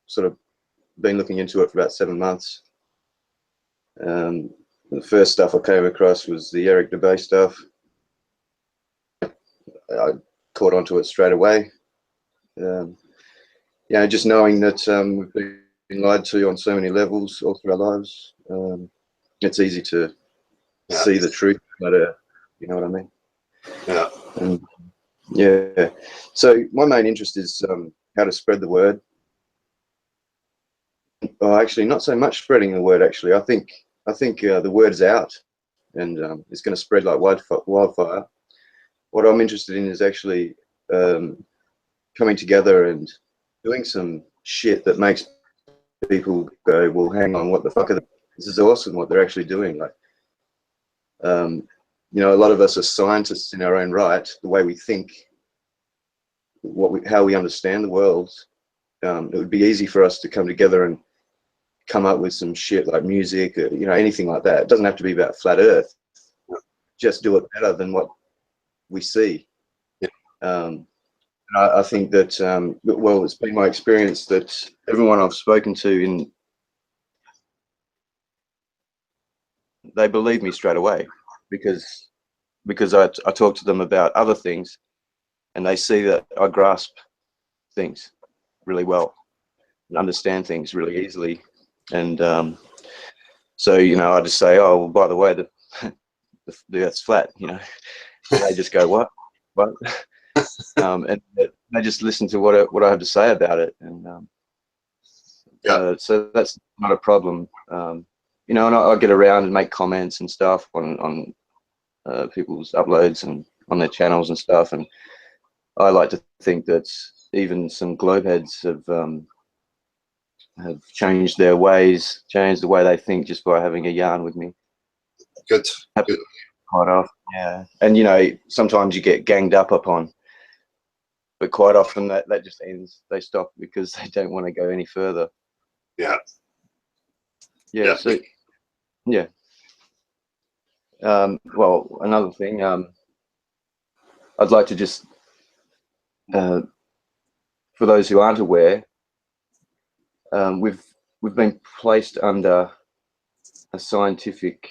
sort of been looking into it for about 7 months. The first stuff I came across was the Eric Dubay stuff. I caught onto it straight away. Yeah, just knowing that we've been lied to on so many levels all through our lives. It's easy to see the truth, but you know what I mean? Yeah. And yeah. So my main interest is how to spread the word. Oh, actually, not so much spreading the word. Actually, I think the word's out, and it's going to spread like wildfire. What I'm interested in is actually coming together and doing some shit that makes people go, well, hang on, what the fuck are they? This is awesome what they're actually doing. Like, you know, a lot of us are scientists in our own right. The way we think, how we understand the world, it would be easy for us to come together and come up with some shit like music, or, you know, anything like that. It doesn't have to be about flat Earth. Just do it better than what we see. And I think that, well, it's been my experience that everyone I've spoken to, they believe me straight away, because I talk to them about other things, and they see that I grasp things really well and understand things really easily. And so, you know, I just say, oh, well, by the way, the Earth's flat, you know. And they just go, what? And they just listen to what I have to say about it, and so that's not a problem. You know, and I get around and make comments and stuff on people's uploads and on their channels and stuff, and I like to think that even some globeheads have changed their ways, changed the way they think just by having a yarn with me. Good. Quite often, yeah. And you know, sometimes you get ganged up upon, but quite often that just ends. They stop because they don't want to go any further. Yeah. Yeah. So, yeah. Well, another thing, I'd like to just, for those who aren't aware, we've been placed under a scientific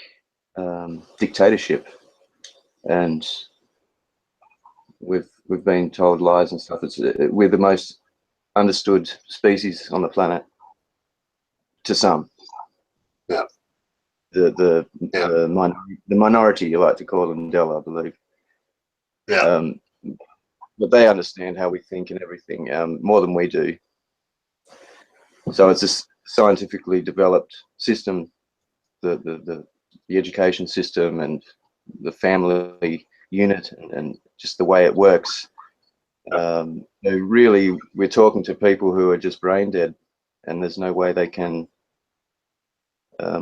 dictatorship, and we've been told lies and stuff. We're the most understood species on the planet to some. Yeah. The minority, you like to call them, Del, I believe. Yeah. But they understand how we think and everything more than we do. So it's a scientifically developed system, the education system and the family unit, and just the way it works. Really, we're talking to people who are just brain dead, and there's no way they can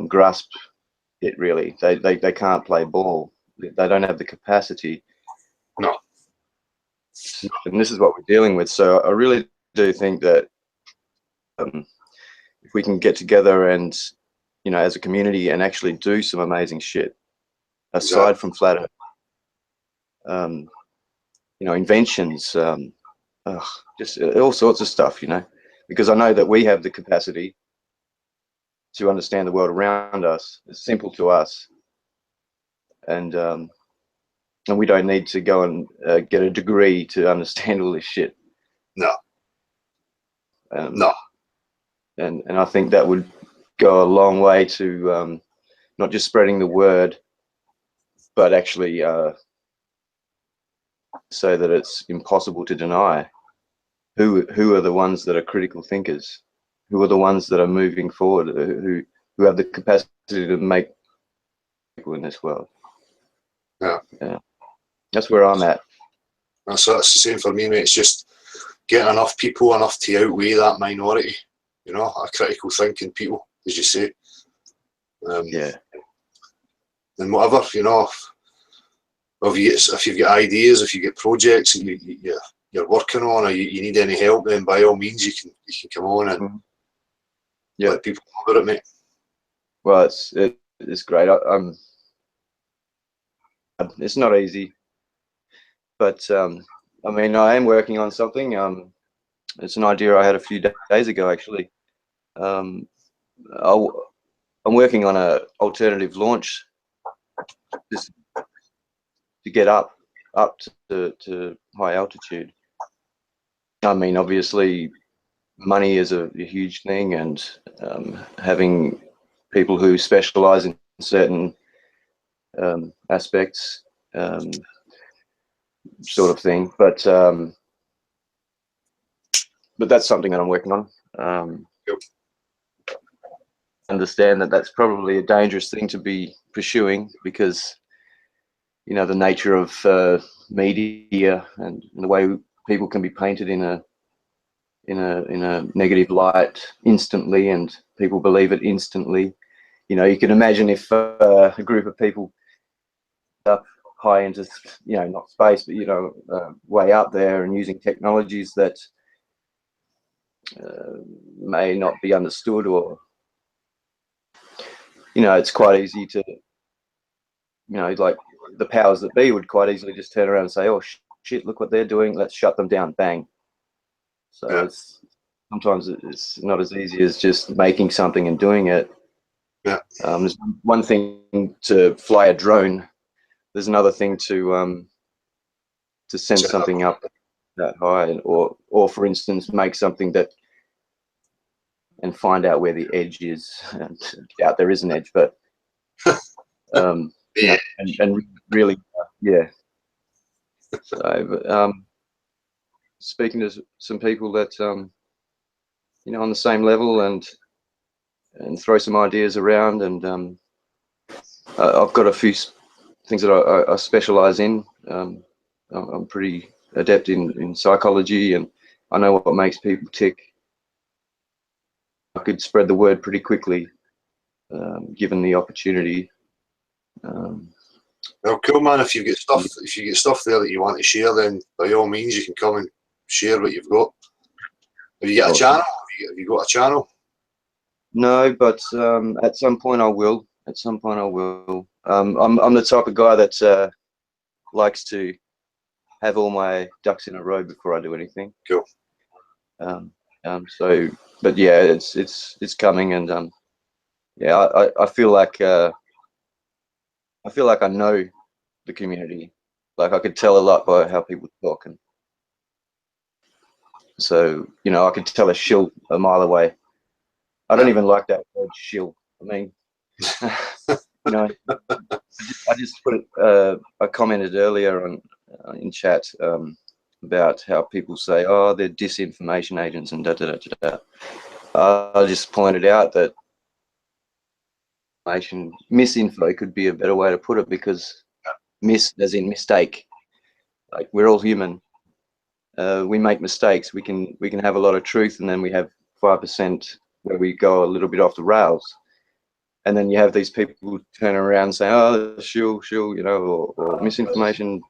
grasp it, really. They can't play ball. They don't have the capacity. No. And this is what we're dealing with. So I really do think that if we can get together and, you know, as a community, and actually do some amazing shit aside from flat Earth, you know, inventions, just all sorts of stuff, you know, because I know that we have the capacity to understand the world around us. It's simple to us, and we don't need to go and get a degree to understand all this shit. No. No. And I think that would go a long way to not just spreading the word, but actually so that it's impossible to deny who are the ones that are critical thinkers, who are the ones that are moving forward, who have the capacity to make people in this world. Yeah. That's where I'm at. That's the same for me, mate. It's just getting enough people, enough to outweigh that minority. you know, a critical thinking people, as you say. Yeah. And whatever, you know, if you've got ideas, if you get projects that you're working on, or you need any help, then by all means you can come on and let people know about it, mate. Well, it's great. It's not easy, but I mean, I am working on something. It's an idea I had a few days ago, actually. I'm working on a alternative launch just to get up to high altitude. I mean, obviously, money is a huge thing, and having people who specialize in certain aspects, sort of thing. But that's something that I'm working on. Understand that that's probably a dangerous thing to be pursuing, because you know the nature of media and the way people can be painted in a negative light instantly, and people believe it instantly. You know, you can imagine if a group of people up high into, you know, not space, but you know, way up there, and using technologies that may not be understood, or you know, it's quite easy to, you know, like the powers that be would quite easily just turn around and say, oh shit, look what they're doing, let's shut them down, bang. So it's sometimes it's not as easy as just making something and doing it. There's one thing to fly a drone, there's another thing to send something up that high, or for instance make something that and find out where the edge is. And doubt there is an edge, but you know, and really, So, speaking to some people that you know, on the same level, and throw some ideas around, and I've got a few things that I specialize in. I'm pretty adept in psychology, and I know what makes people tick. I could spread the word pretty quickly, given the opportunity. Well, cool, man. If you get stuff there that you want to share, then by all means you can come and share what you've got. Have you got a channel? Have you got a channel? No, but at some point I will. At some point I will. I'm the type of guy that likes to have all my ducks in a row before I do anything. Cool. So, but yeah, it's coming, and yeah, I feel like I know the community. Like I could tell a lot by how people talk, and so you know I could tell a shill a mile away. I don't even like that word shill. I mean, you know, I just put it. I commented earlier on in chat about how people say, "Oh, they're disinformation agents," and da da da da. I just pointed out that misinfo could be a better way to put it, because miss as in mistake. Like we're all human. We make mistakes. We can have a lot of truth, and then we have 5% where we go a little bit off the rails. And then you have these people who turn around and say, "Oh, shill, you know," or misinformation.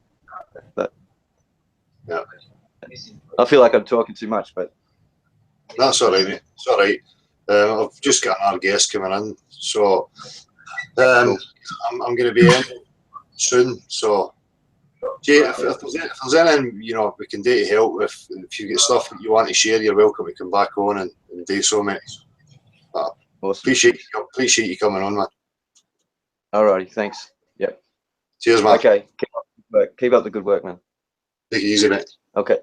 But yeah, I feel like I'm talking too much, but that's all right, mate. It's all right. I've just got another guest coming in, so I'm going to be in soon. So, Jay, if there's anything you know we can do to help, if you get stuff that you want to share, you're welcome to come back on and do so, mate. awesome. Appreciate you coming on, man. Alrighty, thanks. Yep. Cheers, man. Okay. Keep up the good work, man. Take it easy, mate. Okay.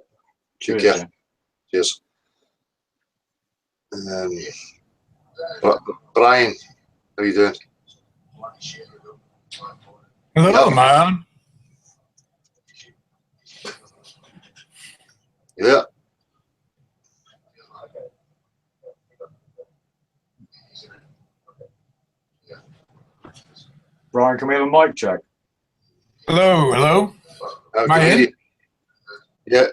Take care. Cheers. Brian, how are you doing? Hello, man. Yeah. Brian, can we have a mic check? Hello. Am I in? Yeah.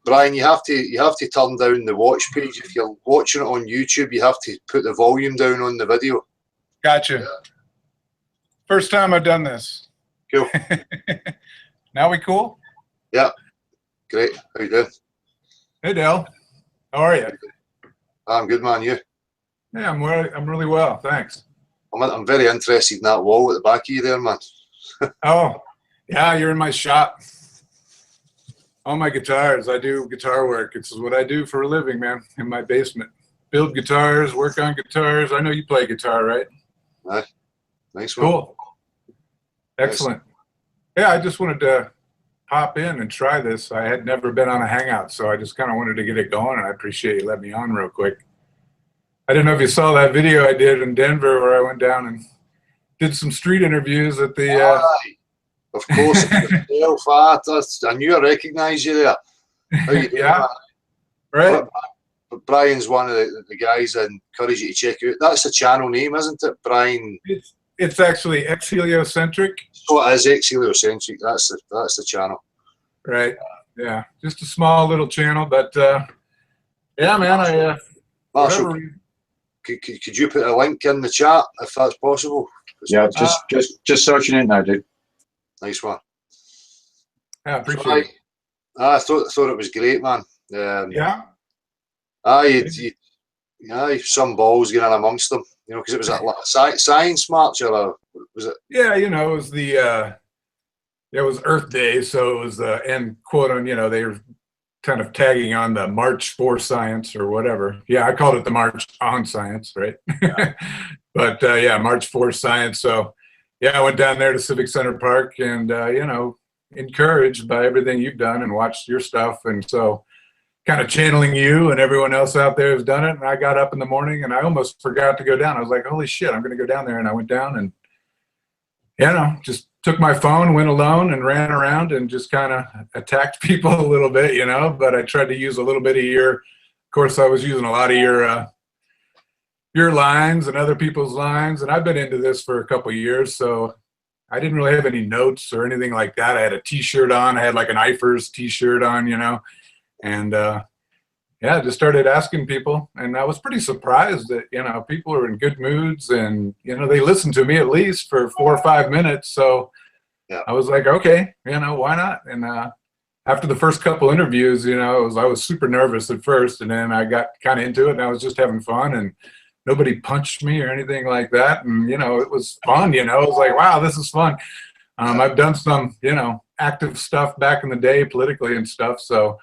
Brian, you have to turn down the watch page. If you're watching it on YouTube, you have to put the volume down on the video. Gotcha. First time I've done this. Cool. Now we cool? Yeah. Great. How you doing? Hey, Dale. How are you? I'm good, man. You? Yeah, I'm really well. Thanks. I'm very interested in that wall at the back of you there, man. Oh, yeah, you're in my shop. All my guitars. I do guitar work. It's what I do for a living, man, in my basement. Build guitars, work on guitars. I know you play guitar, right? Nice one. Cool. Excellent. Yeah, I just wanted to hop in and try this. I had never been on a Hangout, so I just kind of wanted to get it going, and I appreciate you letting me on real quick. I didn't know if you saw that video I did in Denver where I went down and did some street interviews at the... Of course. I knew I recognised you there. How you doing, Yeah. man? Right? But Brian's one of the guys I encourage you to check out. That's the channel name, isn't it? Brian. It's actually ex-heliocentric. So it is ex-heliocentric. That's the channel. Right. Yeah. Just a small little channel, but yeah, man, Marshall, could you put a link in the chat if that's possible? Yeah, just searching it now, dude. Nice one. Yeah, I appreciate it. I thought it was great, man. Yeah. Some balls getting in amongst them, you know, because it was a science march, or was it? Yeah, you know, it was it was Earth Day, so it was and quote on, you know, they were kind of tagging on the March for Science or whatever. Yeah, I called it the March on Science, right? Yeah. But yeah, March for Science. So yeah, I went down there to Civic Center Park and you know, encouraged by everything you've done and watched your stuff, and so kind of channeling you and everyone else out there who's done it. And I got up in the morning and I almost forgot to go down. I was like, holy shit, I'm going to go down there. And I went down and, you know, just took my phone, went alone and ran around and just kind of attacked people a little bit, you know, but I tried to use a little bit of of course, I was using a lot of your lines and other people's lines. And I've been into this for a couple of years. So I didn't really have any notes or anything like that. I had a t-shirt on. I had like an IFERS t-shirt on, you know. And yeah, just started asking people, and I was pretty surprised that, you know, people are in good moods, and, you know, they listened to me at least for 4 or 5 minutes. So yeah. I was like, okay, you know, why not? And after the first couple interviews, you know, I was super nervous at first, and then I got kind of into it, and I was just having fun, and nobody punched me or anything like that. And, you know, it was fun, you know, I was like, wow, this is fun. I've done some, you know, active stuff back in the day politically and stuff. So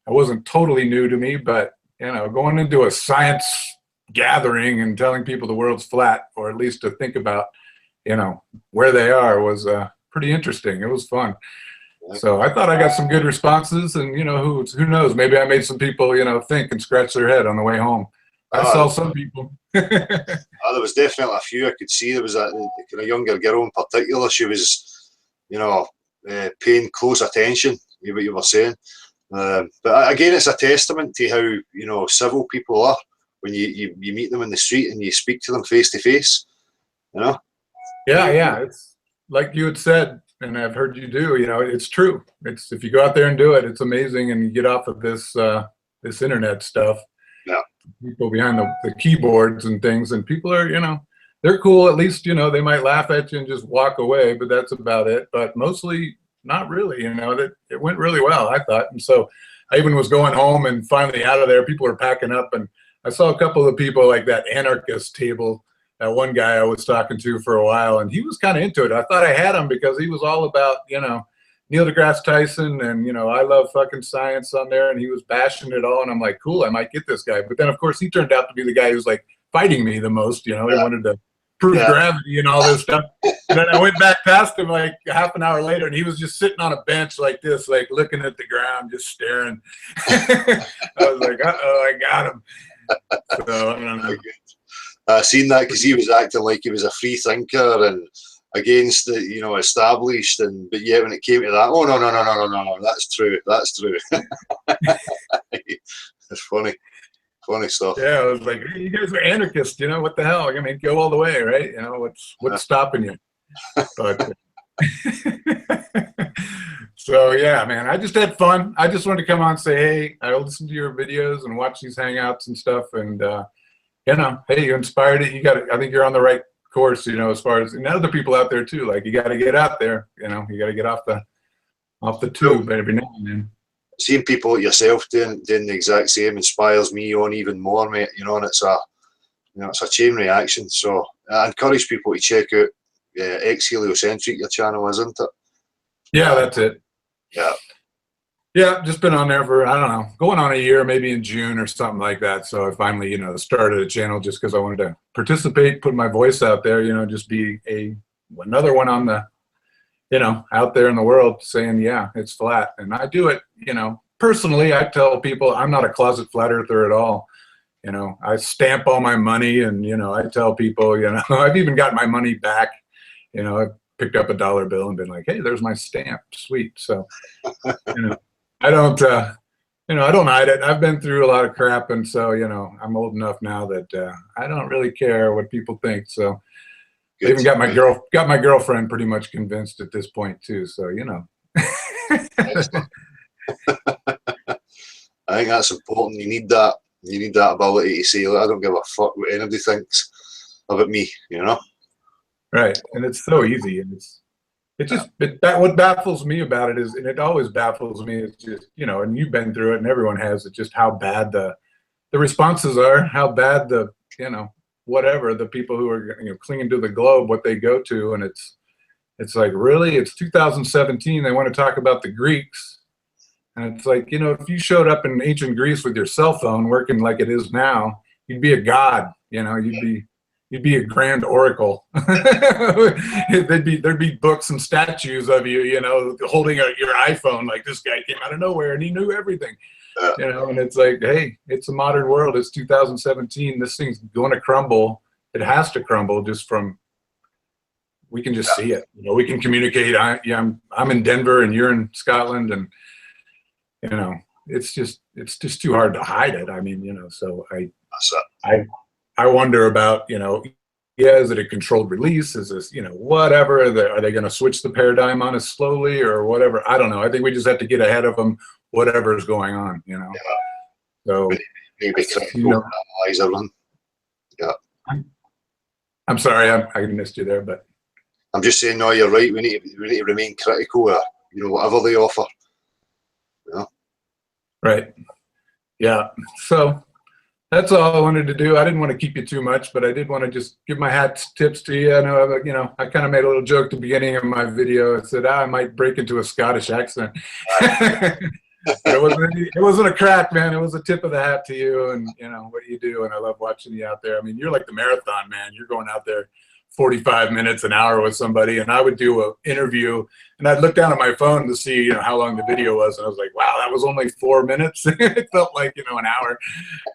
it wasn't totally new to me, but, you know, going into a science gathering and telling people the world's flat, or at least to think about, you know, where they are, was pretty interesting. It was fun. So I thought I got some good responses, and, you know, who knows, maybe I made some people, you know, think and scratch their head on the way home. I saw some people. There was definitely a few I could see. There was a kind of younger girl in particular. She was, you know, paying close attention to what you were saying. But again, it's a testament to how, you know, civil people are when you meet them in the street and you speak to them face to face, you know? Yeah. It's like you had said, and I've heard you do, you know, it's true. It's, if you go out there and do it, it's amazing. And you get off of this, this internet stuff. Yeah. People behind the keyboards and things, and people are, you know, they're cool. At least, you know, they might laugh at you and just walk away, but that's about it. But mostly, not really, you know, that it went really well, I thought. And so I even was going home and finally out of there, people were packing up, and I saw a couple of people like that anarchist table, that one guy I was talking to for a while, and he was kind of into it. I thought I had him because he was all about, you know, Neil deGrasse Tyson and, you know, I love fucking science on there, and he was bashing it all, and I'm like, cool, I might get this guy. But then, of course, he turned out to be the guy who's like fighting me the most, you know. He wanted to prove gravity and all this stuff. And then I went back past him like half an hour later, and he was just sitting on a bench like this, like looking at the ground, just staring. I was like, uh-oh, I got him. So, I don't know. I seen that because he was acting like he was a free thinker and against the, you know, established, and but yeah, when it came to that, oh no, that's true. It's funny stuff. Yeah, I was like, hey, you guys are anarchists, you know, what the hell? I mean, go all the way, right? You know, what's stopping you? But So yeah, man, I just had fun. I just wanted to come on and say, hey, I listened to your videos and watch these hangouts and stuff, and you know, hey, you inspired it. You got, I think you're on the right course, you know, as far as, and other people out there too. Like, you got to get out there, you know, you got to get off the tube every now and then. Seeing people like yourself doing the exact same inspires me on even more, mate. You know, and it's a, you know, it's a chain reaction. So I encourage people to check out Ex Heliocentric, your channel, isn't it? Yeah, that's it. Yeah. Yeah, just been on there for, I don't know, going on a year, maybe in June or something like that. So I finally, you know, started a channel just because I wanted to participate, put my voice out there, you know, just be another one on the, you know, out there in the world saying, yeah, it's flat. And I do it, you know, personally. I tell people I'm not a closet flat earther at all. You know, I stamp all my money, and, you know, I tell people, you know, I've even got my money back. You know, I've picked up a dollar bill and been like, hey, there's my stamp. Sweet. So, you know, I don't, you know, I don't hide it. I've been through a lot of crap. And so, you know, I'm old enough now that I don't really care what people think. So I even got my girlfriend pretty much convinced at this point too. So, you know. I think that's important. You need that. You need that ability to say, I don't give a fuck what anybody thinks about me, you know? Right. And it's so easy. And what baffles me about it is, and it always baffles me, is just, you know, and you've been through it and everyone has, it just how bad the responses are, how bad the, you know, whatever, the people who are, you know, clinging to the globe, what they go to. And it's like, really, it's 2017. They want to talk about the Greeks. And it's like, you know, if you showed up in ancient Greece with your cell phone working like it is now, you'd be a god, you know, you'd be a grand oracle. There'd be books and statues of you, you know, holding your iPhone, like this guy came out of nowhere and he knew everything, you know. And it's like, hey, it's a modern world. It's 2017. This thing's going to crumble. It has to crumble just from, we can just see it. You know, we can communicate. I'm in Denver and you're in Scotland, and, you know, it's just too hard to hide it. I mean, you know, so I wonder about, you know, yeah, is it a controlled release? Is this, you know, whatever? Are they going to switch the paradigm on us slowly or whatever? I don't know. I think we just have to get ahead of them, whatever is going on, you know. Yeah. So maybe you know, analyze everything. Yeah. I'm sorry, I missed you there, but I'm just saying, no, you're right. We need to remain critical of, you know, whatever they offer. Yeah. Right. Yeah. So that's all I wanted to do. I didn't want to keep you too much, but I did want to just give my hat tips to you. I know, you know, I kind of made a little joke at the beginning of my video. I said, I might break into a Scottish accent. It wasn't a crack, man. It was a tip of the hat to you and, you know, what you do. And I love watching you out there. I mean, you're like the marathon, man. You're going out there 45 minutes, an hour with somebody, and I would do an interview, and I'd look down at my phone to see, you know, how long the video was, and I was like, wow, that was only 4 minutes. It felt like, you know, an hour,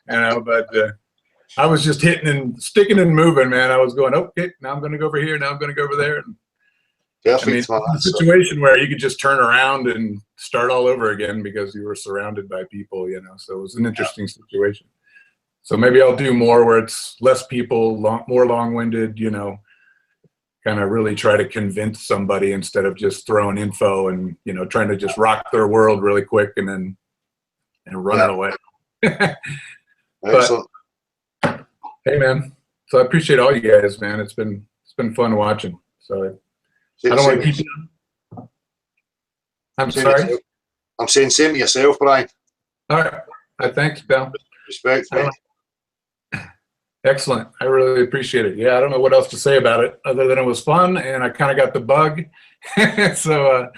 you know, but I was just hitting and sticking and moving, man. I was going, okay, now I'm going to go over here, now I'm going to go over there. And, I mean, it's a situation where you could just turn around and start all over again because you were surrounded by people, you know, so it was an interesting situation. So maybe I'll do more where it's less people, more long-winded, you know, kind of really try to convince somebody instead of just throwing info and, you know, trying to just rock their world really quick and then run it away. Excellent. But, hey, man, so I appreciate all you guys, man. It's been fun watching. So I don't want to keep you. I'm sorry? I'm saying same to yourself, Brian. All right. Thanks, Bill. Respect, man. Excellent. I really appreciate it. Yeah, I don't know what else to say about it other than it was fun and I kind of got the bug. So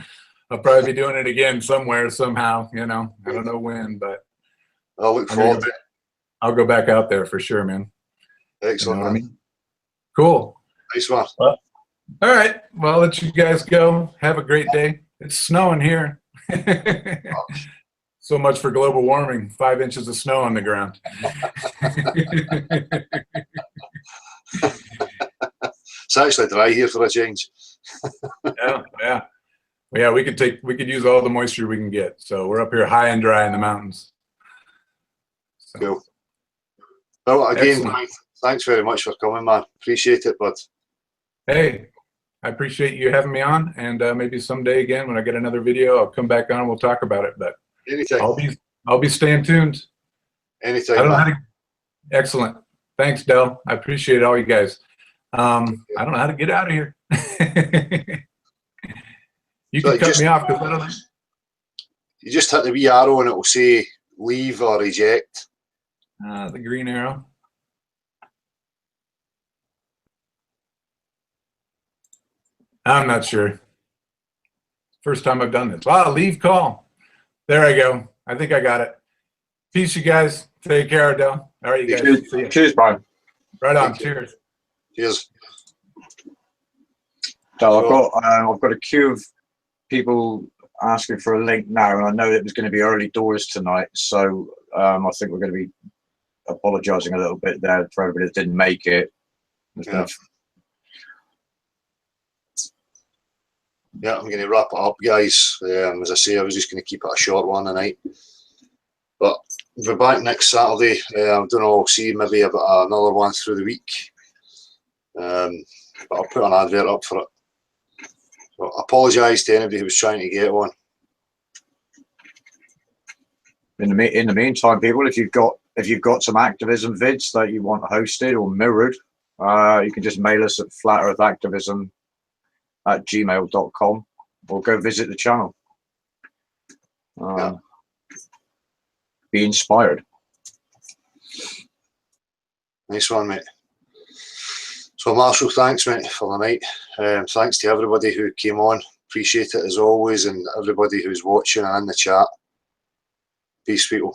I'll probably be doing it again somewhere, somehow, you know. I don't know when, but I'll look forward to it. I'll go back out there for sure, man. Excellent, you know what I mean? Cool. Nice one. Well, all right. Well, I'll let you guys go. Have a great day. It's snowing here. So much for global warming. 5 inches of snow on the ground. It's actually dry here for a change. Yeah. We could use all the moisture we can get. So we're up here high and dry in the mountains. So. Cool. Well, again, Mike, thanks very much for coming, man. Appreciate it, bud. Hey, I appreciate you having me on, and maybe someday again when I get another video, I'll come back on and we'll talk about it. But Anytime. I'll be staying tuned. Anytime. I don't know how man. to. Excellent. Thanks, Del. I appreciate all you guys. I don't know how to get out of here. You So can cut just- me off because I don't know. You just hit the wee arrow and it will say leave or reject. The green arrow. I'm not sure. First time I've done this. Wow, leave call. There I go. I think I got it. Peace, you guys. Take care, Adele. All right, you guys. Cheers, See ya. cheers, Brian. Right on. Thank you. Cheers. Cheers. So I've got a queue of people asking for a link now, and I know it was going to be early doors tonight, so I think we're going to be apologising a little bit there for everybody that didn't make it. Yeah. Yeah, I'm going to wrap it up, guys. As I say, I was just going to keep it a short one tonight. But we're back next Saturday. I don't know, I'll see maybe about another one through the week. But I'll put an advert up for it. So I apologise to anybody who was trying to get one. In the meantime, people, if you've got some activism vids that you want hosted or mirrored, you can just mail us at flatearthactivism@gmail.com or go visit the channel. Be inspired. Nice one, mate. So Marshall, thanks, mate, for the night. Thanks to everybody who came on. Appreciate it as always, and everybody who's watching and in the chat. Peace, people.